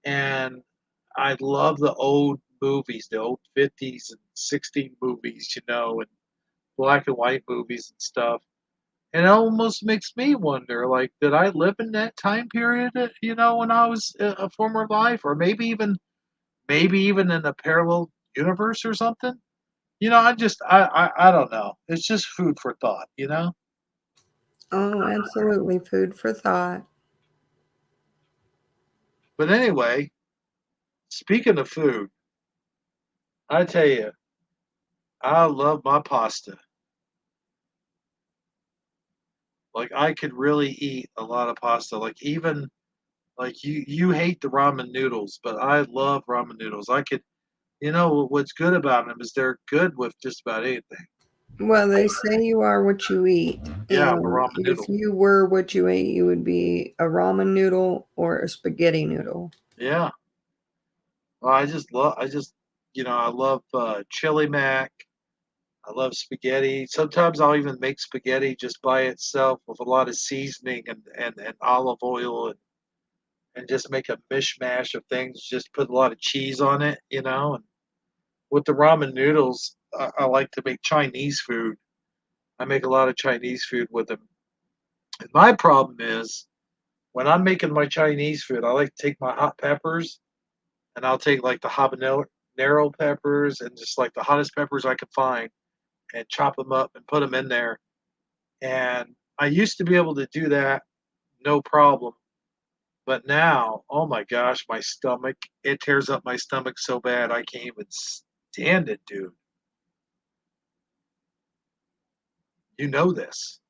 And I love the old movies, the old 50s and 60s movies, and black and white movies and stuff. And it almost makes me wonder, like, did I live in that time period, when I was a former life, or maybe even in a parallel universe or something? I don't know. It's just food for thought. Oh, absolutely. Food for thought. But anyway, speaking of food, I tell you, I love my pasta. Like I could really eat a lot of pasta. Like even like you hate the ramen noodles, but I love ramen noodles. I could, what's good about them is they're good with just about anything. Well, they say you are what you eat. Yeah, with And ramen if noodles. you were what you ate, you would be a ramen noodle or a spaghetti noodle. Yeah. Well, I love chili mac. I love spaghetti. Sometimes I'll even make spaghetti just by itself with a lot of seasoning and olive oil and just make a mishmash of things. Just put a lot of cheese on it. And with the ramen noodles, I like to make Chinese food. I make a lot of Chinese food with them. And my problem is when I'm making my Chinese food, I like to take my hot peppers and I'll take like the habanero peppers and just like the hottest peppers I can find and chop them up and put them in there. And I used to be able to do that no problem. But now, oh my gosh, my stomach, it tears up my stomach so bad I can't even stand it, dude. You know this.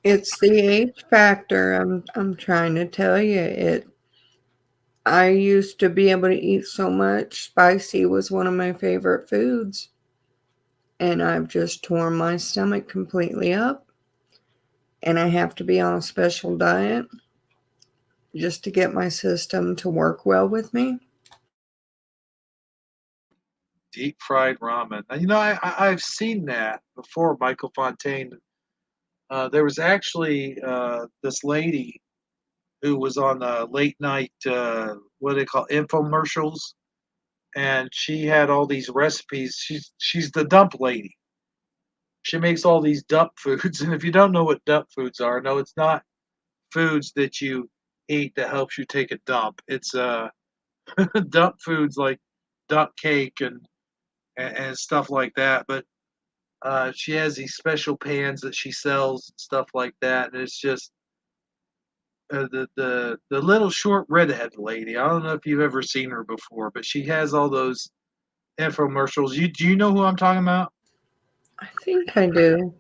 It's the age factor. I'm trying to tell you it. I used to be able to eat so much. Spicy was one of my favorite foods, and I've just torn my stomach completely up, and I have to be on a special diet just to get my system to work well with me. Deep fried ramen. Now, I've seen that before, Michael Fontaine. There was actually this lady who was on late night, what do they call infomercials, and she had all these recipes. She's the dump lady. She makes all these dump foods, and if you don't know what dump foods are, no, it's not foods that you eat that helps you take a dump. It's dump foods like dump cake and stuff like that. But she has these special pans that she sells and stuff like that, and it's just the little short redhead lady. I don't know if you've ever seen her before, but she has all those infomercials. Do you know who I'm talking about? I think I do.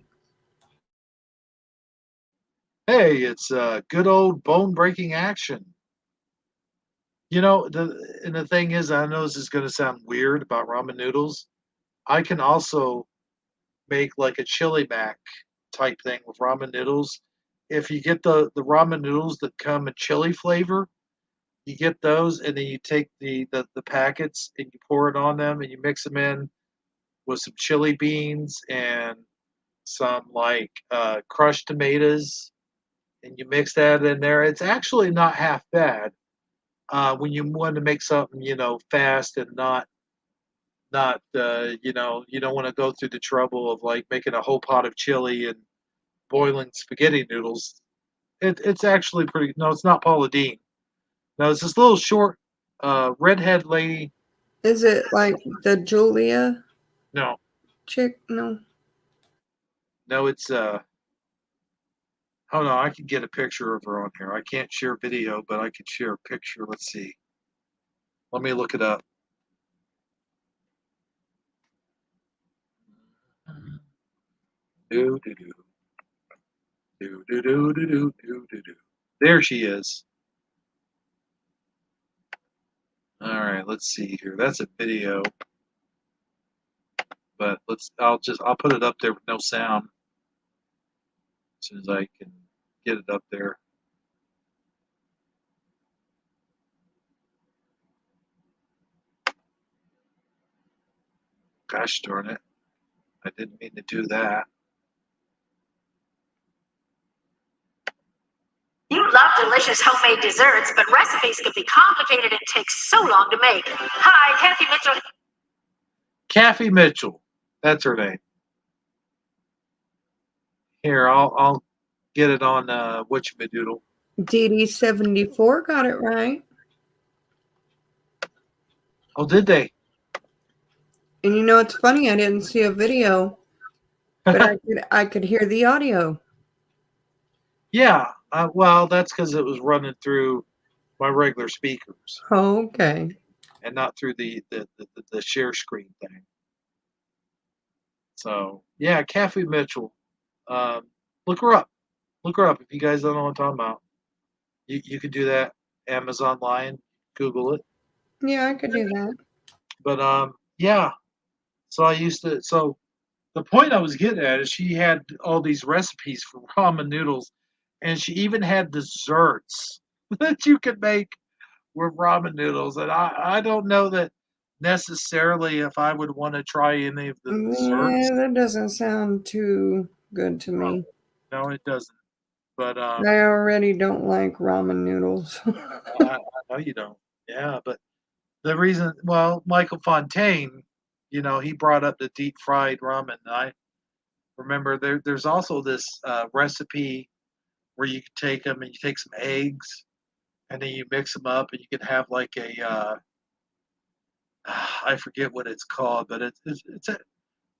Hey, it's good old bone breaking action. The thing is, I know this is going to sound weird about ramen noodles. I can also make like a chili mac type thing with ramen noodles. If you get the ramen noodles that come in chili flavor, you get those, and then you take the packets and you pour it on them, and you mix them in with some chili beans and some like crushed tomatoes, and you mix that in there. It's actually not half bad when you want to make something fast and not you don't want to go through the trouble of like making a whole pot of chili and boiling spaghetti noodles. It's actually pretty. No, it's not Paula Deen. No, it's this little short redhead lady. Is it like the Julia No, chick? No. no, it's hold on, I can get a picture of her on here. I can't share video, but I can share a picture. Let's see. Let me look it up. Do do do do do do do do do do do. There she is. All right, let's see here. That's a video, but I'll put it up there with no sound as soon as I can get it up there. Gosh darn it. I didn't mean to do that. You love delicious homemade desserts, but recipes can be complicated and take so long to make. Hi, Kathy Mitchell. Kathy Mitchell. That's her name. Here, I'll get it on whatchamadoodle. DD74 got it right. Oh, did they? And you know, it's funny, I didn't see a video, but I could hear the audio. Yeah. Well, that's because it was running through my regular speakers Oh, okay. and not through the share screen thing. So yeah, Kathy Mitchell. Look her up. Look her up if you guys don't know what I'm talking about. You could do that. Amazon Lion, Google it. Yeah, I could do that. But yeah. So I used to. So the point I was getting at is she had all these recipes for ramen noodles, and she even had desserts that you could make with ramen noodles. And I don't know that necessarily if I would want to try any of the desserts. Yeah, that doesn't sound too good to No, me. no, it doesn't. But I already don't like ramen noodles. I know you don't. Yeah, but the reason, well, Michael Fontaine, he brought up the deep fried ramen. I remember there's also this recipe where you can take them and you take some eggs and then you mix them up and you can have like a I forget what it's called, but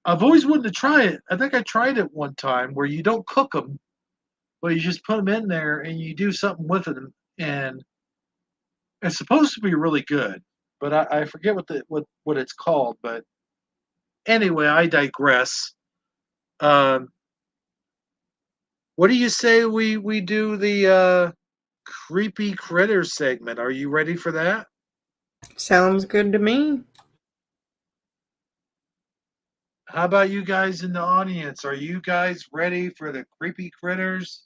I've always wanted to try it. I think I tried it one time where you don't cook them, but you just put them in there and you do something with them, and it's supposed to be really good. But I forget what it's called. But anyway, I digress. Um, what do you say we do the creepy critters segment? Are you ready for that? Sounds good to me. How about you guys in the audience? Are you guys ready for the creepy critters?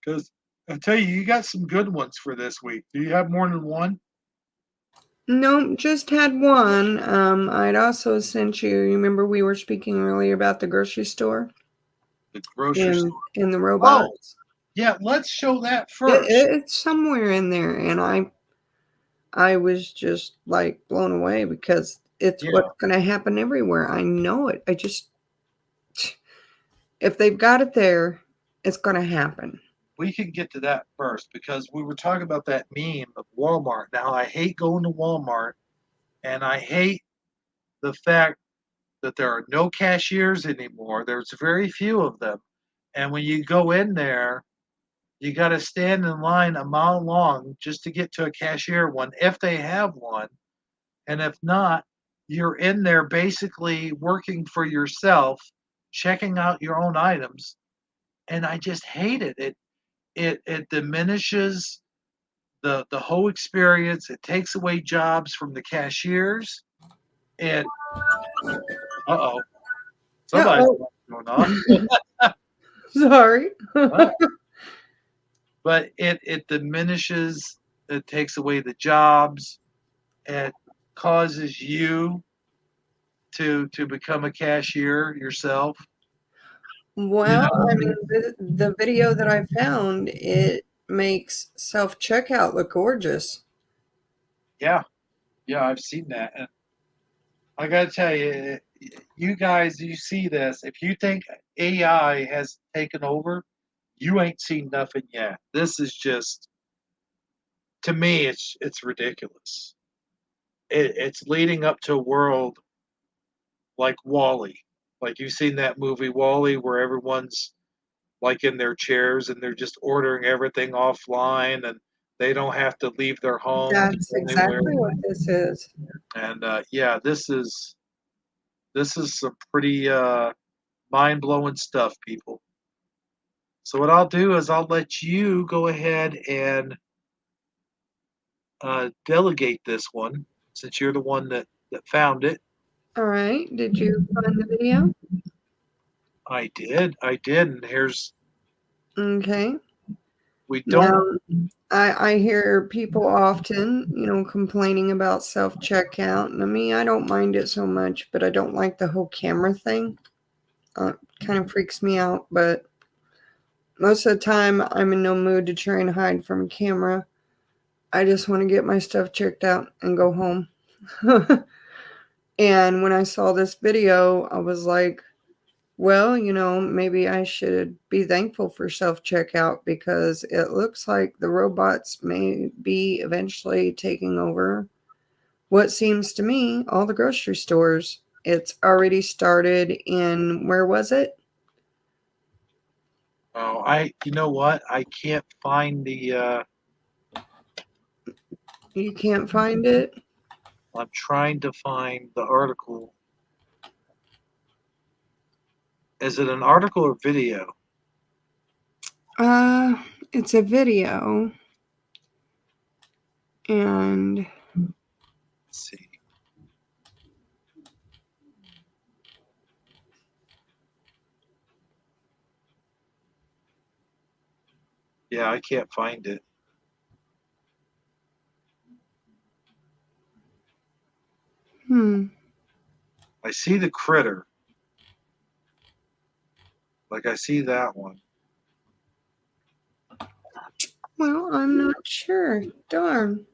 Because I tell you, you got some good ones for this week. Do you have more than one? No, just had one. I'd also sent you. Remember we were speaking earlier about the grocery store The grocery store. and the Oh, robots. yeah. Let's show that first. It's somewhere in there, and I was just like blown away because it's Yeah, what's going to happen everywhere. I know it. If they've got it there, it's going to happen. we can get to that first because we were talking about that meme of Walmart. Now, I hate going to Walmart, and I hate the fact that there are no cashiers anymore. There's very few of them. And when you go in there, you got to stand in line a mile long just to get to a cashier one if they have one. And if not, you're in there basically working for yourself, checking out your own items. And I just hate it. It diminishes the whole experience. It takes away jobs from the cashiers. And uh-oh, somebody's Uh-oh. going off. Sorry. But it diminishes, it takes away the jobs, it causes you to become a cashier yourself? Well, I mean, the video that I found, it makes self-checkout look gorgeous. Yeah, yeah, I've seen that. And I gotta tell you, you guys, you see this. If you think AI has taken over, you ain't seen nothing yet. This is just, to me, it's ridiculous. It's leading up to a world like Wally. Like you've seen that movie Wally, where everyone's like in their chairs and they're just ordering everything offline and they don't have to leave their home to That's go anywhere. exactly what this is. And yeah, this is some pretty mind blowing stuff, people. So what I'll do is I'll let you go ahead and delegate this one since you're the one that found it. All right. Did you find the video? I did, and here's Okay. we Now, don't. I hear people often, complaining about self-checkout. And I mean, I don't mind it so much, but I don't like the whole camera thing. Kind of freaks me out, but most of the time I'm in no mood to try and hide from a camera. I just want to get my stuff checked out and go home. And when I saw this video, I was like, well, maybe I should be thankful for self-checkout because it looks like the robots may be eventually taking over what seems to me all the grocery stores. It's already started in, where was it? Oh, you know what? I can't find the. You can't find it? I'm trying to find the article. Is it an article or video? It's a video. And Let's see. Yeah, I can't find it. I see the critter. Like I see that one. well, I'm not sure. Darn.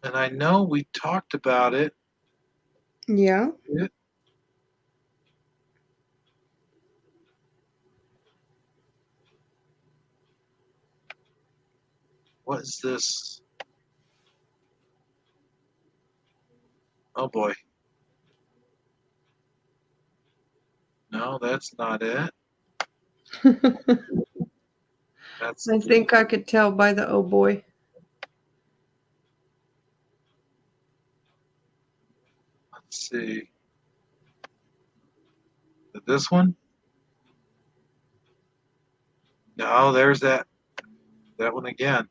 And I know we talked about it. Yeah. What is this? Oh boy. No, that's not it. That's I think I could tell by the oh boy. let's see. This one? No, there's that one again.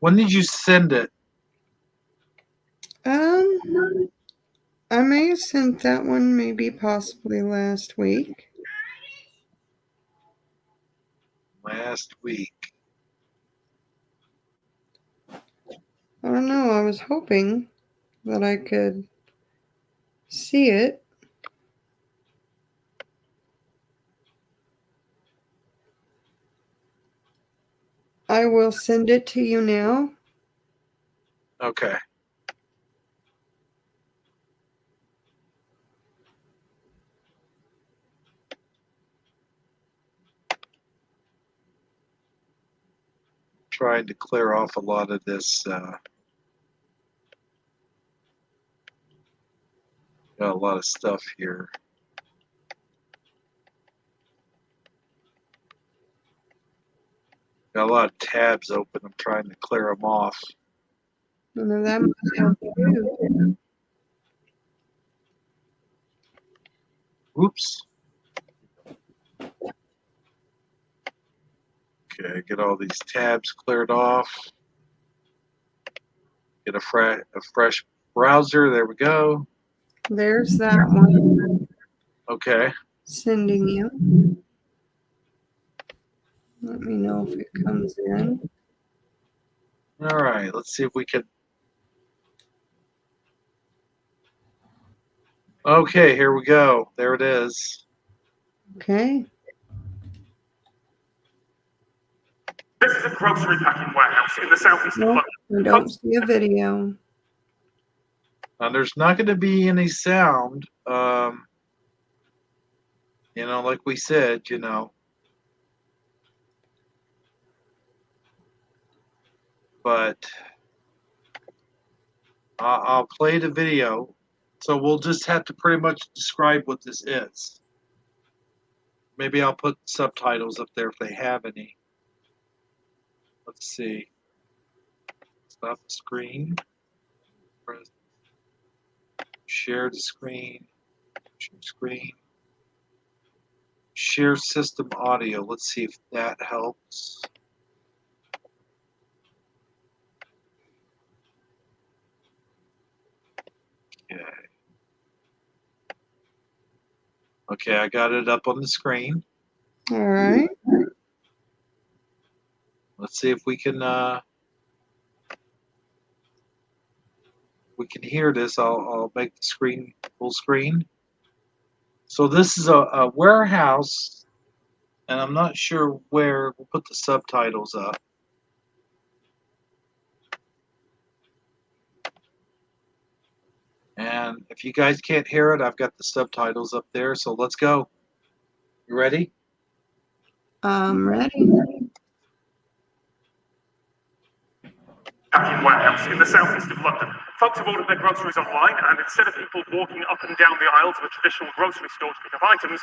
When did you send it? I may have sent that one maybe possibly last week. Last week. I don't know. I was hoping that I could see it. I will send it to you now. Okay. Trying to clear off a lot of this. Got a lot of stuff here. Got a lot of tabs open. I'm trying to clear them off. None of that might help you. Oops. Okay, get all these tabs cleared off. Get a fresh browser. There we go. There's that one. Okay. Sending you. Let me know if it comes in. All right. Let's see if we can Okay, here we go. There it is. Okay. This is a grocery packing warehouse in the southeast of Nope, London. I don't see a video. Now, there's not going to be any sound. Like we said, but I'll play the video. So we'll just have to pretty much describe what this is. Maybe I'll put subtitles up there if they have any. Let's see. Stop the screen. Share the screen. Share screen. Share system audio. Let's see if that helps. Okay. Okay, I got it up on the screen. All right. Let's see if we can hear this. I'll make the screen full screen. So this is a warehouse, and I'm not sure where. We'll put the subtitles up. And if you guys can't hear it, I've got the subtitles up there. So let's go. You ready? I'm ready. Packing warehouse in the southeast of London. Folks have ordered their groceries online, and instead of people walking up and down the aisles of a traditional grocery store to pick up items,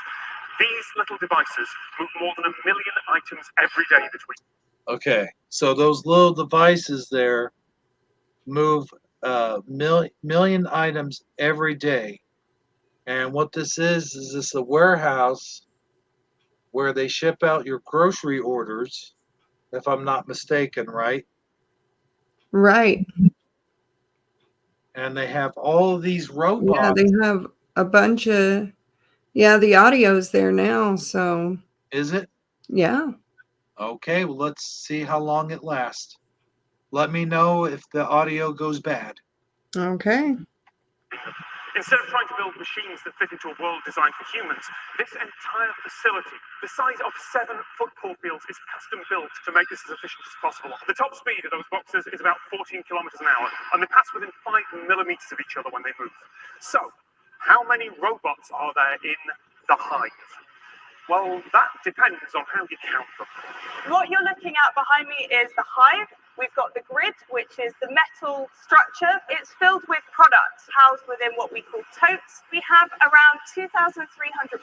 these little devices move more than 1 million items every day between. Okay, so those little devices there move million items every day. And what this is this a warehouse where they ship out your grocery orders, if I'm not mistaken, right? Right. And they have all of these Yeah, robots. they have a bunch of, the audio's there now, so Is it? yeah. Okay, well, let's see how long it lasts. Let me know if the audio goes bad. Okay. Instead of trying to build machines that fit into a world designed for humans, this entire facility, the size of 7 football fields, is custom built to make this as efficient as possible. The top speed of those boxes is about 14 kilometers an hour, and they pass within 5 millimeters of each other when they move. So, how many robots are there in the hive? Well, that depends on how you count them. What you're looking at behind me is the hive. We've got the grid, which is the metal structure. It's filled with products housed within what we call totes. We have around 2,300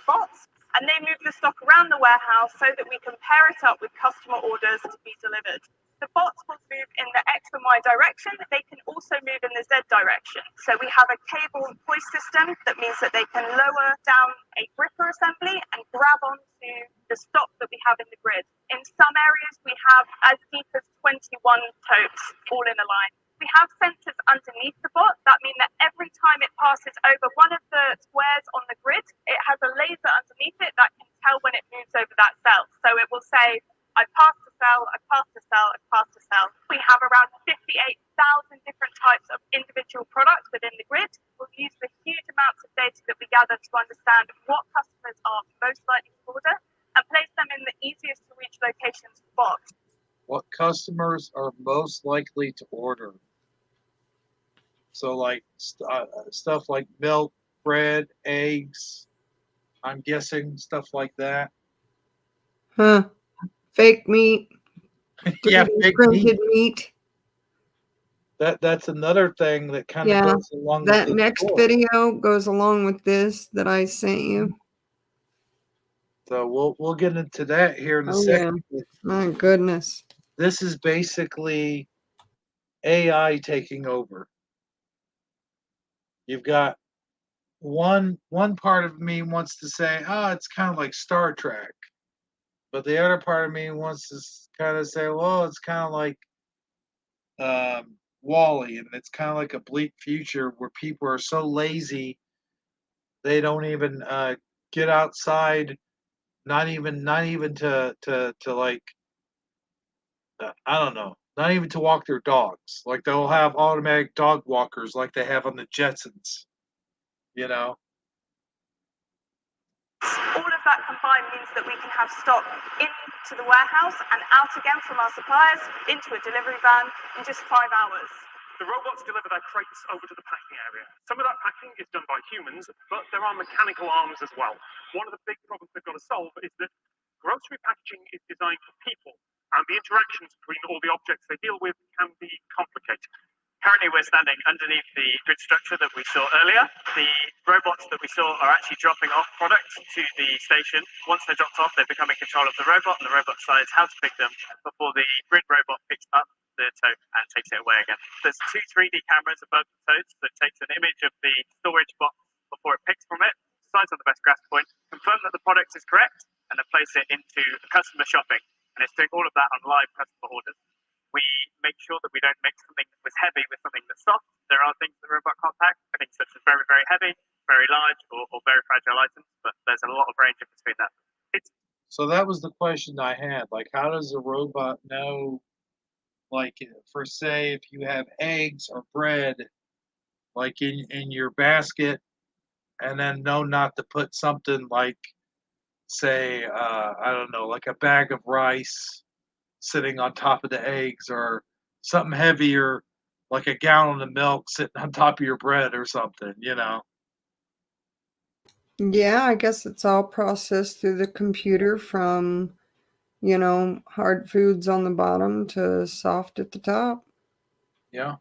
bots, and they move the stock around the warehouse so that we can pair it up with customer orders to be delivered. The bots will move in the X and Y direction. They can also move in the Z direction. So we have a cable hoist system that means that they can lower down a gripper assembly and grab onto the stock that we have in the grid. In some areas, we have as deep as 21 totes all in a line. We have sensors underneath the bot. That means that every time it passes over one of the squares on the grid, it has a laser underneath it that can tell when it moves over that cell. So it will say, I passed the cell, I passed the cell, I passed the cell. We have around 58,000 different types of individual products within the grid. We'll use the huge amounts of data that we gather to understand what customers are most likely to order and place them in the easiest to reach locations for bots. What customers are most likely to order? So, like stuff like milk, bread, eggs. I'm guessing stuff like that. Huh. Fake meat. Yeah, 3D fake printed meat. That's another thing that kind of Yeah, goes along that with next video goes along with this that I sent you. So we'll get into that here in a Oh yeah. second. My goodness. This is basically AI taking over. You've got one part of me wants to say, oh, it's kind of like Star Trek. But the other part of me wants to kind of say, well, it's kind of like Wall-E, and it's kind of like a bleak future where people are so lazy they don't even get outside, not even to like I don't know, not even to walk their dogs. Like they'll have automatic dog walkers like they have on the Jetsons, you know. that we can have stock into the warehouse and out again from our suppliers into a delivery van in just 5 hours. The robots deliver their crates over to the packing area. Some of that packing is done by humans, but there are mechanical arms as well. One of the big problems they've got to solve is that grocery packaging is designed for people, and the interactions between all the objects they deal with can be complicated. Currently, we're standing underneath the grid structure that we saw earlier. The robots that we saw are actually dropping off products to the station. Once they're dropped off, they become in control of the robot, and the robot decides how to pick them before the grid robot picks up the tote and takes it away again. There's 2 3D cameras above the totes that takes an image of the storage box before it picks from it, decides on the best grasp point, confirm that the product is correct, and then place it into customer shopping. And it's doing all of that on live customer orders. We make sure that we don't mix something that was heavy with something that's soft. There are things the robot can't pack, things such as very, very heavy, very large, or very fragile items, but there's a lot of range in between that. So that was the question I had. Like, how does a robot know, like, for say, if you have eggs or bread, like in your basket, and then know not to put something like, say, I don't know, like a bag of rice sitting on top of the eggs, or something heavier, like a gallon of milk sitting on top of your bread or something, you know? Yeah, I guess it's all processed through the computer from, hard foods on the bottom to soft at the top. Yeah.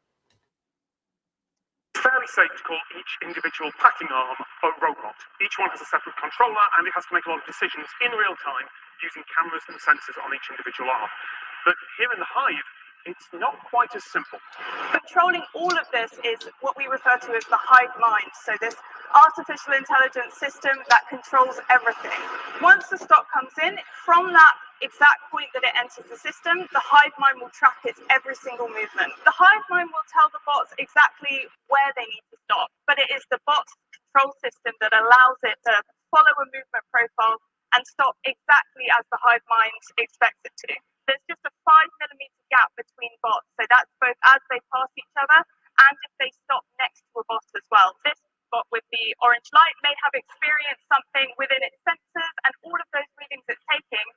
It's fairly safe to call each individual packing arm a robot. Each one has a separate controller, and it has to make a lot of decisions in real time using cameras and sensors on each individual arm. But here in the Hive, it's not quite as simple. Controlling all of this is what we refer to as the hive mind. So this artificial intelligence system that controls everything. Once the stock comes in, from that exact point that it enters the system, the hive mind will track its every single movement. The hive mind will tell the bots exactly where they need to stop, but it is the bot's control system that allows it to follow a movement profile and stop exactly as the hive mind expects it to. There's just a 5mm gap between bots, so that's both as they pass each other and if they stop next to a bot as well. This bot with the orange light may have experienced something within its sensors, and all of those readings it's taking.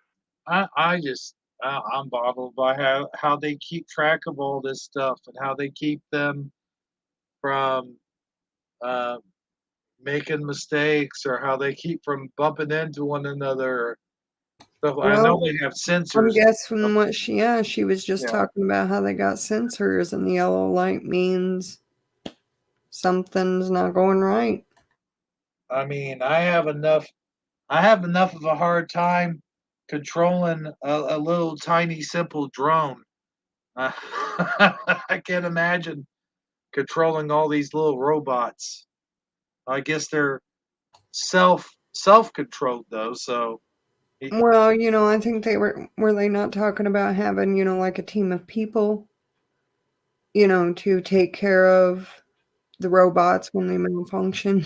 I'm boggled by how they keep track of all this stuff, and how they keep them from making mistakes, or how they keep from bumping into one another. So I know Well, they have I'm sensors. guessing what she was just Yeah. talking about how they got sensors, and the yellow light means something's not going right. I mean, I have enough of a hard time controlling a little tiny simple drone. I can't imagine controlling all these little robots. I guess they're self-controlled though, so Well, I think were they not talking about having, like a team of people, to take care of the robots when they malfunction.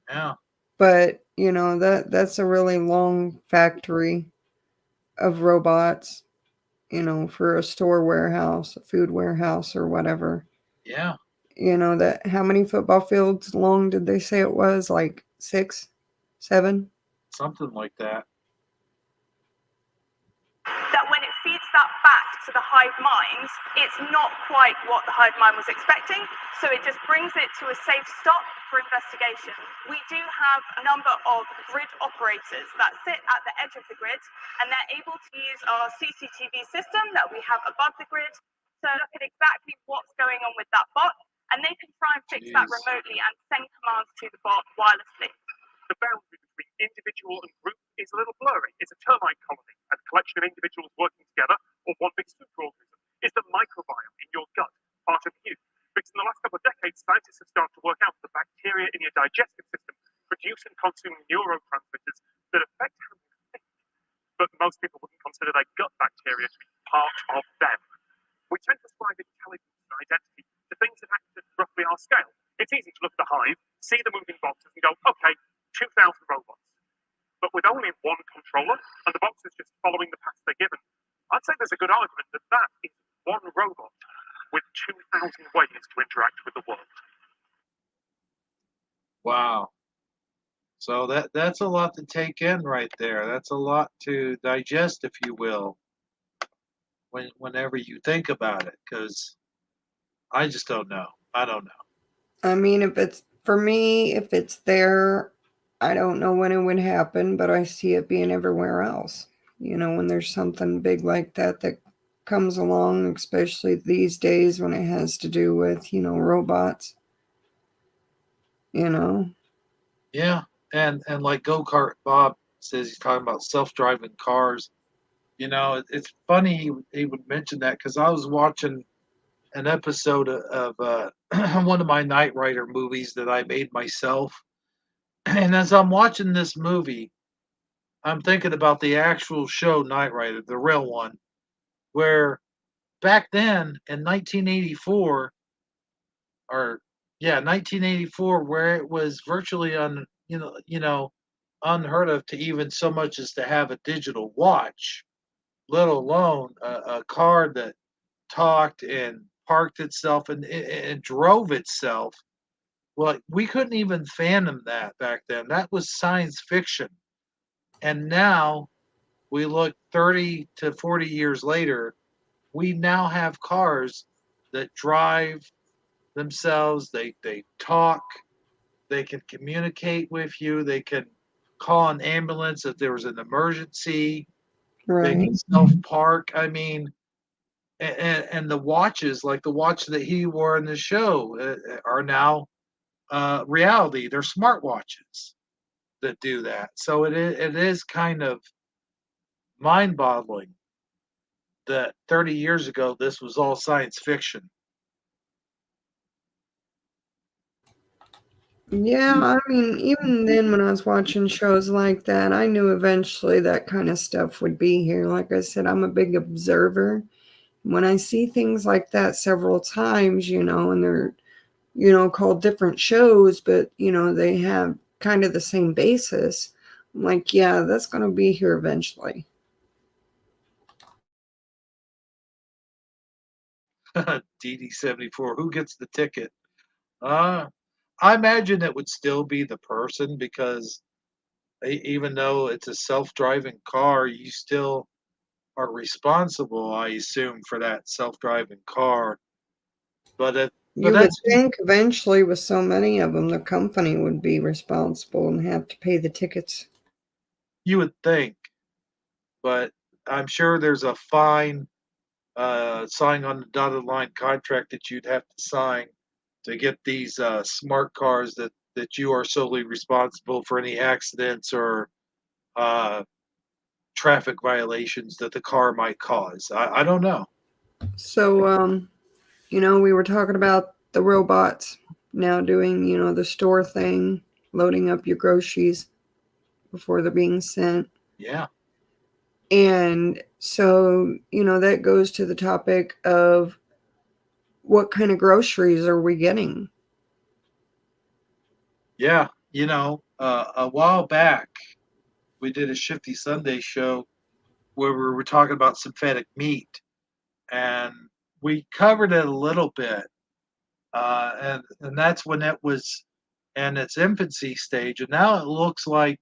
yeah. But, that's a really long factory of robots, for a store warehouse, a food warehouse or whatever. Yeah. That how many football fields long did they say it was? Like 6, 7? Something like that. That when it feeds that back to the hive mind, it's not quite what the hive mind was expecting, so it just brings it to a safe stop for investigation. We do have a number of grid operators that sit at the edge of the grid, and they're able to use our CCTV system that we have above the grid to look at exactly what's going on with that bot, and they can try and fix that remotely and send commands to the bot wirelessly. The boundary between individual and group is a little blurry. It's a termite colony, a collection of individuals working together, or one big superorganism. Is the microbiome in your gut part of you? Because in the last couple of decades, scientists have started to work out that the bacteria in your digestive system produce and consume neurotransmitters that affect how you think. But most people wouldn't consider their gut bacteria to be part of them. We tend to ascribe intelligence and identity to things that act at roughly our scale. It's easy to look at the hive, see the moving boxes, and go, okay, 2,000 robots. But with only one controller, and the boxes just following the path they're given, I'd say there's a good argument that that is one robot with 2,000 ways to interact with the world. Wow. So that's a lot to take in right there. That's a lot to digest, if you will, whenever you think about it. Because I just don't know. I don't know. I mean, if it's for me, if it's there, I don't know when it would happen, but I see it being everywhere else. When there's something big like that that comes along, especially these days when it has to do with, robots, you know. Yeah, and like Go Kart Bob says, he's talking about self-driving cars. It's funny he would mention that because I was watching an episode of one of my Knight Rider movies that I made myself, and as I'm watching this movie, I'm thinking about the actual show Knight Rider, the real one, where back then in 1984, or yeah, 1984, where it was virtually unheard of to even so much as to have a digital watch, let alone a car that talked and parked itself and drove itself. Well, we couldn't even fathom that back then. That was science fiction. And now we look 30 to 40 years later, we now have cars that drive themselves, they talk, they can communicate with you, they can call an ambulance if there was an emergency, they Right. can self-park. I mean, and the watches, like the watch that he wore in the show, are now reality. They're smartwatches that do that. So it is kind of mind-boggling that 30 years ago this was all science fiction. Yeah, I mean, even then when I was watching shows like that, I knew eventually that kind of stuff would be here. Like I said, I'm a big observer. When I see things like that several times, and they're, called different shows, but, they have kind of the same basis, I'm like, yeah, that's going to be here eventually. DD74, who gets the ticket? Uh, I imagine it would still be the person because even though it's a self-driving car, you still are responsible, I assume, for that self-driving car. But it, but You would that's think eventually, with so many of them, the company would be responsible and have to pay the tickets. you would think, but I'm sure there's a fine sign on the dotted line contract that you'd have to sign to get these smart cars that you are solely responsible for any accidents or uh, traffic violations that the car might cause. I don't know. So, we were talking about the robots now doing, the store thing, loading up your groceries before they're being sent. Yeah, And so, that goes to the topic of what kind of groceries are we getting? yeah. A while back we did a Shifty Sunday show where we were talking about synthetic meat, and we covered it a little bit, and that's when it was in its infancy stage, and now it looks like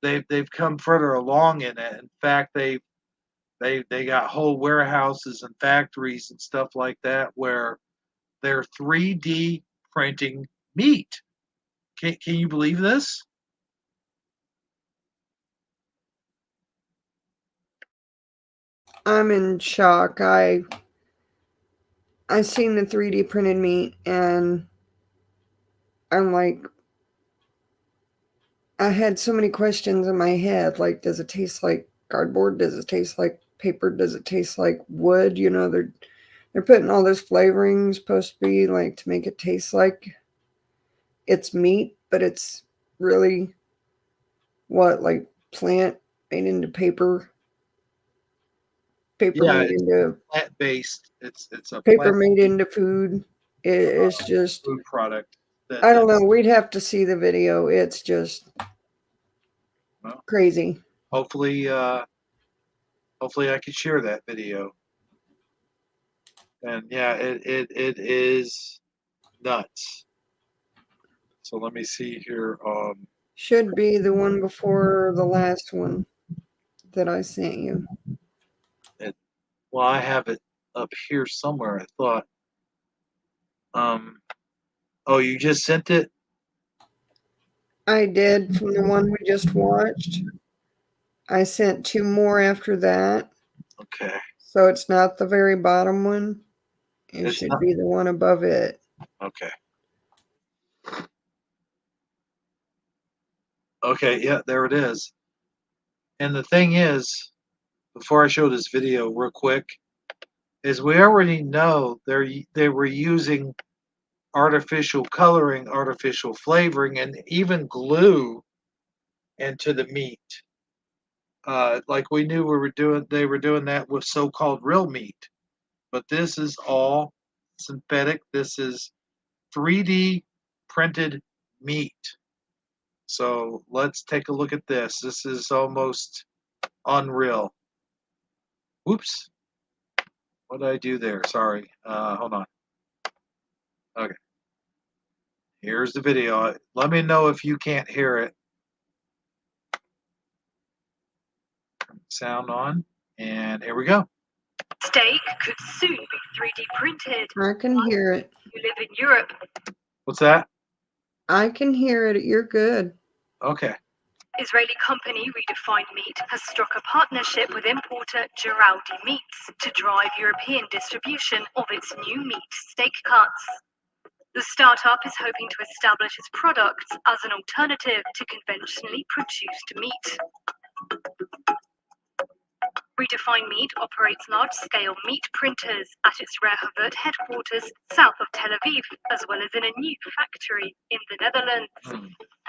they've come further along in it. In fact, they got whole warehouses and factories and stuff like that where they're 3D printing meat. Can you believe this? I'm in shock. I seen the 3D printed meat and I'm like, I had so many questions in my head. Like, does it taste like cardboard? Does it taste like paper? Does it taste like wood? They're putting all this flavoring supposed to be like to make it taste like it's meat, but it's really what, like plant made into paper Yeah, made it's into plant based. It's a paper plant made into food. It's just, food product I don't know. that's We'd have to see the video. It's just well, crazy. hopefully hopefully I can share that video. And yeah, it is nuts. So let me see here. Should be the one before the last one that I sent you. Well, I have it up here somewhere. I thought. Oh, you just sent it? I did from the one we just watched. I sent 2 more after that. Okay. So it's not the very bottom one. It should be the one above it. Okay. Okay, yeah, there it is. And the thing is, before I show this video real quick, is we already know they were using artificial coloring, artificial flavoring, and even glue into the meat. Like we knew they were doing that with so-called real meat. But this is all synthetic. This is 3D printed meat. So let's take a look at this. This is almost unreal. Whoops. What did I do there? Sorry. Hold on. Okay. Here's the video. Let me know if you can't hear it. Sound on. And here we go. Steak could soon be 3D printed. I can hear it. You live in Europe. What's that? I can hear it. You're good. Okay. Israeli company Redefined Meat has struck a partnership with importer Geraldi Meats to drive European distribution of its new meat steak cuts. The startup is hoping to establish its products as an alternative to conventionally produced meat. Redefined Meat operates large-scale meat printers at its Rehovot headquarters south of Tel Aviv, as well as in a new factory in the Netherlands.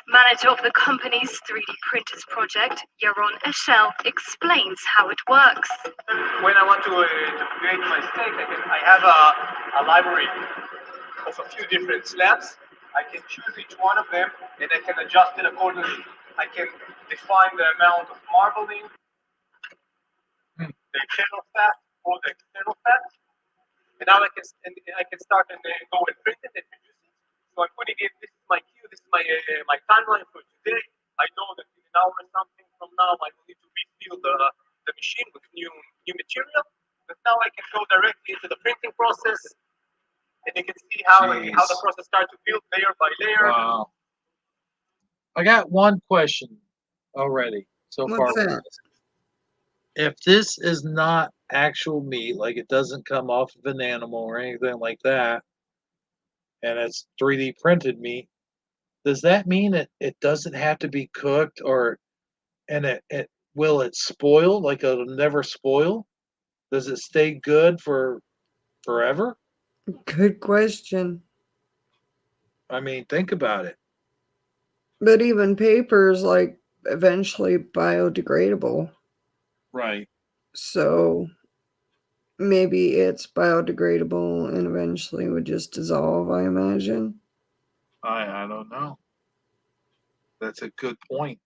Manager of the company's 3D printers project, Yaron Eshel, explains how it works. When I want to create my steak, I have a library of a few different slabs. I can choose each one of them and I can adjust it accordingly. I can define the amount of marbling, the internal fat or the external fat. And now I can start and go and print it and produce it. So I'm putting it, this is my queue, this is my timeline for today. I know that in an hour or something from now I will need to refill the machine with new material. But now I can go directly into the printing process and you can see how the process starts to build layer by layer. Wow. I got one question already so far. What's that? If this is not actual meat, like it doesn't come off of an animal or anything like that, and it's 3D printed meat, does that mean it doesn't have to be cooked and it will it spoil? Like it'll never spoil? Does it stay good for forever? Good question. I mean, think about it. But even paper is like eventually biodegradable. Right. So maybe it's biodegradable and eventually would just dissolve, I imagine. I don't know. That's a good point.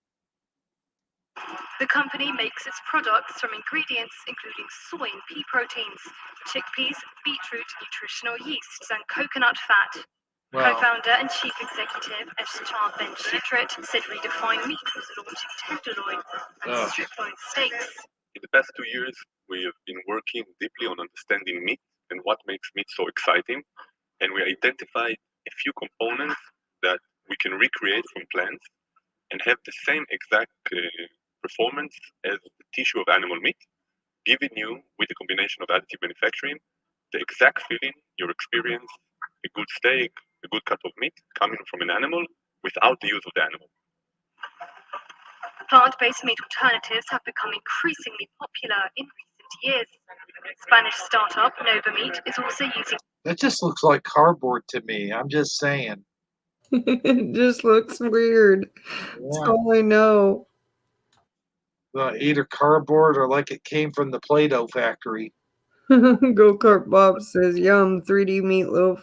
The company makes its products from ingredients including soy and pea proteins, chickpeas, beetroot, nutritional yeasts, and coconut fat. Wow. Co-founder and chief executive Eshchar Ben Shitrit said Redefined Meat was launching tenderloin and strip-loin steaks. In the past 2 years, we have been working deeply on understanding meat and what makes meat so exciting. And we identified a few components that we can recreate from plants and have the same exact performance as the tissue of animal meat, giving you, with the combination of additive manufacturing, the exact feeling you experience a good steak, a good cut of meat coming from an animal without the use of the animal. Plant-based meat alternatives have become increasingly popular in recent years. Spanish startup Nova Meat is also using. That just looks like cardboard to me. I'm just saying. It just looks weird. That's all I know. Either cardboard or like it came from the Play-Doh factory. Go-Kart Bob says, yum, 3D meatloaf.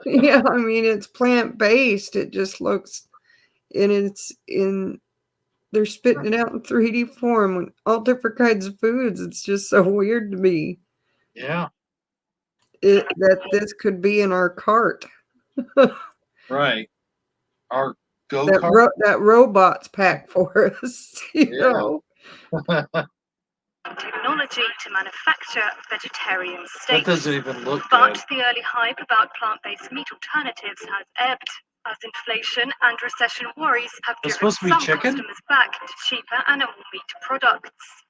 Yeah, I mean, it's plant-based. It just looks, and they're spitting it out in 3D form, all different kinds of foods. It's just so weird to me. Yeah. That this could be in our cart. Right. Our go-kart. that robots pack for us, you Yeah. know. Technology to manufacture vegetarian That steaks. doesn't even look But good. the early hype about plant-based meat alternatives has ebbed, as inflation and recession worries have It's driven supposed to be some chicken? customers back to cheaper animal meat products.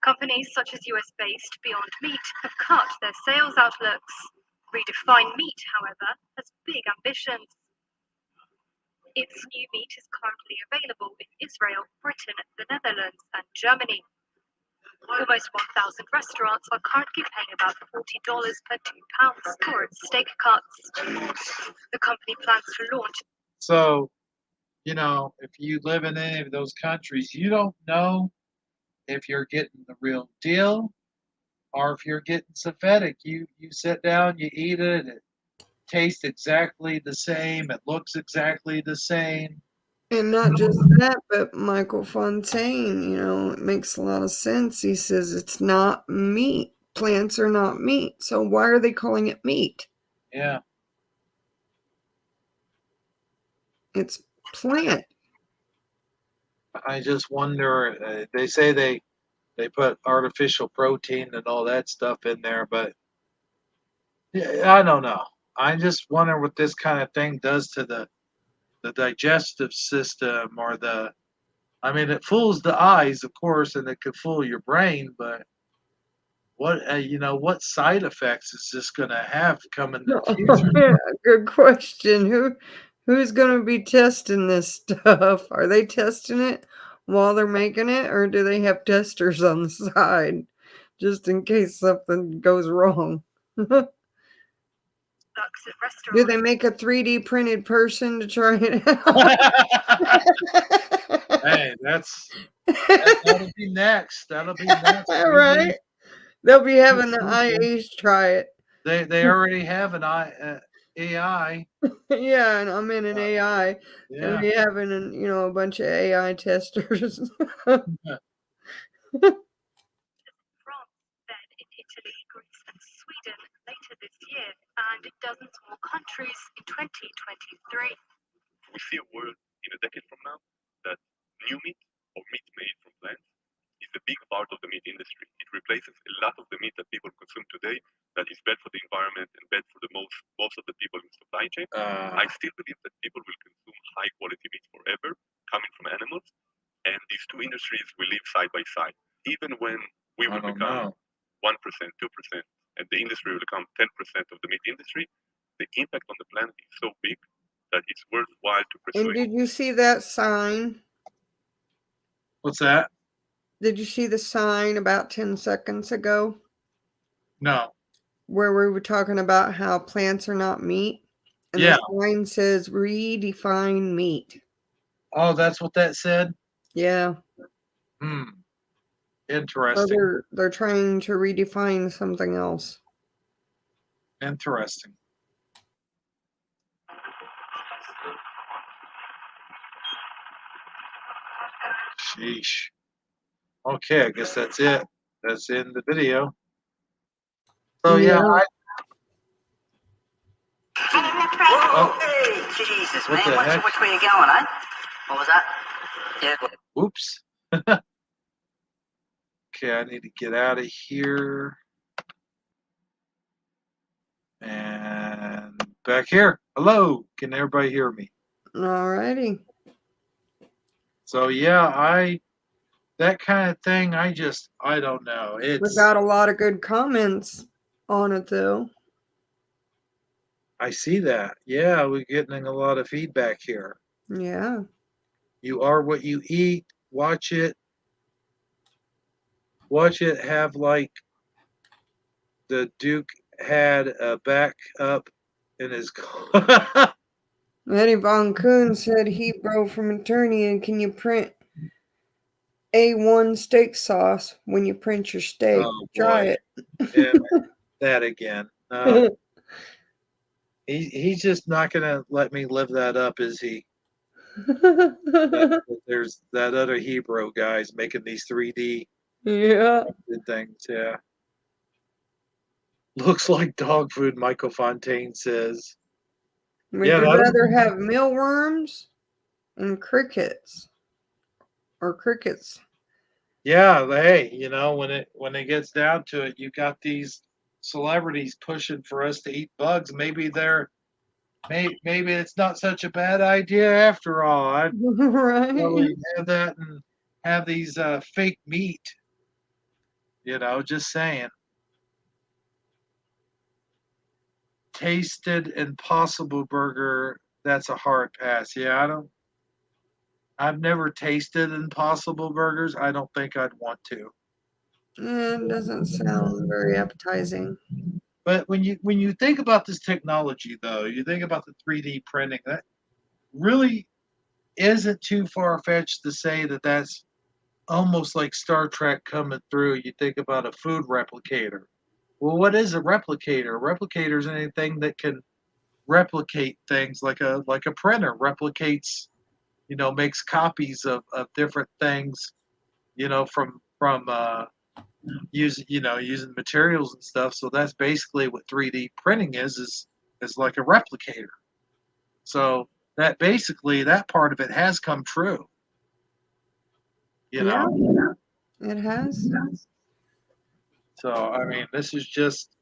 Companies such as US-based Beyond Meat have cut their sales outlooks. Redefine Meat, however, has big ambitions. Its new meat is currently available in Israel, Britain, the Netherlands, and Germany. Almost 1,000 restaurants are currently paying about $40 per £2 for its steak cuts. The company plans to launch. So, you know, if you live in any of those countries, you don't know if you're getting the real deal or if you're getting synthetic. You sit down, you eat it, it tastes exactly the same, it looks exactly the same. And not just that, but Michael Fontaine, you know, it makes a lot of sense. He says it's not meat. Plants are not meat. So why are they calling it meat? Yeah. It's plant. I just wonder. They say they put artificial protein and all that stuff in there, but yeah, I don't know. I just wonder what this kind of thing does to the digestive system or the. I mean, it fools the eyes, of course, and it could fool your brain, but what what side effects is this going to have come in the future? Yeah, good question. Who's going to be testing this stuff? Are they testing it while they're making it, or do they have testers on the side just in case something goes wrong? Do they make a 3D printed person to try it out? Hey, that'll be next. That'll be next. All right. They'll be having the IAs try it. They already have an AI. Yeah, and I'm in an AI. Yeah. And we having a bunch of AI testers. France, then in Italy, Greece, and Sweden later this year, and dozens more countries in 2023. We see a world in a decade from now that new meat or meat made from plants is a big part of the meat industry. It replaces a lot of the meat that people consume today that is bad for the environment and bad for the most of the people in the supply chain. I still believe that people will consume high quality meat forever coming from animals, and these two industries will live side by side. Even when we will become 1%, 2%, and the industry will become 10% of the meat industry, the impact on the planet is so big that it's worthwhile to pursue And it. did you see that sign? What's that? Did you see the sign about 10 seconds ago No. where we were talking about how plants are not meat? And Yeah. the sign says redefine meat. Oh, that's what that said? Yeah. Hmm. So Interesting. they're trying to redefine something else. Interesting. Sheesh. Okay, I guess that's it. That's in the video. So yeah, Whoa, hey, Jesus, What man, the heck? which way you going, huh? What was that? Yeah. Oops. Okay, I need to get out of here. And back here. Hello. Can everybody hear me? Alrighty. So yeah, that kind of thing, I don't know. We It's got a lot of good comments on it though. I see that. Yeah, we're getting a lot of feedback here. Yeah. You are what you eat. Watch it. Watch it have like the Duke had a back up in his car. Eddie Von Kuhn said, Hebrew from Eternia, can you print A1 steak sauce when you print your steak? Oh, Try boy. it. Yeah, that again. He's just not gonna let me live that up, is he? There's that other Hebrew guy's making these 3D Yeah. things. Yeah, looks like dog food. Michael Fontaine says. Would Yeah, you rather have mealworms and crickets. Or crickets. Yeah, hey, when it gets down to it, you got these celebrities pushing for us to eat bugs. Maybe it's not such a bad idea after all. I'd Right. probably have that and have these fake meat. Just saying. Tasted Impossible Burger. That's a hard pass. Yeah, I've never tasted Impossible Burgers. I don't think I'd want to. It doesn't sound very appetizing. But when you think about this technology, though, you think about the 3D printing. That really isn't too far fetched to say that that's almost like Star Trek coming through. You think about a food replicator. Well, what is a replicator? A replicator is anything that can replicate things like a printer replicates, makes copies of different things, from using materials and stuff. So that's basically what 3D printing is like a replicator. So that basically that part of it has come true. Yeah, it has. So I mean, this is just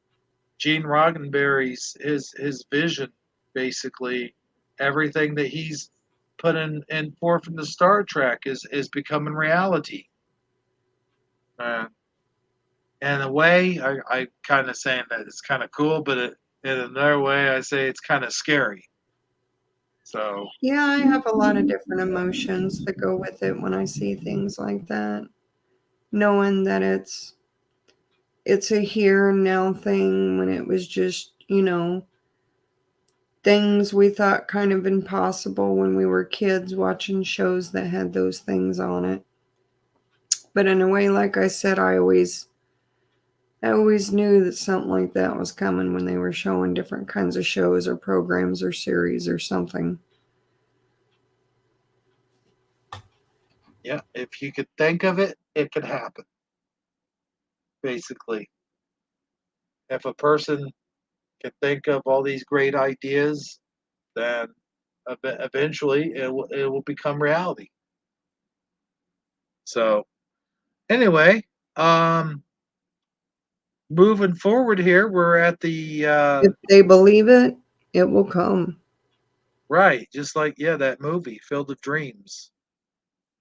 Gene Roddenberry's his vision, basically. Everything that he's put in forth in the Star Trek is becoming reality. In a way, I kind of saying that it's kind of cool, but in another way, I say it's kind of scary. So Yeah, I have a lot of different emotions that go with it when I see things like that. Knowing that it's a here and now thing when it was just, things we thought kind of impossible when we were kids watching shows that had those things on it. But in a way, like I said, I always knew that something like that was coming when they were showing different kinds of shows or programs or series or something. yeah, if you could think of it, it could happen. Basically, if a person can think of all these great ideas, then eventually it will become reality. So anyway, moving forward here, we're at the If they believe it, it will come. right, just like that movie, Field of Dreams.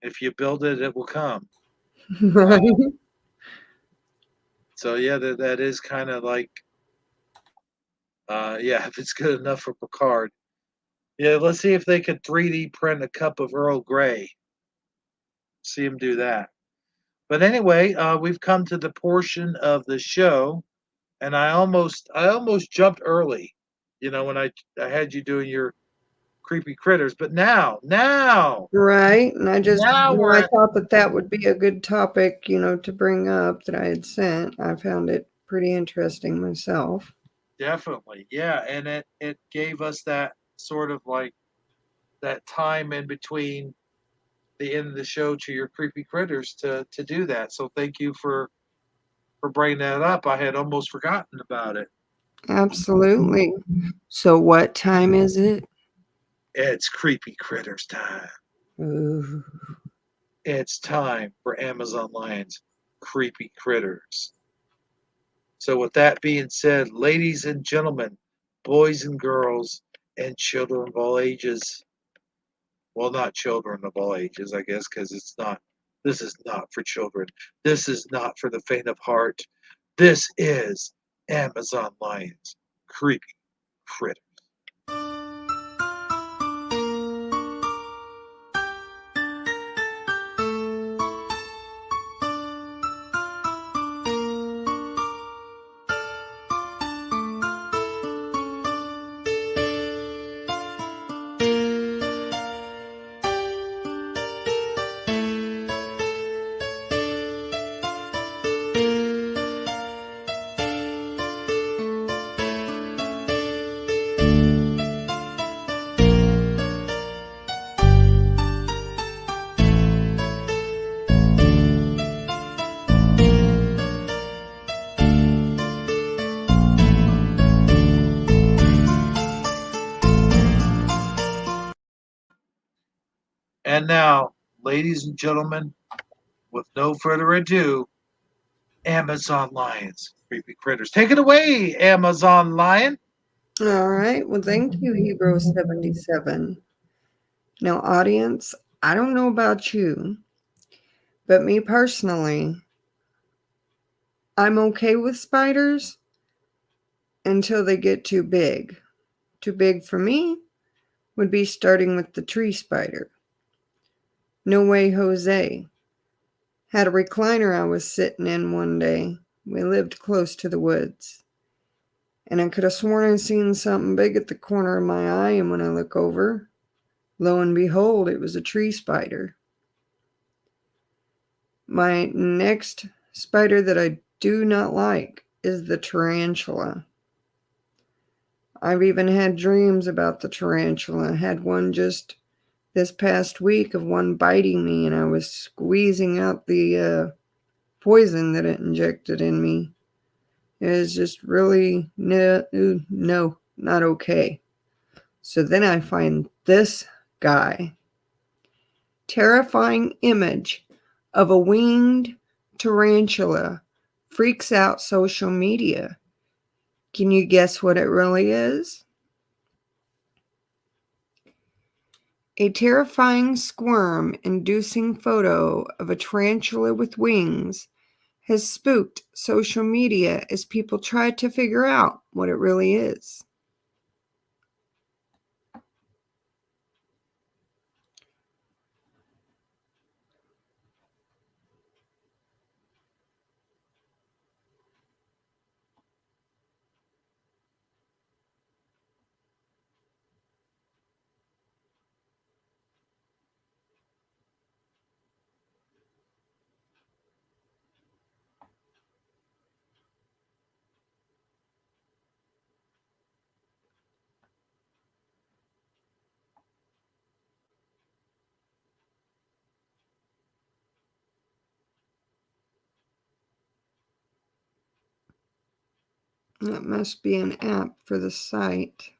If you build it, it will come. Right? So yeah, that is kind of like if it's good enough for Picard. Yeah, let's see if they could 3D print a cup of Earl Grey. See him do that. But anyway, we've come to the portion of the show, and I almost jumped early, when I had you doing your creepy critters. But now, Right. And I just, now we're I at thought that would be a good topic, to bring up that I had sent. I found it pretty interesting myself. definitely, yeah, and it gave us that sort of like that time in between the end of the show to your creepy critters to do that. So thank you for bringing that up. I had almost forgotten about it. Absolutely. So what time is it? It's creepy critters time. Ooh. It's time for Amazon Lion's creepy critters. So with that being said, ladies and gentlemen, boys and girls, and children of all ages. Well, not children of all ages, I guess, because this is not for children. This is not for the faint of heart. This is Amazon Lion's creepy critters. And now, ladies and gentlemen, with no further ado, Amazon Lions, creepy critters. Take it away, Amazon Lion. All right. Well, thank you, Hebrew77. Now, audience, I don't know about you, but me personally, I'm okay with spiders until they get too big. Too big for me would be starting with the tree spider. No way, Jose. Had a recliner I was sitting in one day. We lived close to the woods. And I could have sworn I seen something big at the corner of my eye, and when I look over, lo and behold, it was a tree spider. My next spider that I do not like is the tarantula. I've even had dreams about the tarantula. I had one just this past week of one biting me, and I was squeezing out the poison that it injected in me. It was just really, no, not okay. So then I find this guy. Terrifying image of a winged tarantula freaks out social media. Can you guess what it really is? A terrifying squirm-inducing photo of a tarantula with wings has spooked social media as people try to figure out what it really is. That must be an app for the site,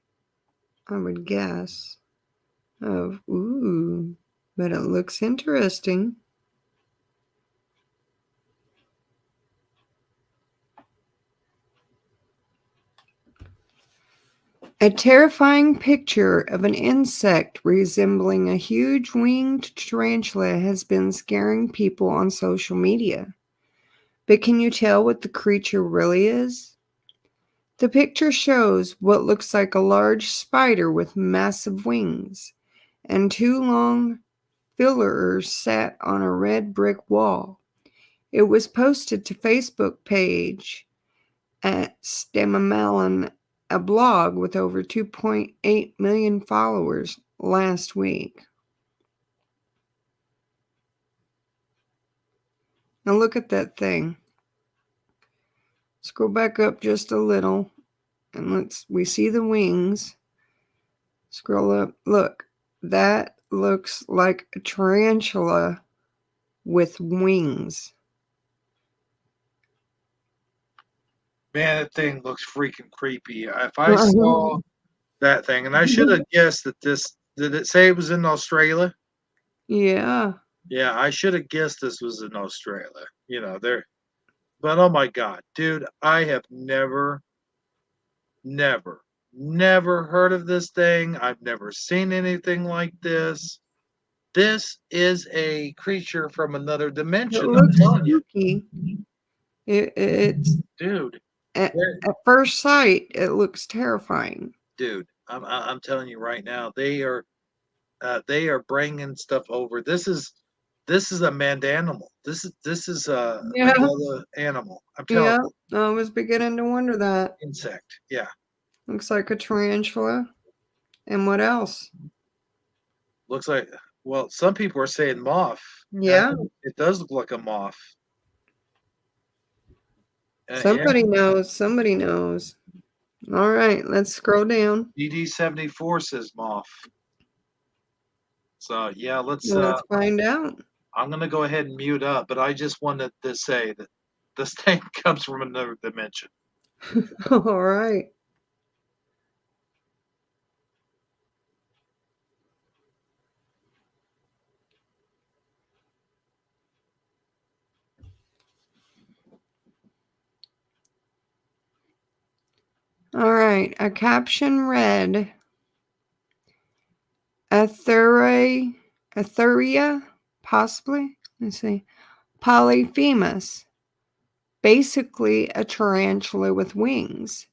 I would guess. But it looks interesting. A terrifying picture of an insect resembling a huge winged tarantula has been scaring people on social media. But can you tell what the creature really is? The picture shows what looks like a large spider with massive wings, and two long feelers sat on a red brick wall. It was posted to Facebook page at Stamamalan, a blog with over 2.8 million followers last week. Now look at that thing. Scroll back up just a little and we see the wings. Scroll up. Look, that looks like a tarantula with wings. Man, that thing looks freaking creepy. If I saw that thing, and I should have guessed that did it say it was in Australia? Yeah. Yeah, I should have guessed this was in Australia. But oh my God, dude, I have never heard of this thing. I've never seen anything like this. This is a creature from another It dimension. I'm looks telling you, spooky. It's dude. at first sight, it looks terrifying. Dude, I'm telling you right now, they are bringing stuff over. This is a manned animal. This is Yeah. another animal. I'm telling Yeah, you, I was beginning to wonder that. insect. Yeah, Looks like a tarantula. And what else? looks like. Well, some people are saying moth. Yeah. It does look like a moth. Somebody knows. Somebody knows. All right, let's scroll down. DD74 says moth. So yeah, let's Find out. I'm gonna go ahead and mute up, but I just wanted to say that this thing comes from another dimension. All right. All right. A caption read, Etheria, possibly. Let's see. Polyphemus, basically a tarantula with wings.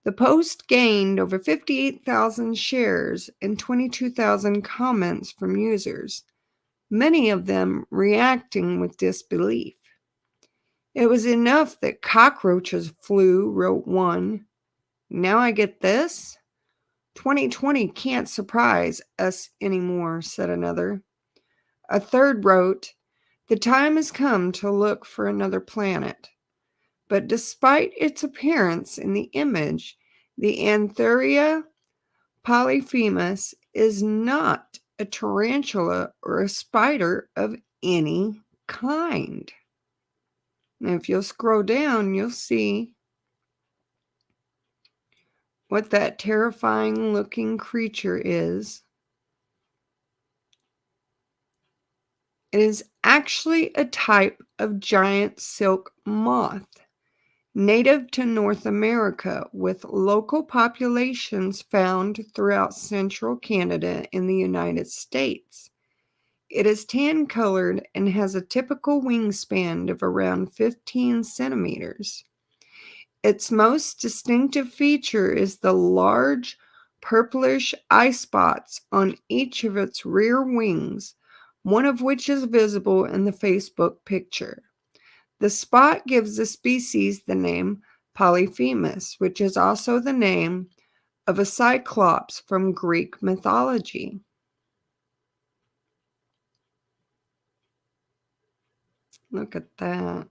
The post gained over 58,000 shares and 22,000 comments from users, many of them reacting with disbelief. It was enough that cockroaches flew, wrote one. Now I get this? 2020 can't surprise us anymore, said another. A third wrote, the time has come to look for another planet. But despite its appearance in the image, the Antheria polyphemus is not a tarantula or a spider of any kind. Now, if you'll scroll down, you'll see what that terrifying looking creature is. It is actually a type of giant silk moth, native to North America, with local populations found throughout central Canada in the United States. It is tan-colored and has a typical wingspan of around 15 centimeters. Its most distinctive feature is the large purplish eye spots on each of its rear wings, one of which is visible in the Facebook picture. The spot gives the species the name Polyphemus, which is also the name of a cyclops from Greek mythology. Look at that.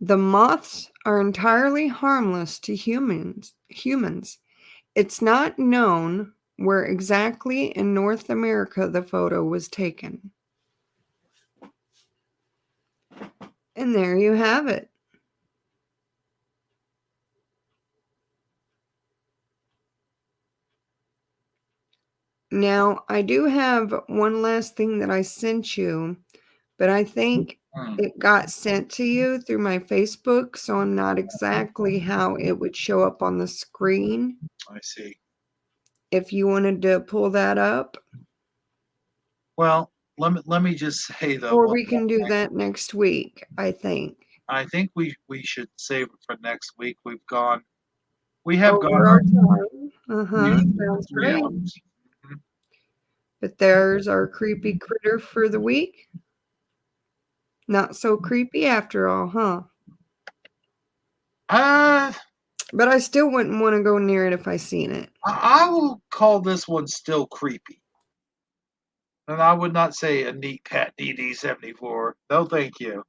The moths are entirely harmless to humans. It's not known where exactly in North America the photo was taken. And there you have it. Now, I do have one last thing that I sent you, but I think it got sent to you through my Facebook, so I'm not exactly how it would show up on the screen. I see. If you wanted to pull that up. Well, let me just say though. Or we can do that next week, I think. I think we should save it for next week. We have Over gone our time. Sounds 3 great. hours. But there's our creepy critter for the week. Not so creepy after all, huh? But I still wouldn't want to go near it if I seen it. I will call this one still creepy. And I would not say a neat pet DD74. No, thank you.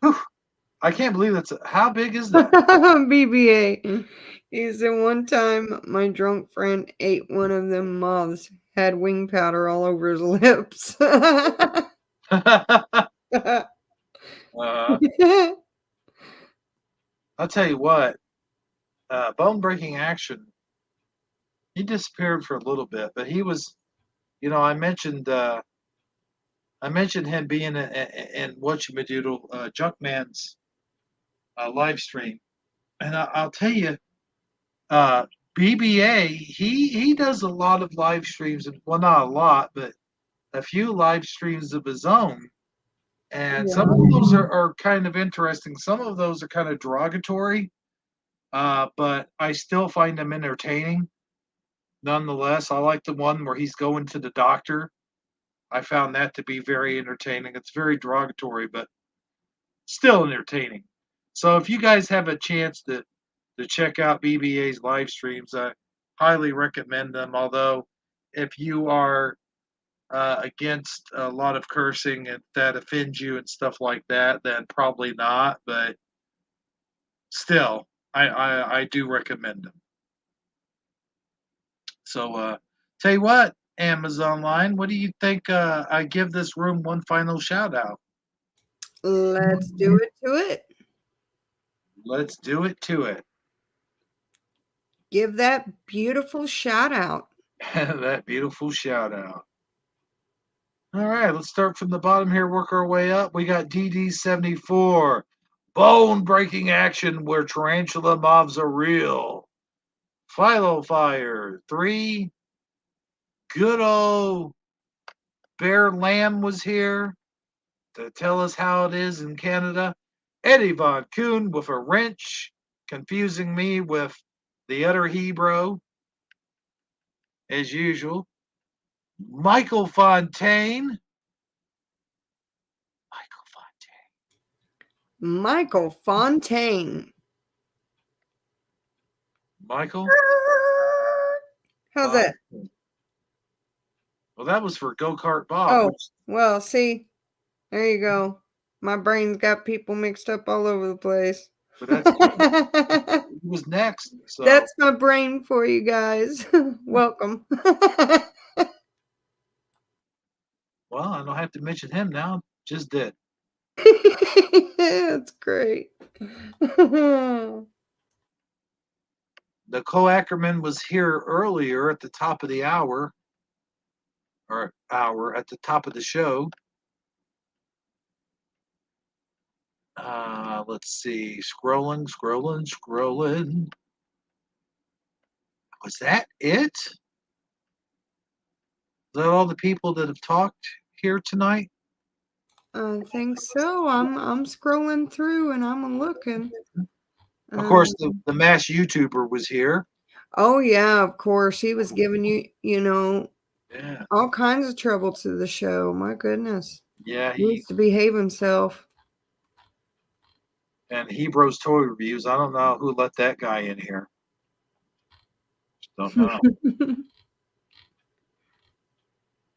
Whew. I can't believe that's how big is that? BBA. He said one time my drunk friend ate one of them moths, had wing powder all over his lips. I'll tell you what, Bone Breaking Action, he disappeared for a little bit, but he was, I mentioned him being in Whatchamadoodle Junkman's live stream, and I'll tell you, BBA, he does a lot of live streams, well, not a lot, but a few live streams of his own. And some of those are kind of interesting. Some of those are kind of derogatory, but I still find them entertaining. Nonetheless, I like the one where he's going to the doctor. I found that to be very entertaining. It's very derogatory, but still entertaining. So if you guys have a chance to check out BBA's live streams, I highly recommend them. Although, if you are against a lot of cursing and that offends you and stuff like that, then probably not. But still, I do recommend them. So, tell you what, Amazon Line, what do you think? I give this room one final shout out. Let's do it to it. Let's do it to it. give that beautiful shout out. That beautiful shout out. All right, let's start from the bottom here, work our way up. We got DD74, bone breaking action where tarantula mobs are real. Philo Fire 3, good old Bear Lamb was here to tell us how it is in Canada. Eddie Von Kuhn with a wrench, confusing me with the other Hebrew, as usual. Michael Fontaine. Michael Fontaine. Michael? How's that? Well, that was for Go Kart Bob. Oh, well, see, there you go. My brain's got people mixed up all over the place. But that's he was next. So That's my brain for you guys. Welcome. well, I don't have to mention him now. Just did. That's great. Nicole Ackerman was here earlier at the top of the hour, or hour at the top of the show. Let's see. Scrolling. Was that it? Is that all the people that have talked here tonight? I think so. I'm scrolling through and I'm looking. Of course, the mass YouTuber was here. Oh yeah, of course. He was giving you Yeah. all kinds of trouble to the show. My goodness. Yeah, He needs to behave himself. And Hebrew's Toy Reviews. I don't know who let that guy in here. Just don't know.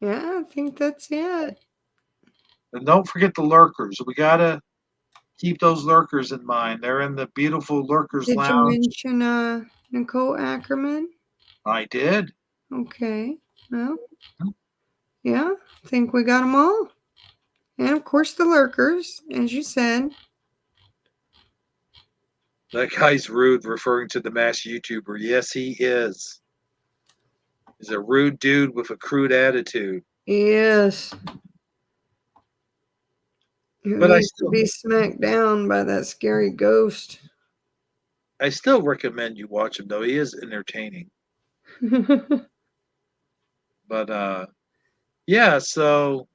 Yeah, I think that's it. And don't forget the lurkers. We gotta keep those lurkers in mind. They're in the beautiful lurkers Did you lounge. mention Nicole Ackerman? I did. Okay. Well, yeah, I think we got them all. And of course the lurkers, as you said. That guy's rude, referring to the mass YouTuber. Yes, he is. He's a rude dude with a crude attitude. Yes. Who But needs to be smacked down by that scary ghost? I still recommend you watch him, though. He is entertaining. But yeah, so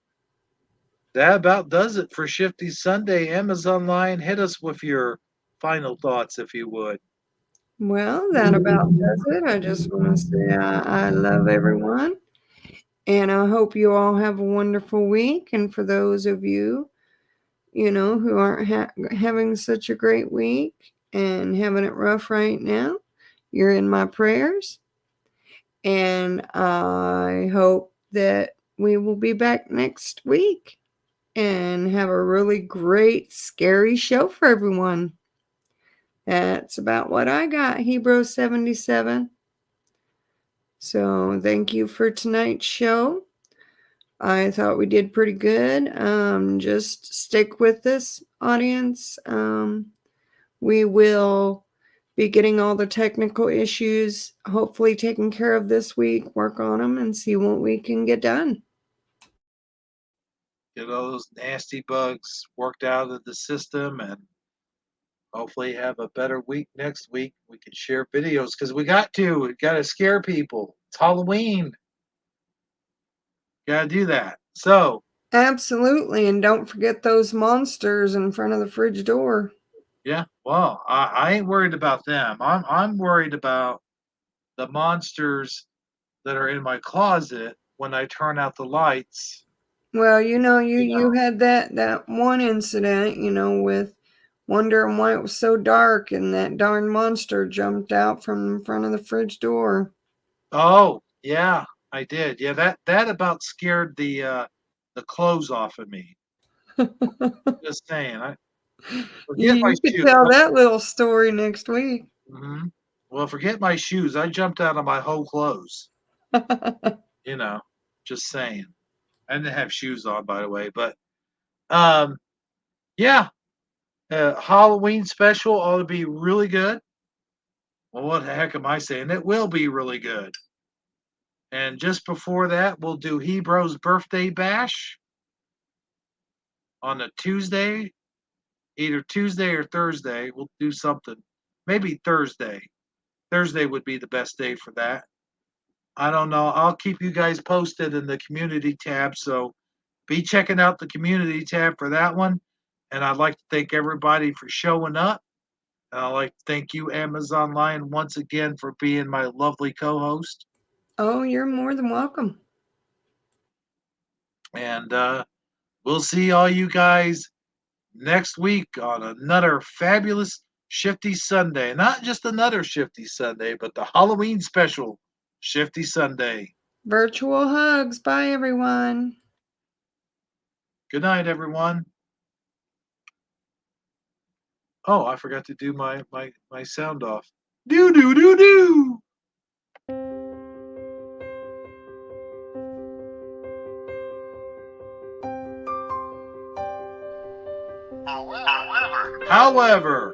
that about does it for Shifty Sunday. Amazon Line, hit us with your final thoughts, if you would. Well, that about does it. I just want to say I love everyone. And I hope you all have a wonderful week. And for those of you, who aren't having such a great week and having it rough right now, you're in my prayers. And I hope that we will be back next week and have a really great, scary show for everyone. That's about what I got, Hebrew 77. So thank you for tonight's show. I thought we did pretty good. Just stick with this, audience. We will be getting all the technical issues hopefully taken care of this week, work on them, and see what we can get done. Get all those nasty bugs worked out of the system and hopefully have a better week next week. We can share videos because we got to scare people. It's Halloween. Got to do that. So Absolutely. And don't forget those monsters in front of the fridge door. yeah, well, I ain't worried about them. I'm worried about the monsters that are in my closet when I turn out the lights. Well, you had that one incident, with wondering why it was so dark and that darn monster jumped out from in front of the fridge door. Oh, yeah, I did. Yeah, that about scared the clothes off of me. Just saying. Forget my You could shoes. tell that little story next week. Mm-hmm. Well, forget my shoes. I jumped out of my whole clothes. Just saying. I didn't have shoes on, by the way, but yeah, Halloween special ought to be really good. Well, what the heck am I saying? It will be really good. And just before that, we'll do Hebreo's birthday bash on a Tuesday, either Tuesday or Thursday. We'll do something. Maybe Thursday. Thursday would be the best day for that. I don't know. I'll keep you guys posted in the community tab. So be checking out the community tab for that one. And I'd like to thank everybody for showing up. And I'd like to thank you, Amazon Lion, once again for being my lovely co host. Oh, you're more than welcome. And we'll see all you guys next week on another fabulous Shifty Sunday. Not just another Shifty Sunday, but the Halloween special Shifty Sunday. Virtual hugs. Bye, everyone. Good night, everyone. Oh, I forgot to do my sound off. Do do do do. However,